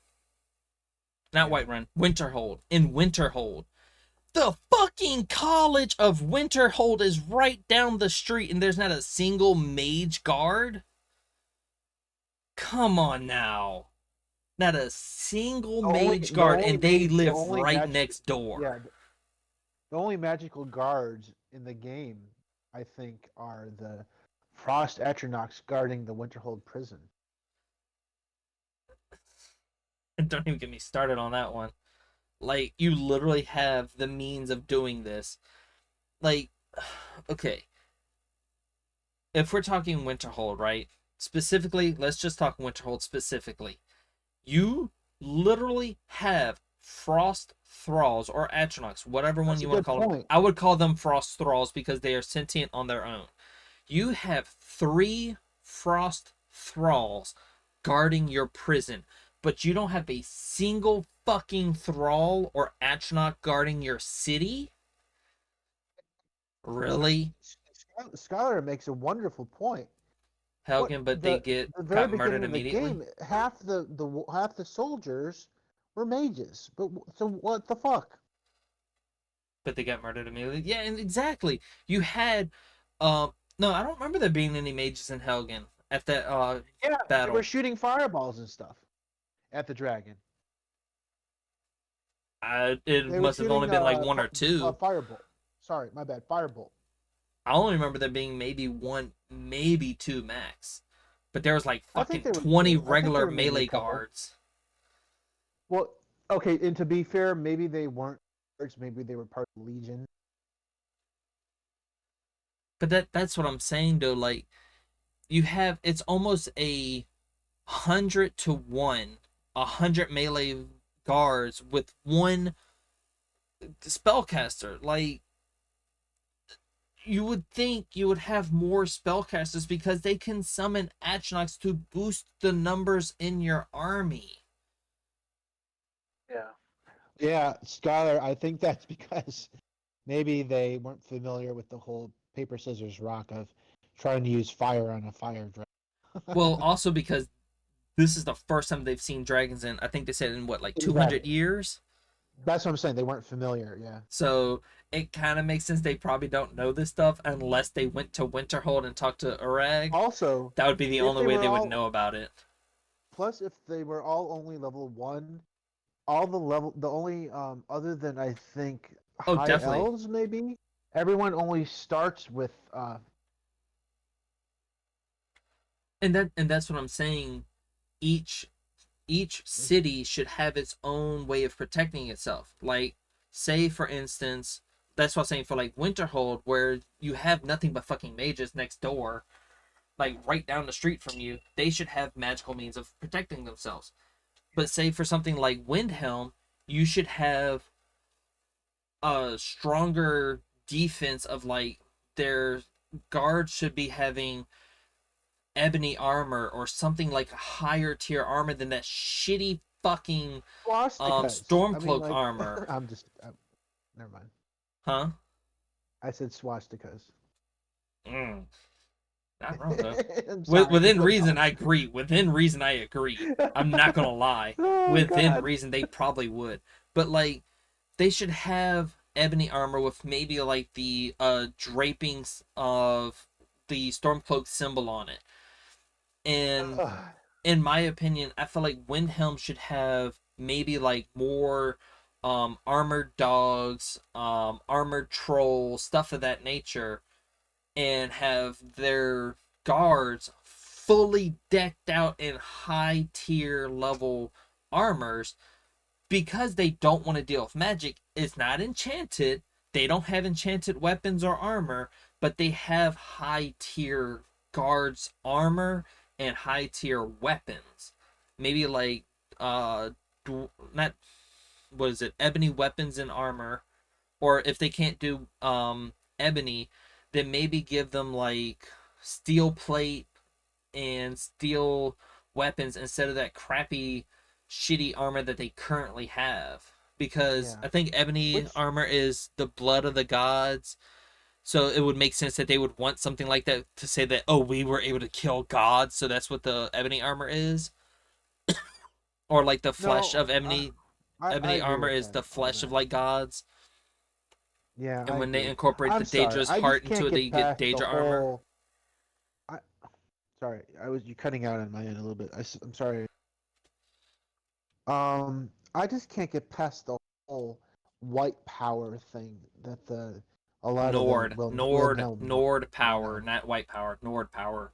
Not Yeah. Whiterun, Winterhold. In Winterhold, the fucking College of Winterhold is right down the street and there's not a single mage guard? Come on now. Not a single mage guard and they The live only right magic next yeah, door. the only magical guards in the game, I think, are the Frost Atronachs guarding the Winterhold prison. Don't even get me started on that one. Like, you literally have the means of doing this. Like, okay, if we're talking Winterhold, right? Specifically, let's just talk Winterhold specifically. You literally have Frost Thralls or Atronachs, whatever one That's a you want to good call them. point. I would call them Frost Thralls because they are sentient on their own. You have 3 frost thralls guarding your prison, but you don't have a single fucking thrall or atronach guarding your city? Really? Skylar makes a wonderful point. What Helgen, but they the very got beginning murdered of the immediately? game, half the soldiers were mages. But so what the fuck? But they got murdered immediately. Yeah, and exactly. You had no, I don't remember there being any mages in Helgen at that Yeah, they were battle. shooting fireballs and stuff at the dragon. It They were must have only shooting been like one or two. firebolt. Sorry, my bad. Firebolt. I only remember there being maybe one, maybe two max. But there was like I think fucking there were 20 two. I think there regular were maybe a melee couple. guards. Well, okay, and to be fair, maybe they weren't guards. Maybe they were part of the Legion. But that's what I'm saying though, like you have it's almost a 100 to 1, 100 melee guards with one spellcaster. Like you would think you would have more spellcasters because they can summon Atronachs to boost the numbers in your army. Yeah. Yeah, Skylar, I think that's because maybe they weren't familiar with the whole paper, scissors, rock of trying to use fire on a fire Well, dragon. also because this is the first time they've seen dragons in, I think they said in what, like 200 Exactly. years? That's what I'm saying. They weren't familiar. Yeah. So it kind of makes sense they probably don't know this stuff unless they went to Winterhold and talked to Urag. Also, That would be the if only they way were they would all know about it. plus if they were all only level 1, the only other than I think Oh, high definitely. elves maybe, everyone only starts with And that's what I'm saying. Each each city should have its own way of protecting itself. Like, say for instance, that's what I'm saying for like Winterhold, where you have nothing but fucking mages next door, like right down the street from you. They should have magical means of protecting themselves. But say for something like Windhelm, you should have a stronger defense of like their guards should be having ebony armor or something like a higher tier armor than that shitty fucking swastikas. I mean, Stormcloak like, armor. never mind. Huh? I said swastikas. Mm, not wrong though. I'm sorry. Within reason, I agree. Within reason, I agree. I'm not gonna lie. Oh Within God. reason, they probably would. But like, they should have ebony armor with maybe like the drapings of the Stormcloak symbol on it. And Ugh. in my opinion, I feel like Windhelm should have maybe like more armored dogs, armored trolls, stuff of that nature, and have their guards fully decked out in high tier level armors because they don't want to deal with magic. It's not enchanted. They don't have enchanted weapons or armor, but they have high tier guards armor and high tier weapons. Maybe like not what is it? Ebony weapons and armor, or if they can't do ebony, then maybe give them like steel plate and steel weapons instead of that crappy shitty armor that they currently have, because Yeah. I think ebony Which armor is the blood of the gods, so it would make sense that they would want something like that to say that, oh, we were able to kill gods, so that's what the ebony armor is. Or like the flesh no, of ebony I ebony agree armor with is that the on flesh of that. like gods, Yeah, and I when they agree. incorporate the I'm sorry. Daedra's I heart just into can't it, they get get past the Daedra armor. whole. I sorry. I was you cutting out on my end a little bit. I'm sorry. I just can't get past the whole white power thing that a lot of the Wilhelm want. Nord Yeah, power, not white power. Nord power.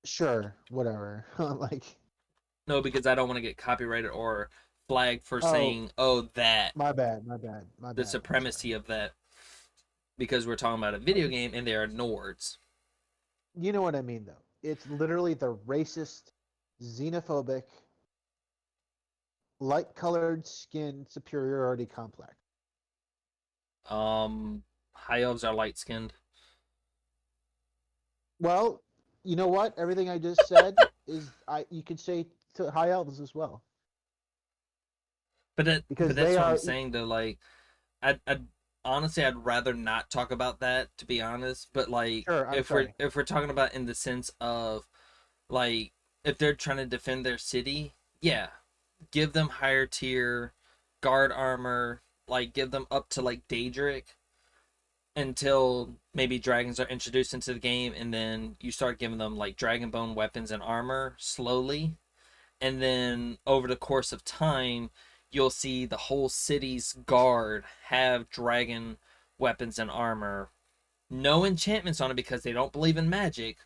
sure, whatever. Like, No, because I don't want to get copyrighted or flagged for oh, saying, "Oh, that my the bad. I'm sorry. supremacy of that," because we're talking about a But video game and they are Nords. you know what I mean, though. It's literally the racist, xenophobic, light-colored skin superiority complex. High elves are light skinned. Well, you know what? Everything I just said is you could say to high elves as well, but because that's they what I'm are. saying though. Like, I honestly I'd rather not talk about that, to be honest. But like, Sure, I'm sorry. if we're talking about in the sense of like if they're trying to defend their city, yeah, give them higher tier guard armor. Like, give them up to like Daedric until maybe dragons are introduced into the game, and then you start giving them like dragonbone weapons and armor slowly, and then over the course of time you'll see the whole city's guard have dragon weapons and armor, no enchantments on it because they don't believe in magic,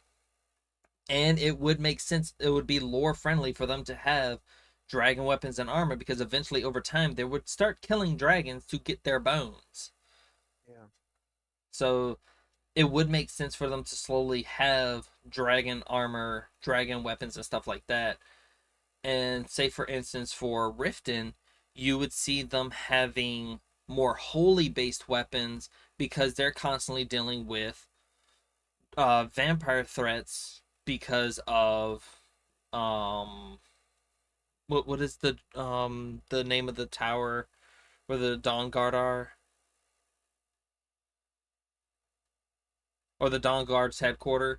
and it would make sense, it would be lore friendly for them to have dragon weapons and armor because eventually over time they would start killing dragons to get their bones. Yeah. So it would make sense for them to slowly have dragon armor, dragon weapons, and stuff like that. And say, for instance, for Riften, you would see them having more holy based weapons because they're constantly dealing with vampire threats because of um what is the name of the tower where the Dawn Guard are, or the Dawn Guard's headquarters,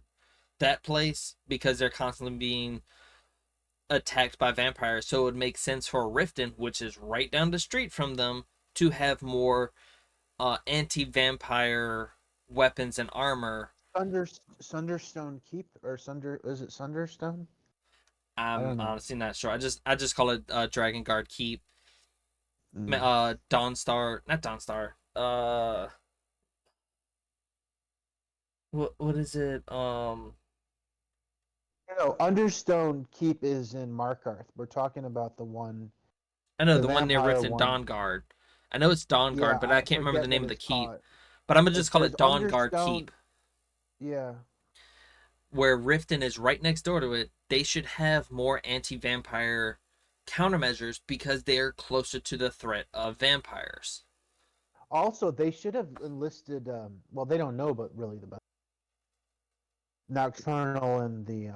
that place, because they're constantly being attacked by vampires. So it would make sense for Riften, which is right down the street from them, to have more anti-vampire weapons and armor. Sunderstone Keep or Sunder? Is it Sunderstone? I I'm don't know. honestly not sure. I just call it Dragon Guard Keep. Mm. Dawnstar, not Dawnstar. What is it? No, Understone Keep is in Markarth. We're talking about the one, I know the the one near vampire Rift and one. Dawn Guard. I know it's Dawn Yeah, Guard, but I I can't remember the forget name what of the it's keep. called. But I'm gonna just call There's it Dawn Guard Understone. Keep, Yeah. where Riften is right next door to it. They should have more anti-vampire countermeasures because they're closer to the threat of vampires. Also, they should have enlisted. Well, they don't know, but really Nocturnal and the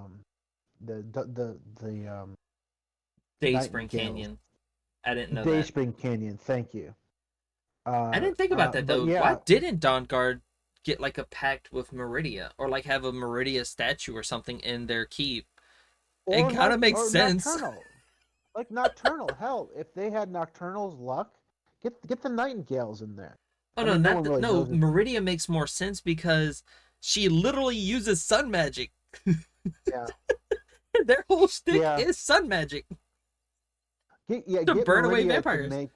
Dayspring Nightingales. Canyon. I didn't know that. Dayspring Canyon. Thank you. I didn't think about that But though. Why yeah, didn't Dawn Guard get like a pact with Meridia, or like have a Meridia statue or something in their keep? It gotta make or sense. Nocturnal, like Nocturnal. Hell, if they had Nocturnal's luck, get the Nightingales in there. Oh I no, mean, no not one really no. knows it. Meridia makes more sense because she literally uses sun magic. Yeah, Their whole stick yeah, is sun magic to Get burn away Meridia to vampires.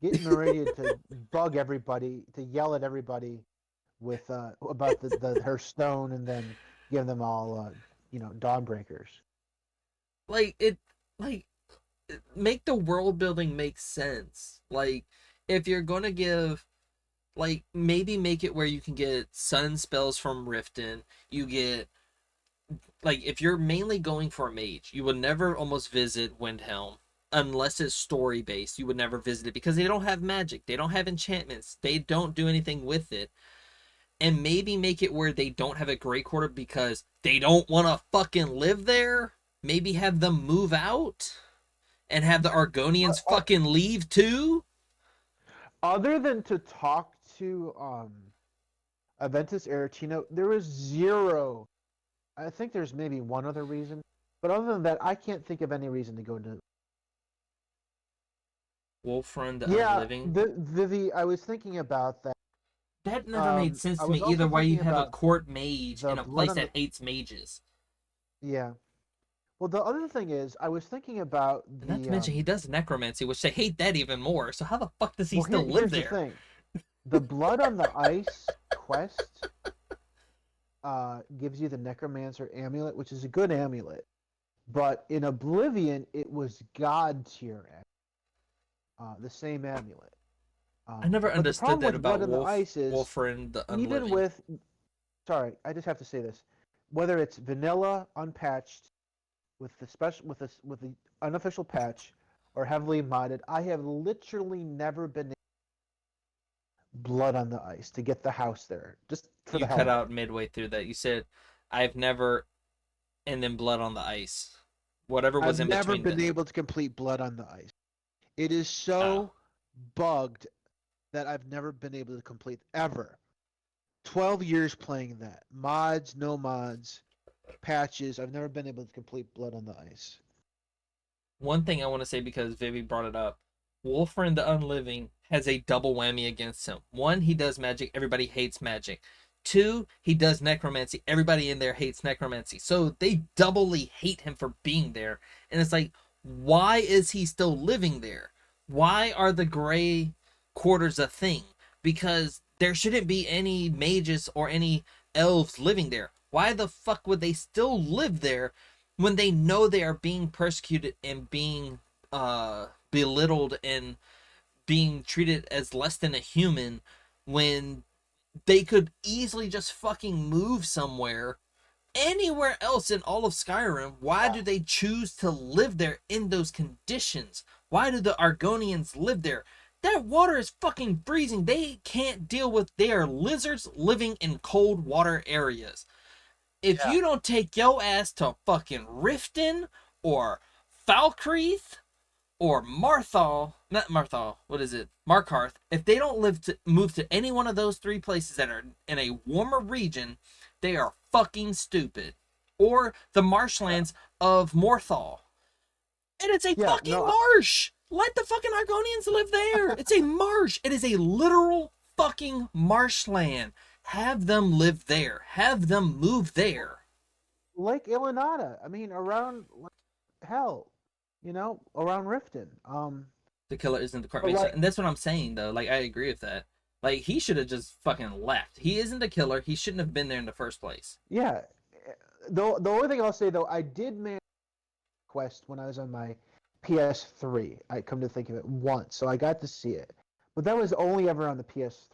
get Meridia to bug everybody, to yell at everybody with about the her stone, and then give them all Dawnbreakers. Like it, like make the world building make sense. Like, if you're gonna give, like, maybe make it where you can get sun spells from Riften. You get, like, if you're mainly going for a mage, you would never almost visit Windhelm unless it's story based. You would never visit it because they don't have magic, they don't have enchantments, they don't do anything with it. And maybe make it where they don't have a Grey Quarter because they don't want to fucking live there. Maybe have them move out and have the Argonians fucking leave too. Other than to talk to Aventus Aretino, there was zero. I think there's maybe one other reason, but other than that, I can't think of any reason to go to. Wolfrun the Yeah, Unliving. I was thinking about that. That never made sense I to me was either. also Why you thinking have a about court mage the in a blood place on the. that hates mages? Yeah. Well, the other thing is, I was thinking about And not to the. mention he does necromancy, which they hate that even more. So how the fuck does he Well, still live here's the there? thing: the blood on the ice quest gives you the Necromancer amulet, which is a good amulet. But in Oblivion, it was God tier, the same amulet. I never But the understood problem that with Blood about on the Ice is, Wolfrun the even Unliving. with, sorry, I just have to say this, whether it's vanilla unpatched with the special with the unofficial patch or heavily modded, I have literally never been Blood on the Ice to get the house there, just for the You hell cut of it. out midway through that. You said, I've never, and then Blood on the Ice. Whatever was I've in never between been them. able to complete Blood on the Ice. It is Oh. so bugged that I've never been able to complete ever. 12 years playing that. Mods, no mods, patches. I've never been able to complete Blood on the Ice. One thing I want to say because Vivi brought it up, Wolfram the Unliving has a double whammy against him. One, he does magic, everybody hates magic. Two, he does necromancy, everybody in there hates necromancy. So they doubly hate him for being there. And it's like, why is he still living there? Why are the gray quarters a thing? Because there shouldn't be any mages or any elves living there. Why the fuck would they still live there when they know they are being persecuted and being belittled and being treated as less than a human, when they could easily just fucking move somewhere anywhere else in all of Skyrim? Why do they choose to live there in those conditions? Why do the Argonians live there? That water is fucking freezing. They can't deal with, they are lizards living in cold water areas. If Yeah. you don't take your ass to fucking Riften or Falkreath or Marthal, not Marthal, what is it? Markarth, if they don't move to any one of those three places that are in a warmer region, they are fucking stupid. Or the marshlands of Morthal. And it's a Yeah, fucking no, marsh. Let the fucking Argonians live there. It's a marsh. It is a literal fucking marshland. Have them live there. Have them move there. Lake Ilinata. I mean, around hell, around Riften. The killer isn't the court But mason. like, And that's what I'm saying, though. Like, I agree with that. Like, he should have just fucking left. He isn't the killer. He shouldn't have been there in the first place. yeah. The only thing I'll say though, I did manage Quest when I was on my PS3. I come to think of it once, so I got to see it, but that was only ever on the PS3.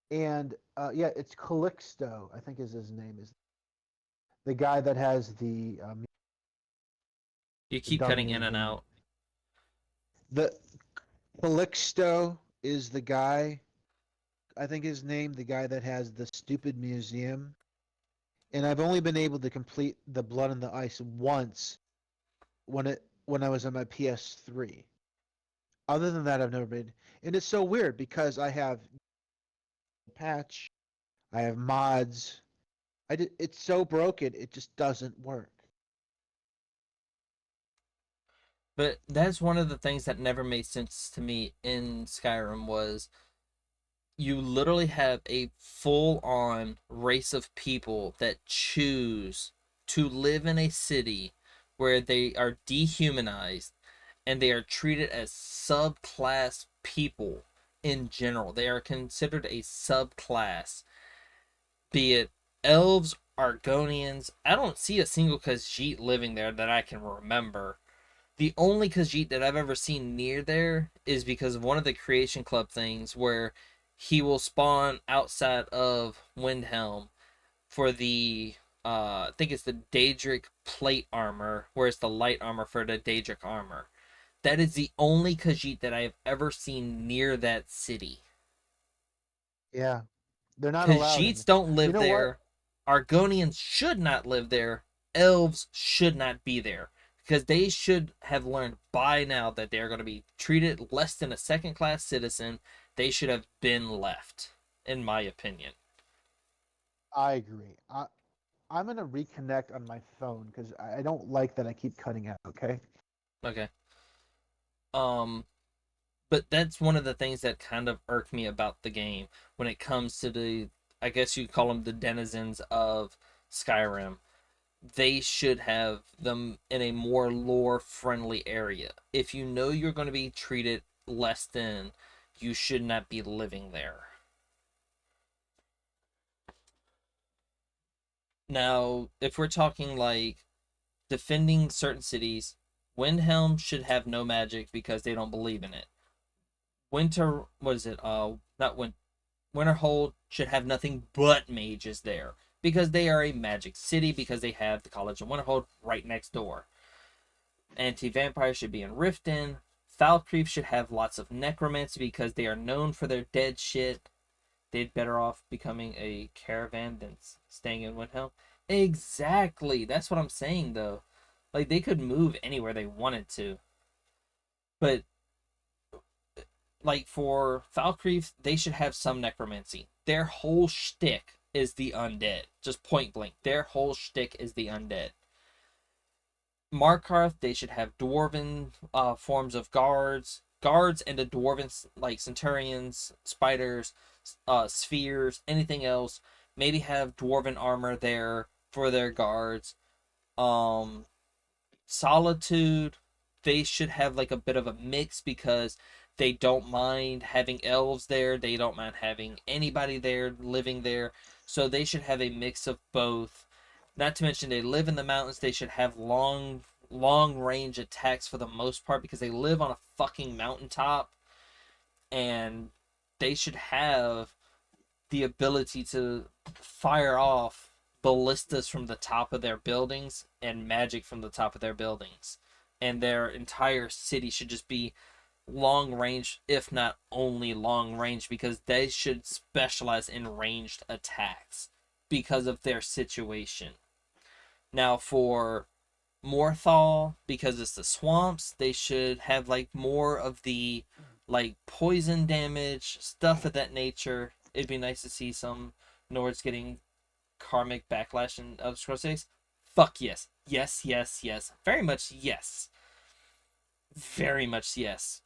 And yeah, it's Calixto, I think is his name, is the guy that has You the keep cutting in Dungeons and and out. the Calixto is the guy. I think his name, the guy that has the stupid museum. And I've only been able to complete the Blood on the Ice once when I was on my PS3. Other than that, I've never been. And it's so weird because I have patch, I have mods. It's so broken, it just doesn't work. But that's one of the things that never made sense to me in Skyrim was you literally have a full-on race of people that choose to live in a city where they are dehumanized and they are treated as subclass people in general. They are considered a subclass, be it elves, Argonians. I don't see a single Khajiit living there that I can remember. The only Khajiit that I've ever seen near there is because of one of the Creation Club things where he will spawn outside of Windhelm for the I think it's the Daedric plate armor, where it's the light armor for the Daedric armor. That is the only Khajiit that I have ever seen near that city. Yeah, they're not allowed in. Khajiits don't You live know what? there. Argonians should not live there. Elves should not be there. Because they should have learned by now that they are going to be treated less than a second class citizen. They should have been left, in my opinion. I agree. I'm gonna reconnect on my phone because I don't like that I keep cutting out. Okay. Okay. Um, but that's one of the things that kind of irk me about the game when it comes to the, I guess you call them the denizens of Skyrim. They should have them in a more lore friendly area. If you know you're going to be treated less than, you should not be living there. Now, if we're talking like defending certain cities, Windhelm should have no magic because they don't believe in it. Winter, what is it? Not Winterhold should have nothing but mages there because they are a magic city because they have the College of Winterhold right next door. Anti-vampire should be in Riften. Falkreath should have lots of necromancy because they are known for their dead shit. They'd better off becoming a caravan than staying in Windhelm. Exactly. That's what I'm saying, though. Like, they could move anywhere they wanted to. But, like, for Falkreath, they should have some necromancy. Their whole shtick is the undead. Just point blank. Their whole shtick is the undead. Markarth, they should have dwarven forms of guards, and the dwarven like centurions, spiders, spheres, anything else. Maybe have dwarven armor there for their guards. Um, Solitude, they should have like a bit of a mix because they don't mind having elves there. They don't mind having anybody there living there. So they should have a mix of both. Not to mention they live in the mountains. They should have long range attacks for the most part because they live on a fucking mountaintop, and they should have the ability to fire off ballistas from the top of their buildings and magic from the top of their buildings. And their entire city should just be long range, if not only long range, because they should specialize in ranged attacks because of their situation. Now, for Morthal, because it's the swamps, they should have like more of the like poison damage, stuff of that nature. It'd be nice to see some Nords getting karmic backlash in Elder Scrolls 6. Fuck yes. Yes, yes, yes. Very much yes. Very much yes.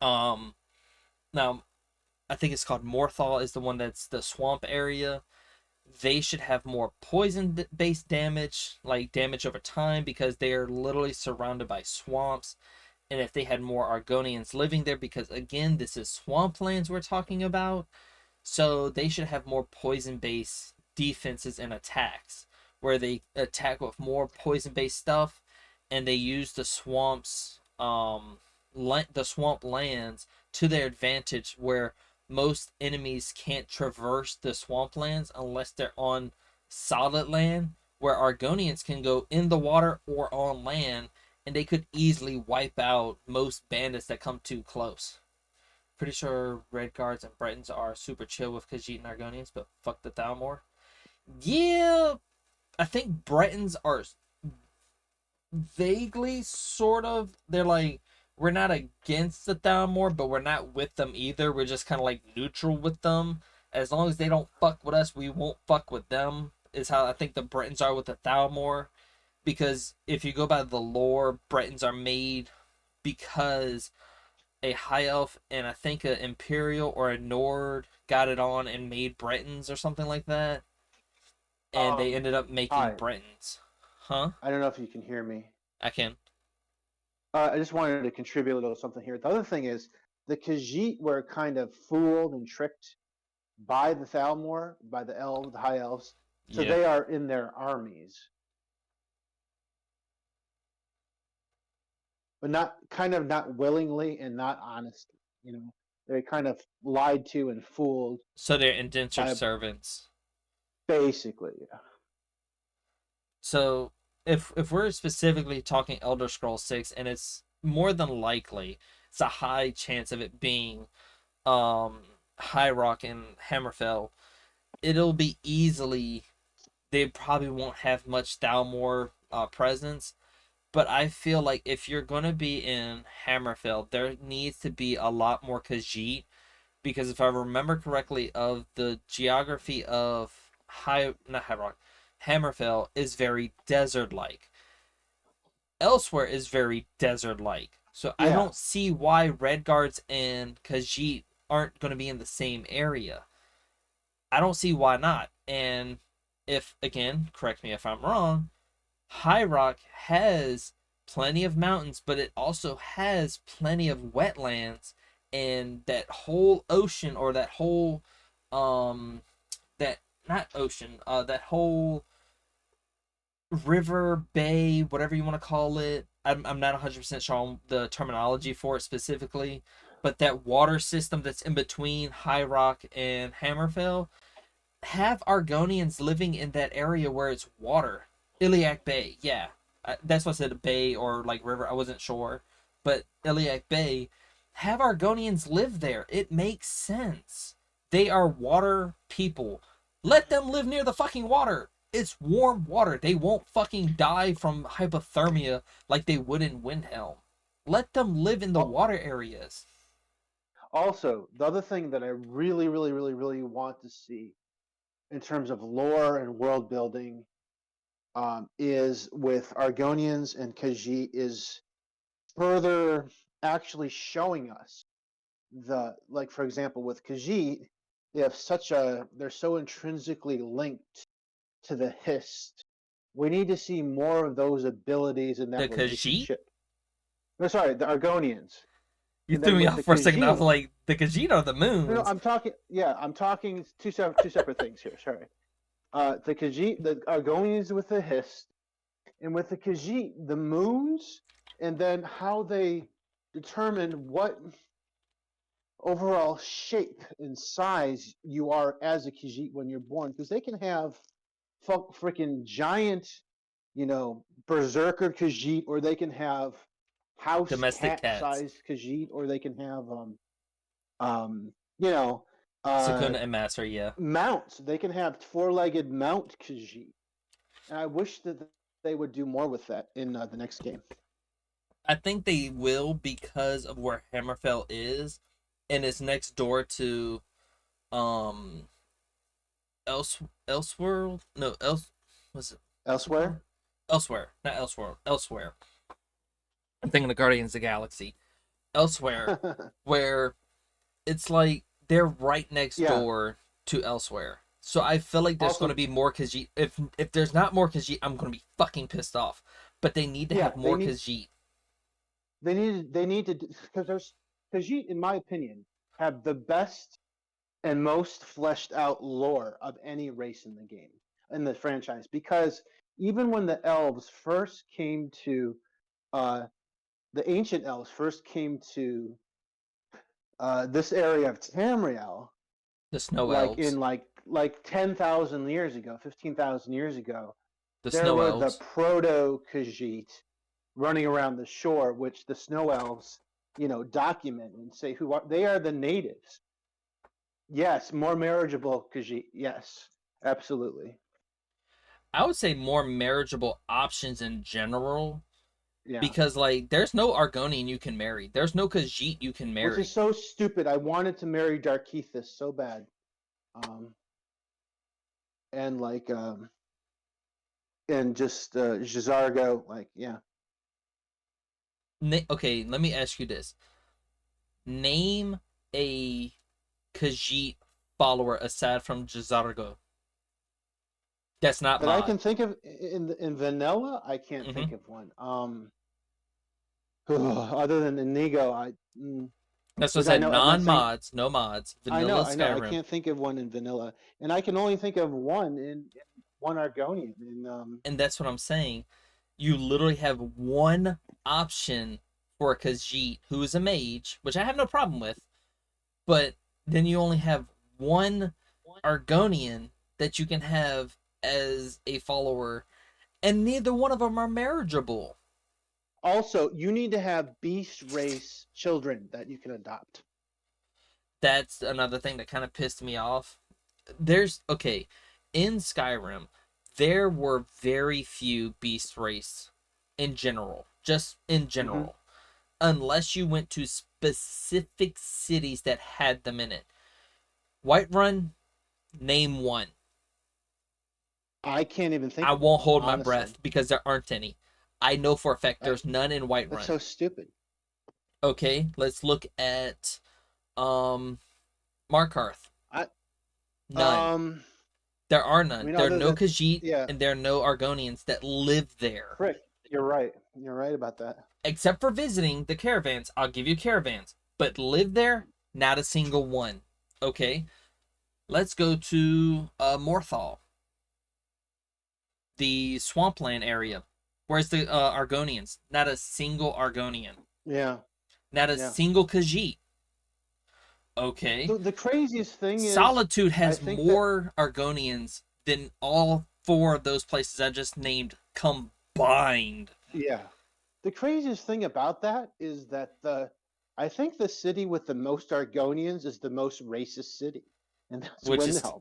Now I think it's called Morthal is the one that's the swamp area. They should have more poison based damage, like damage over time, because they are literally surrounded by swamps. And if they had more Argonians living there, because again, this is swamplands we're talking about, so they should have more poison based defenses and attacks, where they attack with more poison based stuff, and they use the swamps, the swamp lands to their advantage, where most enemies can't traverse the swamplands unless they're on solid land, where Argonians can go in the water or on land, and they could easily wipe out most bandits that come too close. Pretty sure Redguards and Bretons are super chill with Khajiit and Argonians, but fuck the Thalmor. Yeah, I think Bretons are vaguely sort of, they're like, we're not against the Thalmor, but we're not with them either. We're just kind of like neutral with them. As long as they don't fuck with us, we won't fuck with them, is how I think the Bretons are with the Thalmor. Because if you go by the lore, Bretons are made because a high elf and I think an Imperial or a Nord got it on and made Bretons or something like that. And they ended up making Hi. Bretons. Huh? I don't know if you can hear me. I can. I just wanted to contribute a little something here. The other thing is the Khajiit were kind of fooled and tricked by the Thalmor, by the elves, the high elves. So Yeah. they are in their armies, but not willingly and not honestly. They're kind of lied to and fooled. So they're indentured by servants. basically. Yeah. So if we're specifically talking Elder Scrolls 6, and it's more than likely, it's a high chance of it being High Rock and Hammerfell, it'll be easily, they probably won't have much Thalmor presence, but I feel like if you're going to be in Hammerfell, there needs to be a lot more Khajiit, because if I remember correctly, of the geography of not High Rock, Hammerfell is very desert-like. Elsewhere is very desert-like. So I Yeah. don't see why Redguards and Khajiit aren't going to be in the same area. I don't see why not. And if, again, correct me if I'm wrong, High Rock has plenty of mountains, but it also has plenty of wetlands, and that whole ocean, or that whole that not ocean, that whole river, bay, whatever you want to call it. I'm not 100% sure on the terminology for it specifically, but that water system that's in between High Rock and Hammerfell, have Argonians living in that area where it's water. Iliac Bay, yeah. That's what I said, a bay or like river, I wasn't sure. But Iliac Bay, have Argonians live there. It makes sense. They are water people. Let them live near the fucking water. It's warm water. They won't fucking die from hypothermia like they would in Windhelm. Let them live in the water areas. Also, the other thing that I really, really, really, really want to see in terms of lore and world building is with Argonians and Khajiit is further actually showing us like for example with Khajiit, they're so intrinsically linked to the Hist. We need to see more of those abilities in The that Khajiit? relationship. No, sorry, the Argonians. You And threw then me with off the for a second. I was Khajiit, like, the Khajiit are the no, moons. I'm talking two separate things here. Sorry. The Khajiit, the Argonians with the Hist, and with the Khajiit, the moons, and then how they determine what overall shape and size you are as a Khajiit when you're born, because they can have freaking giant, berserker Khajiit, or they can have house Domestic cat cats. sized Khajiit, or they can have um, you know, Sakuna and Master, yeah. mounts. They can have four-legged mount Khajiit, and I wish that they would do more with that in the next game. I think they will because of where Hammerfell is, and it's next door to um Elseworld. No, was it Elsewhere. Elsewhere? Not Elseworld. Elsewhere. I'm thinking of Guardians of the Galaxy. Elsewhere, where it's like they're right next Yeah. door to Elsewhere. So I feel like there's Also- going to be more Khajiit. If there's not more Khajiit, I'm going to be fucking pissed off. But they need to Yeah, have more Khajiit. They need to, because there's Khajiit, in my opinion, have the best and most fleshed out lore of any race in the game, in the franchise. Because even when the elves first came to, the ancient elves first came to this area of Tamriel, The Snow like Elves. in like 10,000 years ago, 15,000 years ago, The there Snow were the Elves. proto Khajiit running around the shore, which the snow elves, document and say they are the natives. Yes, more marriageable Khajiit. Yes, absolutely. I would say more marriageable options in general. Yeah. Because, like, there's no Argonian you can marry. There's no Khajiit you can Which is marry. so stupid. I wanted to marry Darkethis so bad. And like and just Jizargo, like, yeah. Okay, let me ask you this. Name a Khajiit follower aside from Jizargo. That's not That I mod. can think of in vanilla, I can't Mm-hmm. think of one. Other than Inigo, That's what I which I said. know I'm not saying. Non-mods, no mods. I know, Vanilla I know. I Skyrim. can't think of one in vanilla, and I can only think of one in one Argonian. And that's what I'm saying. You literally have one option for a Khajiit who is a mage, which I have no problem with, but then you only have one Argonian that you can have as a follower, and neither one of them are marriageable. Also, you need to have beast race children that you can adopt. That's another thing that kind of pissed me off. Okay, in Skyrim, there were very few beast race in general, just in general, unless you went to specific cities that had them in it. Whiterun, name one. I can't even think I of one, won't hold my honestly. breath because there aren't any. I know for a fact there's none in That's Whiterun. so stupid. Okay, let's look at Markarth. None. There are none. There are no Khajiit, yeah. and there are no Argonians that live there. Frick, you're right. You're right about that. Except for visiting the caravans. I'll give you caravans. But live there, not a single one. Okay? Let's go to Morthal. The swampland area. Where's the Argonians? Not a single Argonian. Yeah. Not a single Khajiit. Okay. The craziest thing is Solitude has more Argonians than all four of those places I just named combined. Yeah. The craziest thing about that is that I think the city with the most Argonians is the most racist city, and that's Which is Windhelm.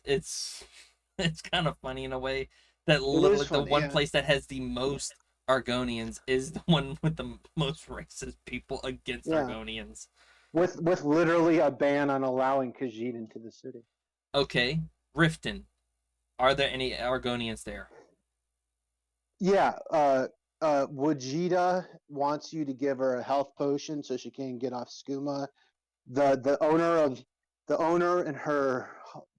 it's It's kind of funny in a way that It is literally the fun, one yeah. place that has the most Argonians is the one with the most racist people against Yeah. Argonians. With literally a ban on allowing Khajiit into the city. Okay, Riften. Are there any Argonians there? Yeah, Wajida wants you to give her a health potion so she can get off skooma. The owner and her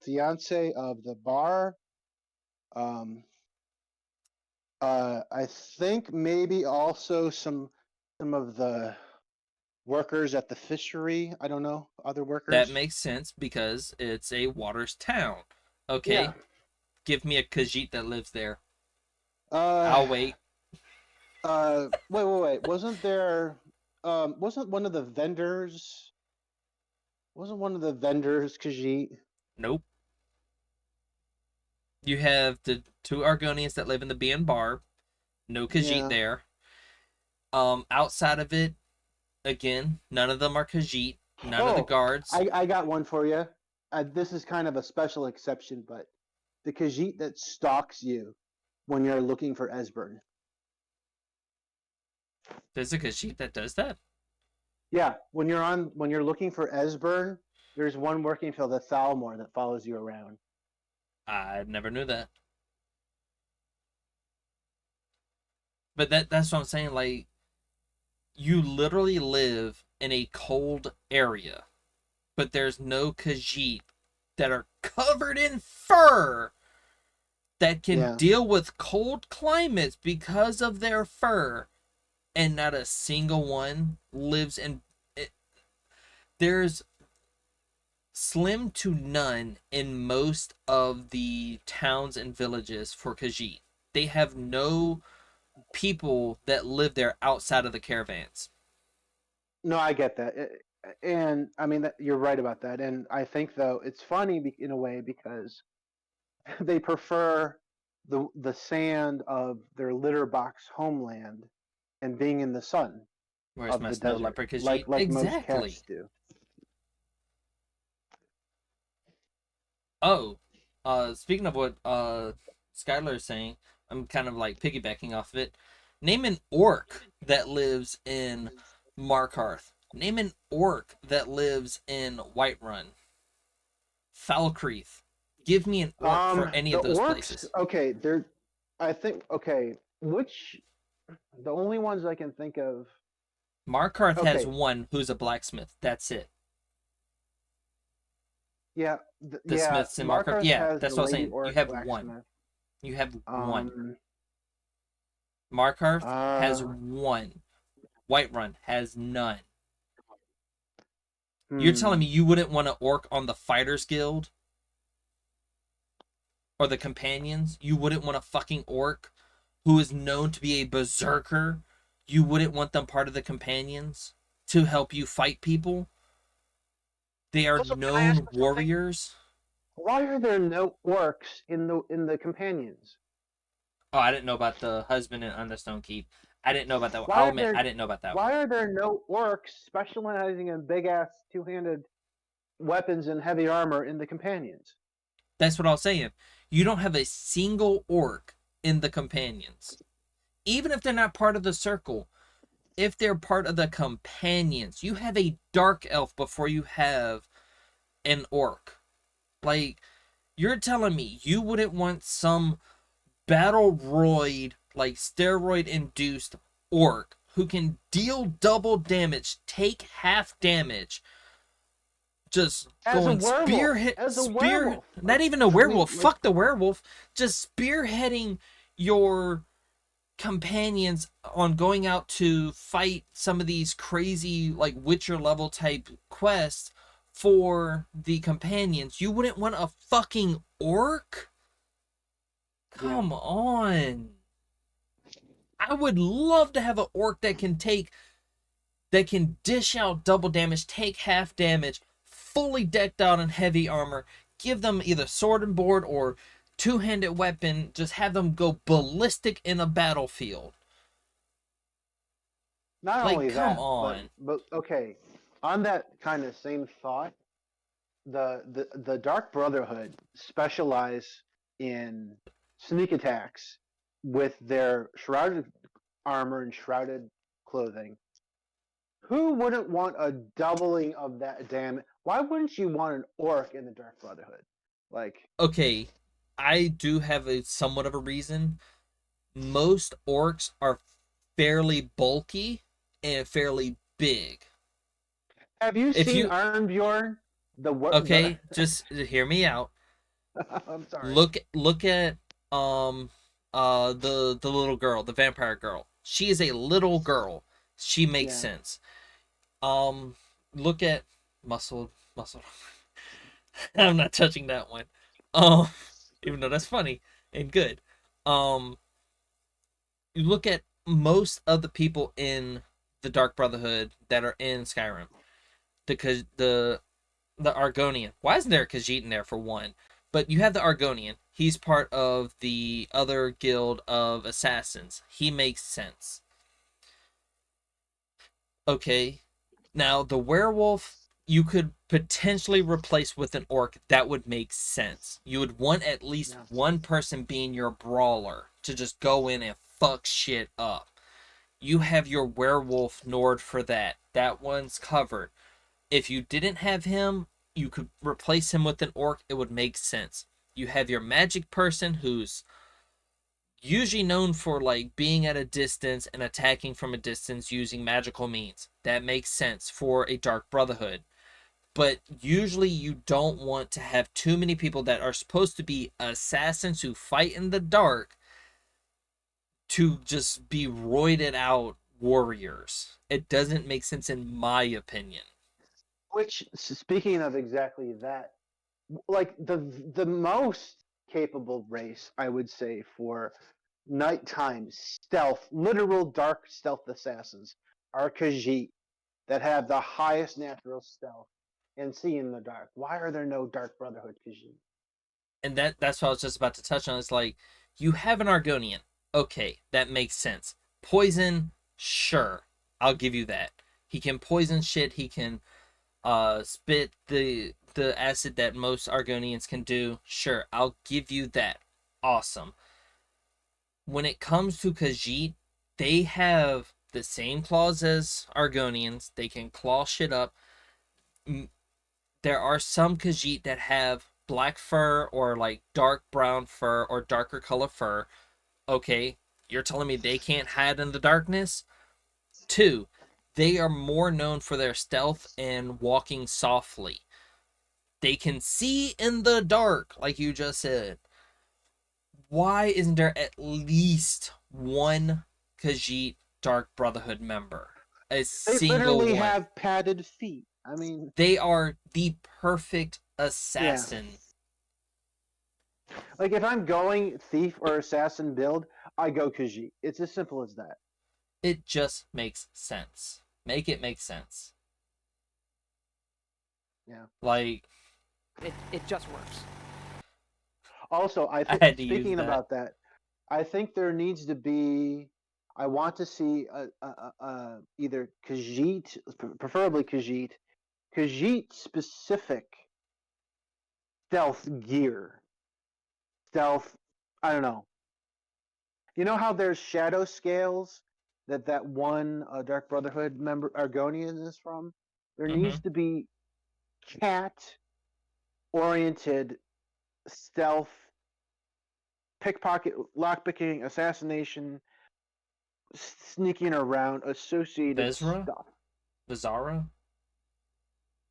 fiance of the bar. Um, I think maybe also some of the workers at the fishery. I don't know, other That workers. makes sense because it's a waters town. Yeah. Okay, give me a Khajiit that lives there. Uh, I'll wait. wait. Wasn't one of the vendors? Wasn't one of the vendors Khajiit? Nope. You have the two Argonians that live in the B and bar. No Khajiit Yeah. there. Outside of it, again, none of them are Khajiit. None of the Oh, guards. I got one for you. This is kind of a special exception, but the Khajiit that stalks you when you're looking for Esbern. There's a Khajiit that does that. Yeah, when you're looking for Esbern, there's one working for the Thalmor that follows you around. I never knew that. But that's what I'm saying. Like, you literally live in a cold area, but there's no Khajiit that are covered in fur that can Yeah. deal with cold climates because of their fur, and not a single one lives in it. There's slim to none in most of the towns and villages for Khajiit. They have no people that live there outside of the caravans. No, I get that. And I mean you're right about that. And I think though it's funny in a way because they prefer the sand of their litter box homeland and being in the sun Where's of my the snow desert, leopard Khajiit? like most Exactly. cats do. Oh, speaking of what Skylar is saying, I'm kind of like piggybacking off of it. Name an orc that lives in Markarth. Name an orc that lives in Whiterun. Falkreath. Give me an orc for any The of those orcs. places. Okay, they're. I think okay. Which the only ones I can think of. Markarth has Okay, one who's a blacksmith. That's it. yeah, The yeah. smiths in Markarth. Markarth Yeah, has the that's what I'm lady saying. You orc have one. blacksmith. You have one. Um. Markarth has Uh. one. Whiterun has none. You're telling me Hmm. you wouldn't want an orc on the Fighters Guild or the Companions? You wouldn't want a fucking orc who is known to be a berserker? You wouldn't want them part of the Companions to help you fight people? They are Also, can I ask known you something? warriors. Why are there no orcs in the companions? Oh, I didn't know about the husband in Understone Keep. I didn't know about that one. Why I'll are admit, there I didn't know about that one. why are there no orcs specializing in big ass two-handed weapons and heavy armor in the companions? That's what I was saying. You don't have a single orc in the Companions. Even if they're not part of the circle, if they're part of the Companions, you have a dark elf before you have an orc. Like, you're telling me you wouldn't want some battle roid, like steroid induced orc who can deal double damage, take half damage, just As a going werewolf, as a werewolf. not even a werewolf, fuck the werewolf, just spearheading your companions on going out to fight some of these crazy like Witcher level type quests for the companions. You wouldn't want a fucking orc? Yeah. Come on. I would love to have an orc that can dish out double damage, take half damage, fully decked out in heavy armor, give them either sword and board or two-handed weapon, just have them go ballistic in a battlefield. Not Like, only come that, on. but okay, on that kind of same thought, the Dark Brotherhood specialize in sneak attacks with their shrouded armor and shrouded clothing. Who wouldn't want a doubling of that damage? Why wouldn't you want an orc in the Dark Brotherhood? Like, Okay, I do have a somewhat of a reason. Most orcs are fairly bulky and fairly big. have you If seen you Arnbjorn? The okay, just hear me out. I'm sorry. Look at um the little girl, the vampire girl. She is a little girl. She makes Yeah. sense. Um Look at muscle. I'm not touching that one. Um Even though that's funny and good. Um you look at most of the people in the Dark Brotherhood that are in Skyrim. Because the Argonian. Why isn't there a Khajiit in there for one? But you have the Argonian. He's part of the other guild of assassins. He makes sense. Okay. Now the werewolf you could potentially replace with an orc. That would make sense. You would want at least Yeah. one person being your brawler to just go in and fuck shit up. You have your werewolf Nord for that. That one's covered. If you didn't have him, you could replace him with an orc. It would make sense. You have your magic person who's usually known for like being at a distance and attacking from a distance using magical means. That makes sense for a Dark Brotherhood. But usually you don't want to have too many people that are supposed to be assassins who fight in the dark to just be roided out warriors. It doesn't make sense in my opinion. Which, speaking of exactly that, like the most capable race, I would say, for nighttime stealth, literal dark stealth assassins are Khajiit that have the highest natural stealth and see in the dark. Why are there no Dark Brotherhood Khajiit? And that's what I was just about to touch on. It's like you have an Argonian. Okay, that makes sense. Poison, sure. I'll give you that. He can poison shit, he can spit the acid that most Argonians can do. Sure, I'll give you that. Awesome. When it comes to Khajiit, they have the same claws as Argonians. They can claw shit up. There are some Khajiit that have black fur or like dark brown fur or darker color fur. Okay, you're telling me they can't hide in the darkness? Two, they are more known for their stealth and walking softly. They can see in the dark, like you just said. Why isn't there at least one Khajiit Dark Brotherhood member? A They single literally one. have padded feet. I mean, They are the perfect yeah. assassin. Like if I'm going thief or assassin build, I go Khajiit. It's as simple as that. It just makes sense. Make it make sense. Yeah. Like, It just works. Also, I I think had to use speaking that. about that, I think there needs to be. I want to see either Khajiit, preferably Khajiit, Khajiit specific stealth gear, stealth. I don't know. You know how there's shadow scales that one Dark Brotherhood member Argonian is from. There Mm-hmm. needs to be cat oriented stealth, pickpocket, lockpicking, assassination, sneaking around, associated Vezra? stuff. Vizara?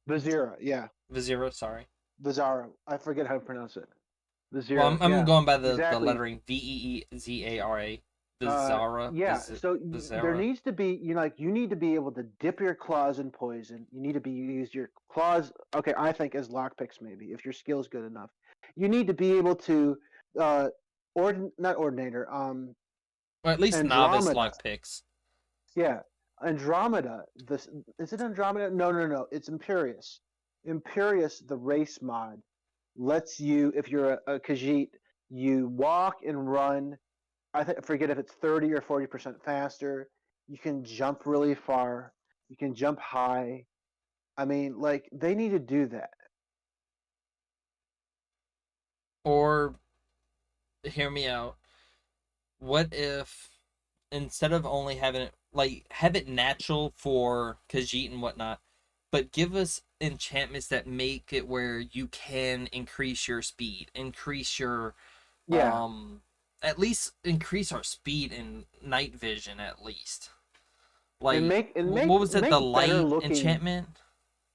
Vizira, yeah. Vizira, sorry. Vizara. I forget how to pronounce it. Well, Vizira, I'm yeah. going by the Exactly. lettering Veezara. Vizara. Yeah, so there Vizara. needs to be, you need to be able to dip your claws in poison. You need to be use your claws. Okay, I think as lockpicks maybe if your skill's good enough. You need to be able to, uh, not ordinator, Or at least novice Andromeda. lockpicks. Yeah, Andromeda. This is it. Andromeda? No, no, no. It's Imperious. Imperious, the race mod, lets you, if you're a Khajiit, you walk and run. Forget if it's 30 or 40% faster. You can jump really far. You can jump high. I mean, like they need to do that. Or hear me out. What if instead of only having it like have it natural for Khajiit and whatnot, but give us enchantments that make it where you can increase your speed, increase your Yeah, at least increase our speed in night vision at least. and Like make and what make was it? The make better light looking. enchantment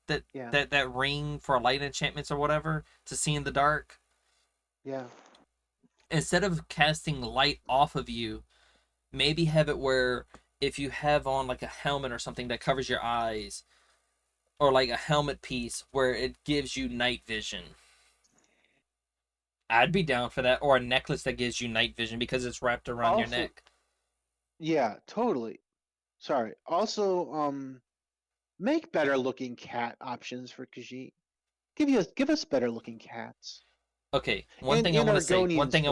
that Yeah, that ring for light enchantments or whatever to see in the dark. yeah. Instead of casting light off of you, maybe have it where if you have on like a helmet or something that covers your eyes, or like a helmet piece where it gives you night vision. I'd be down for that, or a necklace that gives you night vision because it's wrapped around your Also, neck. yeah, totally. Sorry. Also, make better looking cat options for Khajiit. Give us better looking cats. Okay, And one Argonians thing I for want to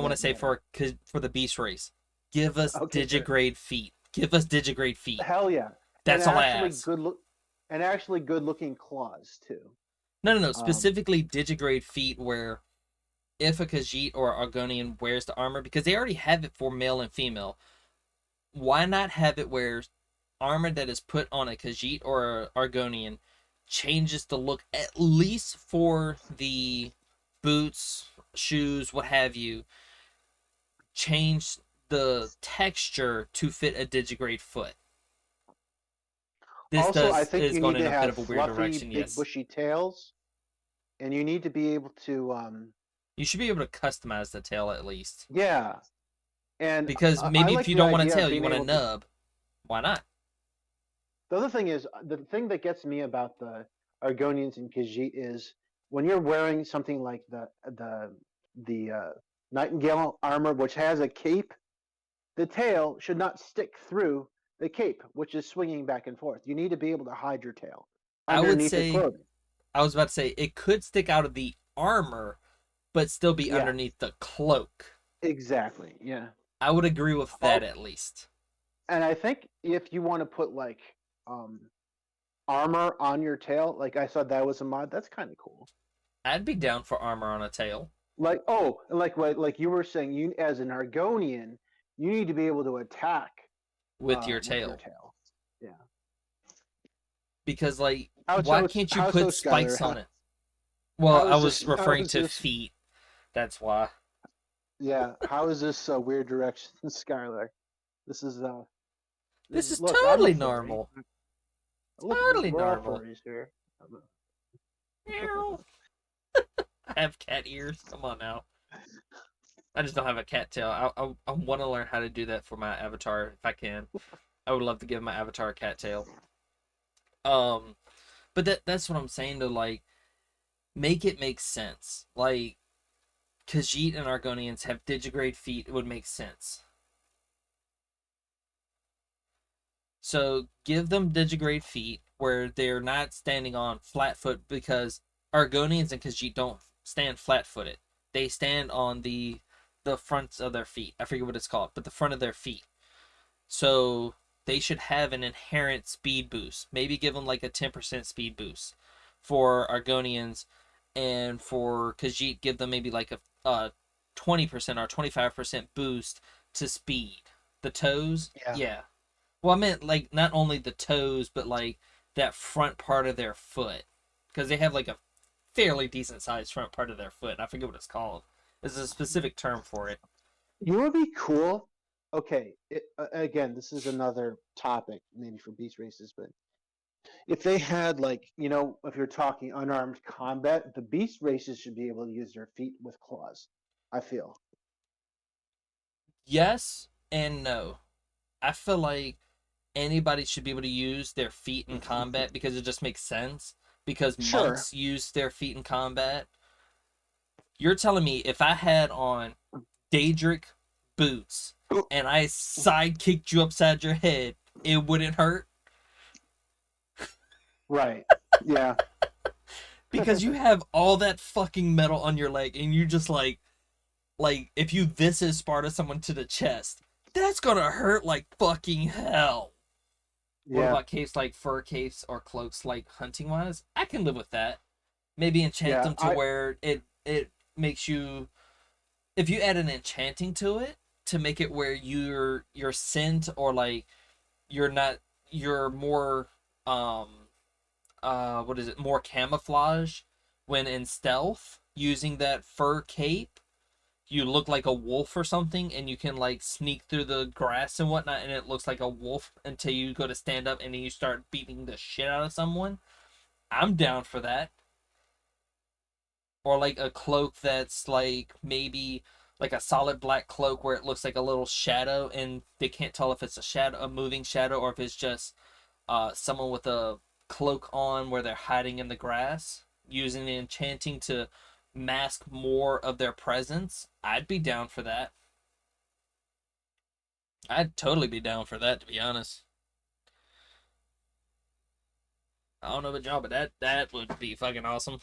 that say matter. for the beast race, give us Okay, sure. digigrade feet. Give us digigrade feet. Hell yeah. And That's all I actually ask. good look and actually good looking claws too. No. Um, Specifically digigrade feet where if a Khajiit or Argonian wears the armor, because they already have it for male and female, why not have it where armor that is put on a Khajiit or a Argonian changes the look at least for the boots, shoes, what have you, change the texture to fit a digigrade foot. This Also, I does think is you going need in to a bit have of a weird fluffy, direction, big, yes. bushy tails, and you need to be able to, You should be able to customize the tail at least. yeah. And Because I maybe if like you the don't want a idea tail, of you being want a able to. nub, why not? The other thing is, the thing that gets me about the Argonians and Khajiit is when you're wearing something like the Nightingale armor, which has a cape, the tail should not stick through the cape, which is swinging back and forth. You need to be able to hide your tail I would underneath the say clothing. I was about to say it could stick out of the armor, but still be Yeah, underneath the cloak. exactly. Yeah. I would agree with that Oh, at least. and I think if you want to put like um, armor on your tail, like I saw that was a mod, that's kind of cool. I'd be down for armor on a tail Like like what like you were saying, you as an Argonian, you need to be able to attack with your with your tail. tail. Yeah. Because like How why so? can't you How so, put Skylar? spikes on it? Well, How I is was this? How referring is to this? feet. That's why. Yeah. How is this a weird direction, Skylar? This is This is look. I'm a totally furry. normal. Look, Totally we're all normal. furries here. Meow. I have cat ears. Come on now. I just don't have a cat tail. I want to learn how to do that for my avatar if I can. I would love to give my avatar a cat tail. Um, but that's what I'm saying to like make it make sense. Like Khajiit and Argonians have digigrade feet. It would make sense. So give them digigrade feet where they're not standing on flat foot because Argonians and Khajiit don't stand flat footed. They stand on the fronts of their feet. I forget what it's called, but the front of their feet. So they should have an inherent speed boost. Maybe give them like a 10% speed boost for Argonians, and for Khajiit give them maybe like a 20% or 25% boost to speed. The toes, Yeah. yeah. Well, I meant like not only the toes, but like that front part of their foot, because they have like a fairly decent sized front part of their foot. I forget what it's called. There's a specific term for it. You know what would be cool? Okay. Again, this is another topic, maybe for beast races, but if they had like if you're talking unarmed combat, the beast races should be able to use their feet with claws. I feel. Yes and no. I feel like anybody should be able to use their feet in combat because it just makes sense. Because Sure. monks use their feet in combat. You're telling me if I had on Daedric boots and I side kicked you upside your head, it wouldn't hurt? Right. Yeah. Because you have all that fucking metal on your leg and you just like if you this is Sparta someone to the chest, that's gonna hurt like fucking hell. What Yeah. about capes like fur capes or cloaks like hunting wise? I can live with that. Maybe enchant Yeah. them to where it makes you if you add an enchanting to it to make it where you're scent, or like you're not, you're more what is it, more camouflage when in stealth using that fur cape, you look like a wolf or something, and you can like sneak through the grass and whatnot, and it looks like a wolf until you go to stand up and then you start beating the shit out of someone. I'm down for that. Or like a cloak that's like maybe like a solid black cloak where it looks like a little shadow, and they can't tell if it's a shadow, a moving shadow, or if it's just someone with a cloak on where they're hiding in the grass, using the enchanting to mask more of their presence. I'd be down for that. I'd totally be down for that, to be honest. I don't know about y'all, but that would be fucking awesome.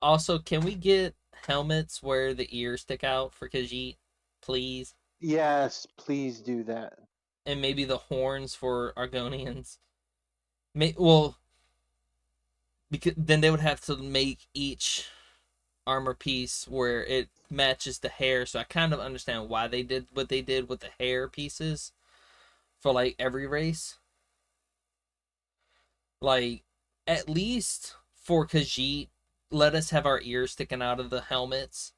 Also, can we get helmets where the ears stick out for Khajiit, please? Yes, please do that. And maybe the horns for Argonians. Well, because then they would have to make each armor piece where it matches the hair. So I kind of understand why they did what they did with the hair pieces for like every race. Like, at least for Khajiit, let us have our ears sticking out of the helmets.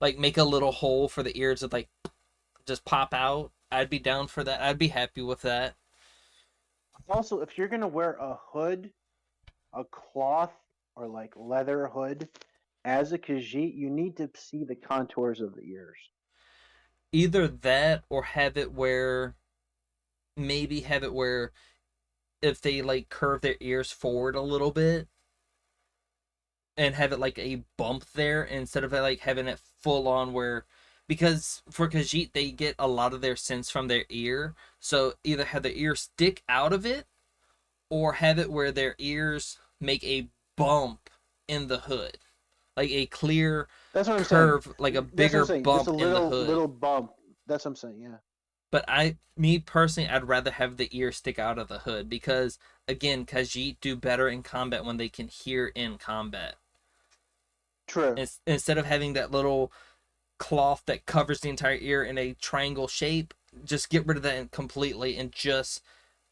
Like, make a little hole for the ears that like just pop out. I'd be down for that. I'd be happy with that. Also, if you're gonna wear a hood, a cloth or like leather hood as a Khajiit, you need to see the contours of the ears. Either that, or have it where, maybe have it where if they like curve their ears forward a little bit and have it like a bump there instead of like having it full on where, because for Khajiit they get a lot of their sense from their ear, so either have the ear stick out of it or have it where their ears make a bump in the hood, like a clear That's what I'm saying. curve, like a That's what I'm bigger saying. Just a bump in the hood. little bump. That's what I'm saying. Yeah. But me personally, I'd rather have the ear stick out of the hood because, again, Khajiit do better in combat when they can hear in combat. True. Instead of having that little cloth that covers the entire ear in a triangle shape, just get rid of that completely and just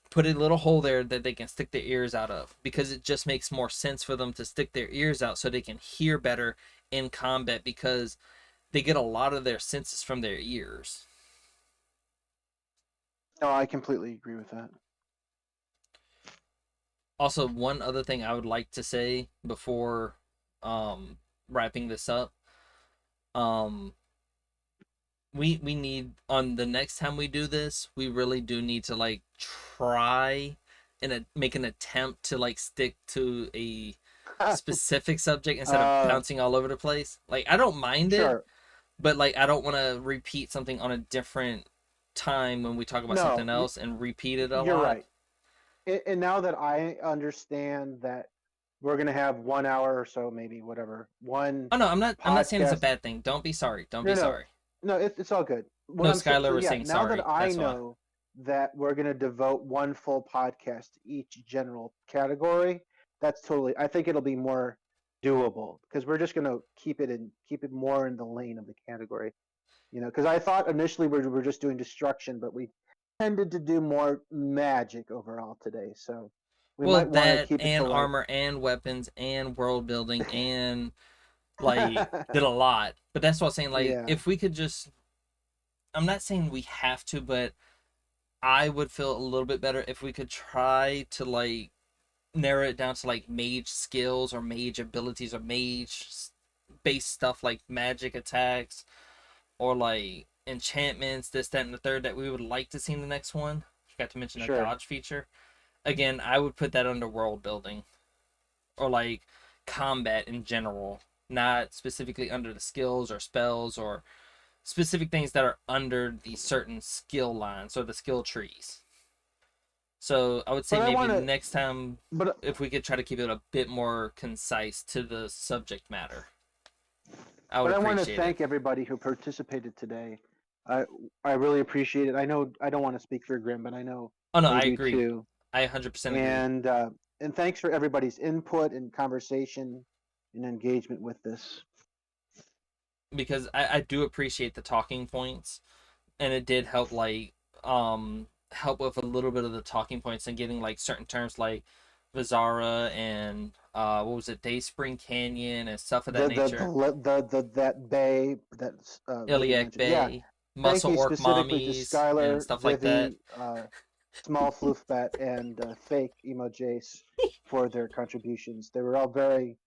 put a little hole there that they can stick their ears out of, because it just makes more sense for them to stick their ears out so they can hear better in combat, because they get a lot of their senses from their ears. No, I completely agree with that. Also, one other thing I would like to say before wrapping this up, um we need, on the next time we do this, we really do need to like try and make an attempt to like stick to a specific subject instead of bouncing all over the place. Like, I don't mind it, Sure. but like I don't want to repeat something on a different time when we talk about No, something else and repeat it a you're lot. right. And now that I understand that we're gonna have 1 hour or so, maybe whatever, one Oh no, I'm not saying it's a podcast. bad thing. Don't be sorry. Don't be No, no, sorry. no. It's all good. What No, I'm saying. Skylar So was yeah, saying now that sorry. I That's why. know that we're gonna devote one full podcast to each general category, that's totally. I think it'll be more doable because we're just gonna keep it more in the lane of the category. Because I thought initially we were just doing destruction, but we tended to do more magic overall today. So we Well, might want to that keep it to and like. armor and weapons and world building and like did a lot. But that's what I'm saying. Like, Yeah. if we could just, I'm not saying we have to, but I would feel a little bit better if we could try to like narrow it down to like mage skills or mage abilities or mage based stuff like magic attacks or like enchantments, this, that, and the third that we would like to see in the next one. Forgot to mention a Sure. dodge feature. Again, I would put that under world building or like combat in general, not specifically under the skills or spells or specific things that are under the certain skill lines or the skill trees. So I would say But I maybe want to. next time, But if we could try to keep it a bit more concise to the subject matter, I would But I want to appreciate it. thank everybody who participated today. I I really appreciate it. I know I don't want to speak for Grimm, but I know Oh no, they I do agree. too. I 100% agree. And thanks for everybody's input and conversation and engagement with this. because I do appreciate the talking points, and it did help help with a little bit of the talking points and getting like certain terms like Vizara and what was it, Dayspring Canyon and stuff of that nature. That bay that Vivi Iliac mentioned. Yeah, Bay, thank Muscle you Orc specifically to Mommies, and Skylar, stuff like that. Vivi, Small Floofbat, and Fake Emo Jace for their contributions. They were all very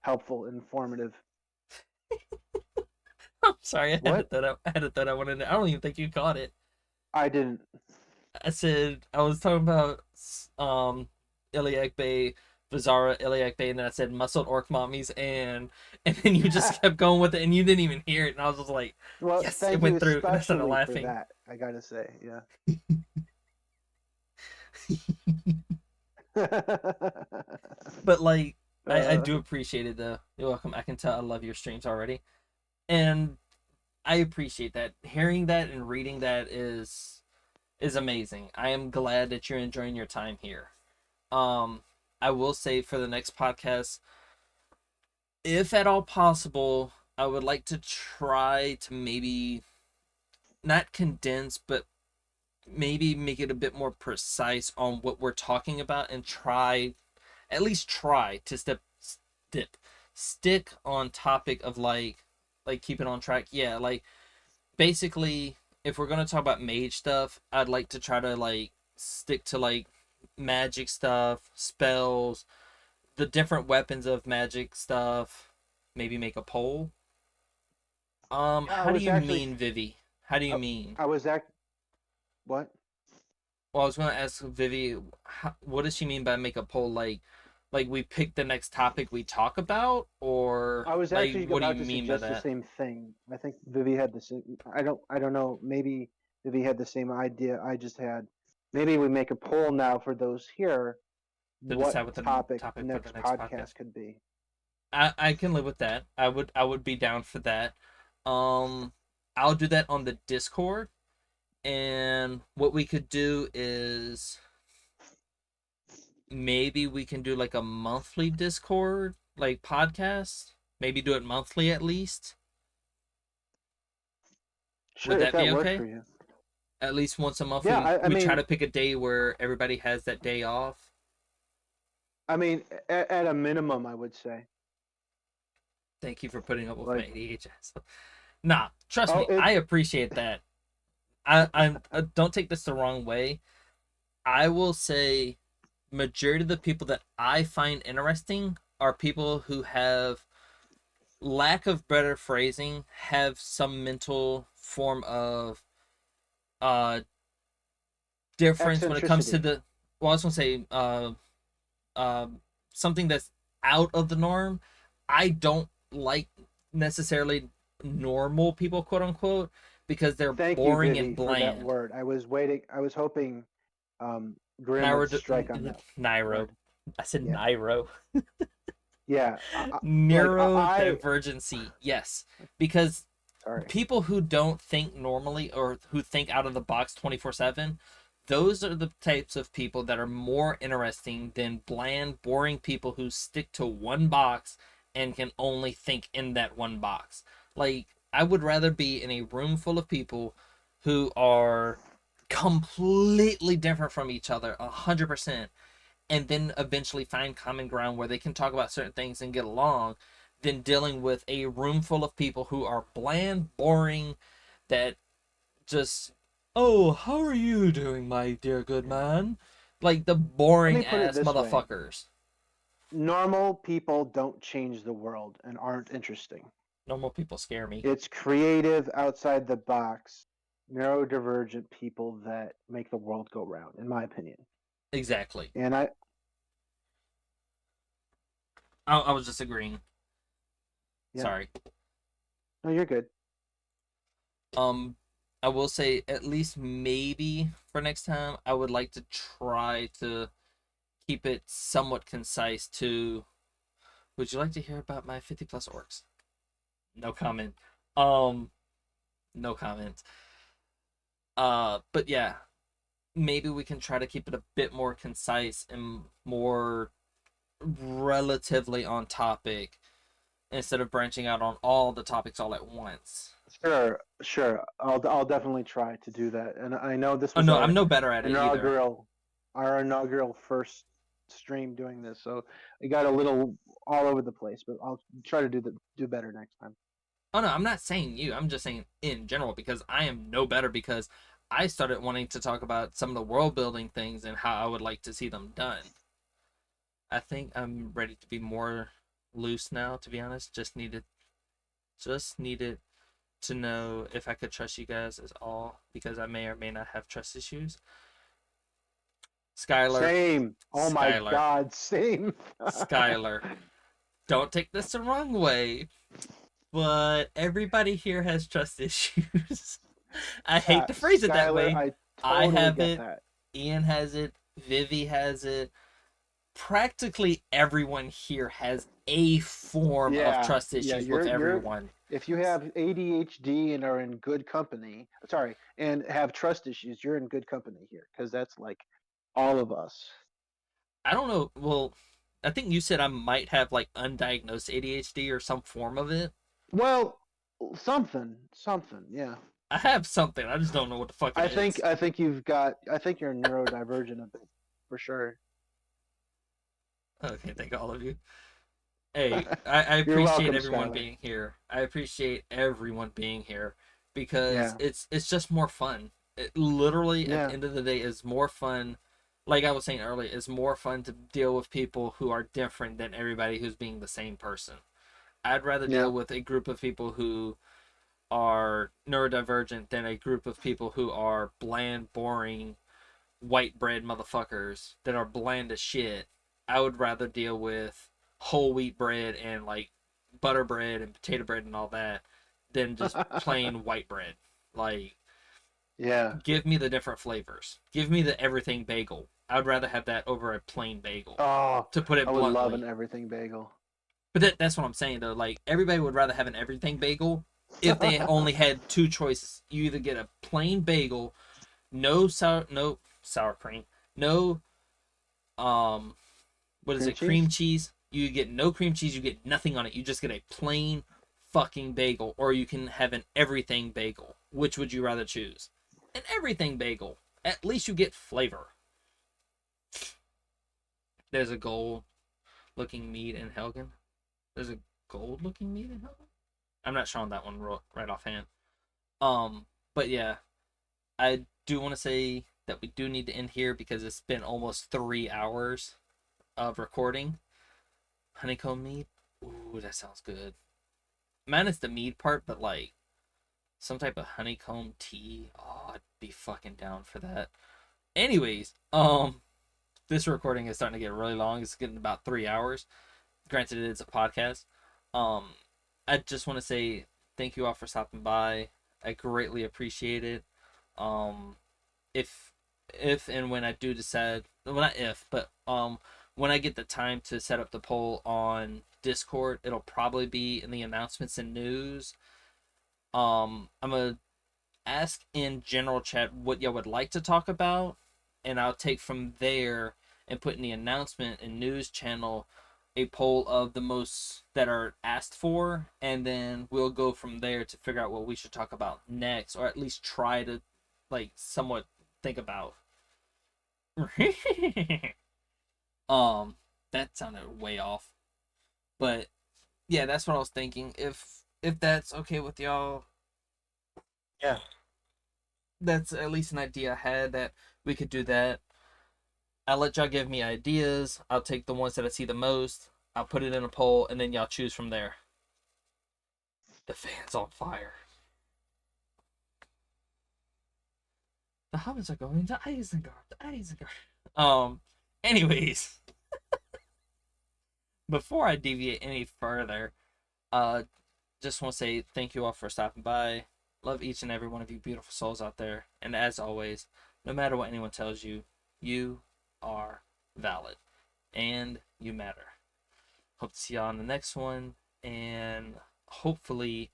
helpful and informative. I'm sorry, I had to What? throw that. I had to throw that one in there. I don't even think you caught it. I didn't. I said I was talking about Iliac Bay, Vizara, Iliac Bay, and then I said muscled orc mommies, and then you just kept going with it, and you didn't even hear it, and I was just like, Well, yes, it thank you went through, and I started especially for laughing. that. I gotta say, yeah. But like, I uh, do appreciate it though. You're welcome. I can tell I love your streams already, and I appreciate that. Hearing that and reading that is amazing. I am glad that you're enjoying your time here. Um, I will say for the next podcast, if at all possible, I would like to try to maybe not condense, but maybe make it a bit more precise on what we're talking about and try, at least try to stick on topic of like keep it on track. Yeah, like basically, if we're gonna talk about mage stuff, I'd like to try to like stick to like magic stuff, spells, the different weapons of magic stuff. Maybe make a poll. I How do was you actually, mean, Vivi? How do you I, mean? I was act. What? Well, I was gonna ask Vivi, what does she mean by make a poll? Like we pick the next topic we talk about, or I was like actually what do you about to mean by suggest the that? same thing. I think Vivi had the same. I don't know. Maybe Vivi had the same idea I just had. Maybe we make a poll now for those here. To What decide what the topic the topic for the next next podcast. podcast could be? I can live with that. I would be down for that. Um, I'll do that on the Discord, and what we could do is maybe we can do like a monthly Discord like podcast. Maybe do it monthly at least. Would Sure, if that that be works okay? for you. At least once a month Yeah, we I we try mean, to pick a day where everybody has that day off. at a minimum, I would say. Thank you for putting up with my Like, ADHS. Nah, trust oh, me, I appreciate that. I'm don't take this the wrong way. I will say majority of the people that I find interesting are people who have, lack of better phrasing, have some mental form of uh difference when it comes to eccentricity. the, well, I was gonna say uh, something that's out of the norm. I don't like necessarily normal people, quote unquote, because they're Thank you, boring and Vivi, for that bland. word. I was waiting. I was hoping Grimm would Nairo, strike on that Nairo. word. I said Yeah, Nairo. yeah. Neurodivergency, yes, because Sorry. people who don't think normally or who think out of the box 24/7, those are the types of people that are more interesting than bland, boring people who stick to one box and can only think in that one box. Like, I would rather be in a room full of people who are completely different from each other 100%, and then eventually find common ground where they can talk about certain things and get along, than dealing with a room full of people who are bland, boring, that just, oh, how are you doing, my dear good man? Like the Let me boring put it ass this way: motherfuckers. normal people don't change the world and aren't interesting. Normal people scare me. It's creative, outside the box, neurodivergent people that make the world go round, in my opinion. Exactly. And I, I was just agreeing. yeah, Sorry. no, you're good. Um, I will say at least maybe for next time, I would like to try to keep it somewhat concise to, would you like to hear about my 50 plus orcs? No comment. Um, no comment. But yeah, maybe we can try to keep it a bit more concise and more relatively on topic instead of branching out on all the topics all at once. Sure. I'll definitely try to do that. And I know this Oh was no, I'm no better at it either. our inaugural first stream doing this, so it got a little all over the place. But I'll try to do better next time. Oh no, I'm not saying you. I'm just saying in general because I am no better because I started wanting to talk about some of the world building things and how I would like to see them done. I think I'm ready to be more loose now, to be honest. Just needed to know if I could trust you guys is all because I may or may not have trust issues. Skylar, Same. Oh my Skylar, God, same. Skylar. Don't take this the wrong way, but everybody here has trust issues. I hate to phrase it that Skylar, way. I I totally have get it. that. Ian has it. Vivi has it. Practically everyone here has a form of trust Yeah. issues with everyone. If you have ADHD and are in good company, sorry, and have trust issues, you're in good company here because that's like all of us. I don't know. Well, I think you said I might have like undiagnosed ADHD or some form of it. Well, something, yeah. I have something. I just don't know what the fuck it is. I think you're neurodivergent a bit for sure. Okay, thank all of you. Hey, I You're appreciate welcome, everyone Skylar. being here. I appreciate everyone being here because Yeah, it's just more fun. It literally at the yeah, end of the day is more fun. Like I was saying earlier, it's more fun to deal with people who are different than everybody who's being the same person. I'd rather yeah, deal with a group of people who are neurodivergent than a group of people who are bland, boring, white bread motherfuckers that are bland as shit. I would rather deal with whole wheat bread and like butter bread and potato bread and all that than just plain white bread. Like, yeah. give me the different flavors. Give me the everything bagel. I'd rather have that over a plain bagel, Oh, to put I it would love bluntly. an everything bagel. But that's what I'm saying though. Like everybody would rather have an everything bagel if they only had two choices. You either get a plain bagel, no sour cream, no what is Cream it, cream cheese? cheese. You get no cream cheese, you get nothing on it. You just get a plain fucking bagel, or you can have an everything bagel. Which would you rather choose? An everything bagel. At least you get flavor. There's a gold looking meat in Helgen. There's a gold looking meat in Helgen. I'm not showing that one right offhand. But yeah, I do want to say that we do need to end here because it's been almost 3 hours of recording. Honeycomb mead. Ooh, that sounds good. Minus the mead part, but like some type of honeycomb tea. Oh, I'd be fucking down for that. Anyways, this recording is starting to get really long. It's getting about 3 hours. Granted, it's a podcast. Um, I just want to say thank you all for stopping by. I greatly appreciate it. Um, if and when I do decide, well, not if, but when I get the time to set up the poll on Discord, it'll probably be in the announcements and news. I'm gonna ask in general chat what y'all would like to talk about, and I'll take from there and put in the announcement and news channel a poll of the most that are asked for, and then we'll go from there to figure out what we should talk about next, or at least try to like somewhat think about. um, that sounded way off, but yeah, that's what I was thinking. If that's okay with y'all, yeah, that's at least an idea I had that we could do that. I'll let y'all give me ideas. I'll take the ones that I see the most. I'll put it in a poll, and then y'all choose from there. The fan's on fire. The hobbits are going to Isengard. Anyways, before I deviate any further, uh, just want to say thank you all for stopping by. Love each and every one of you beautiful souls out there. And as always, no matter what anyone tells you, you are valid. And you matter. Hope to see y'all on the next one. And hopefully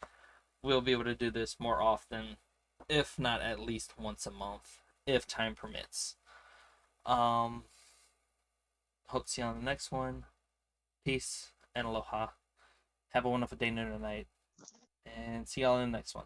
we'll be able to do this more often. If not at least once a month. If time permits. Hope to see you on the next one. Peace and aloha. Have a wonderful day, noon, or night. And see y'all in the next one.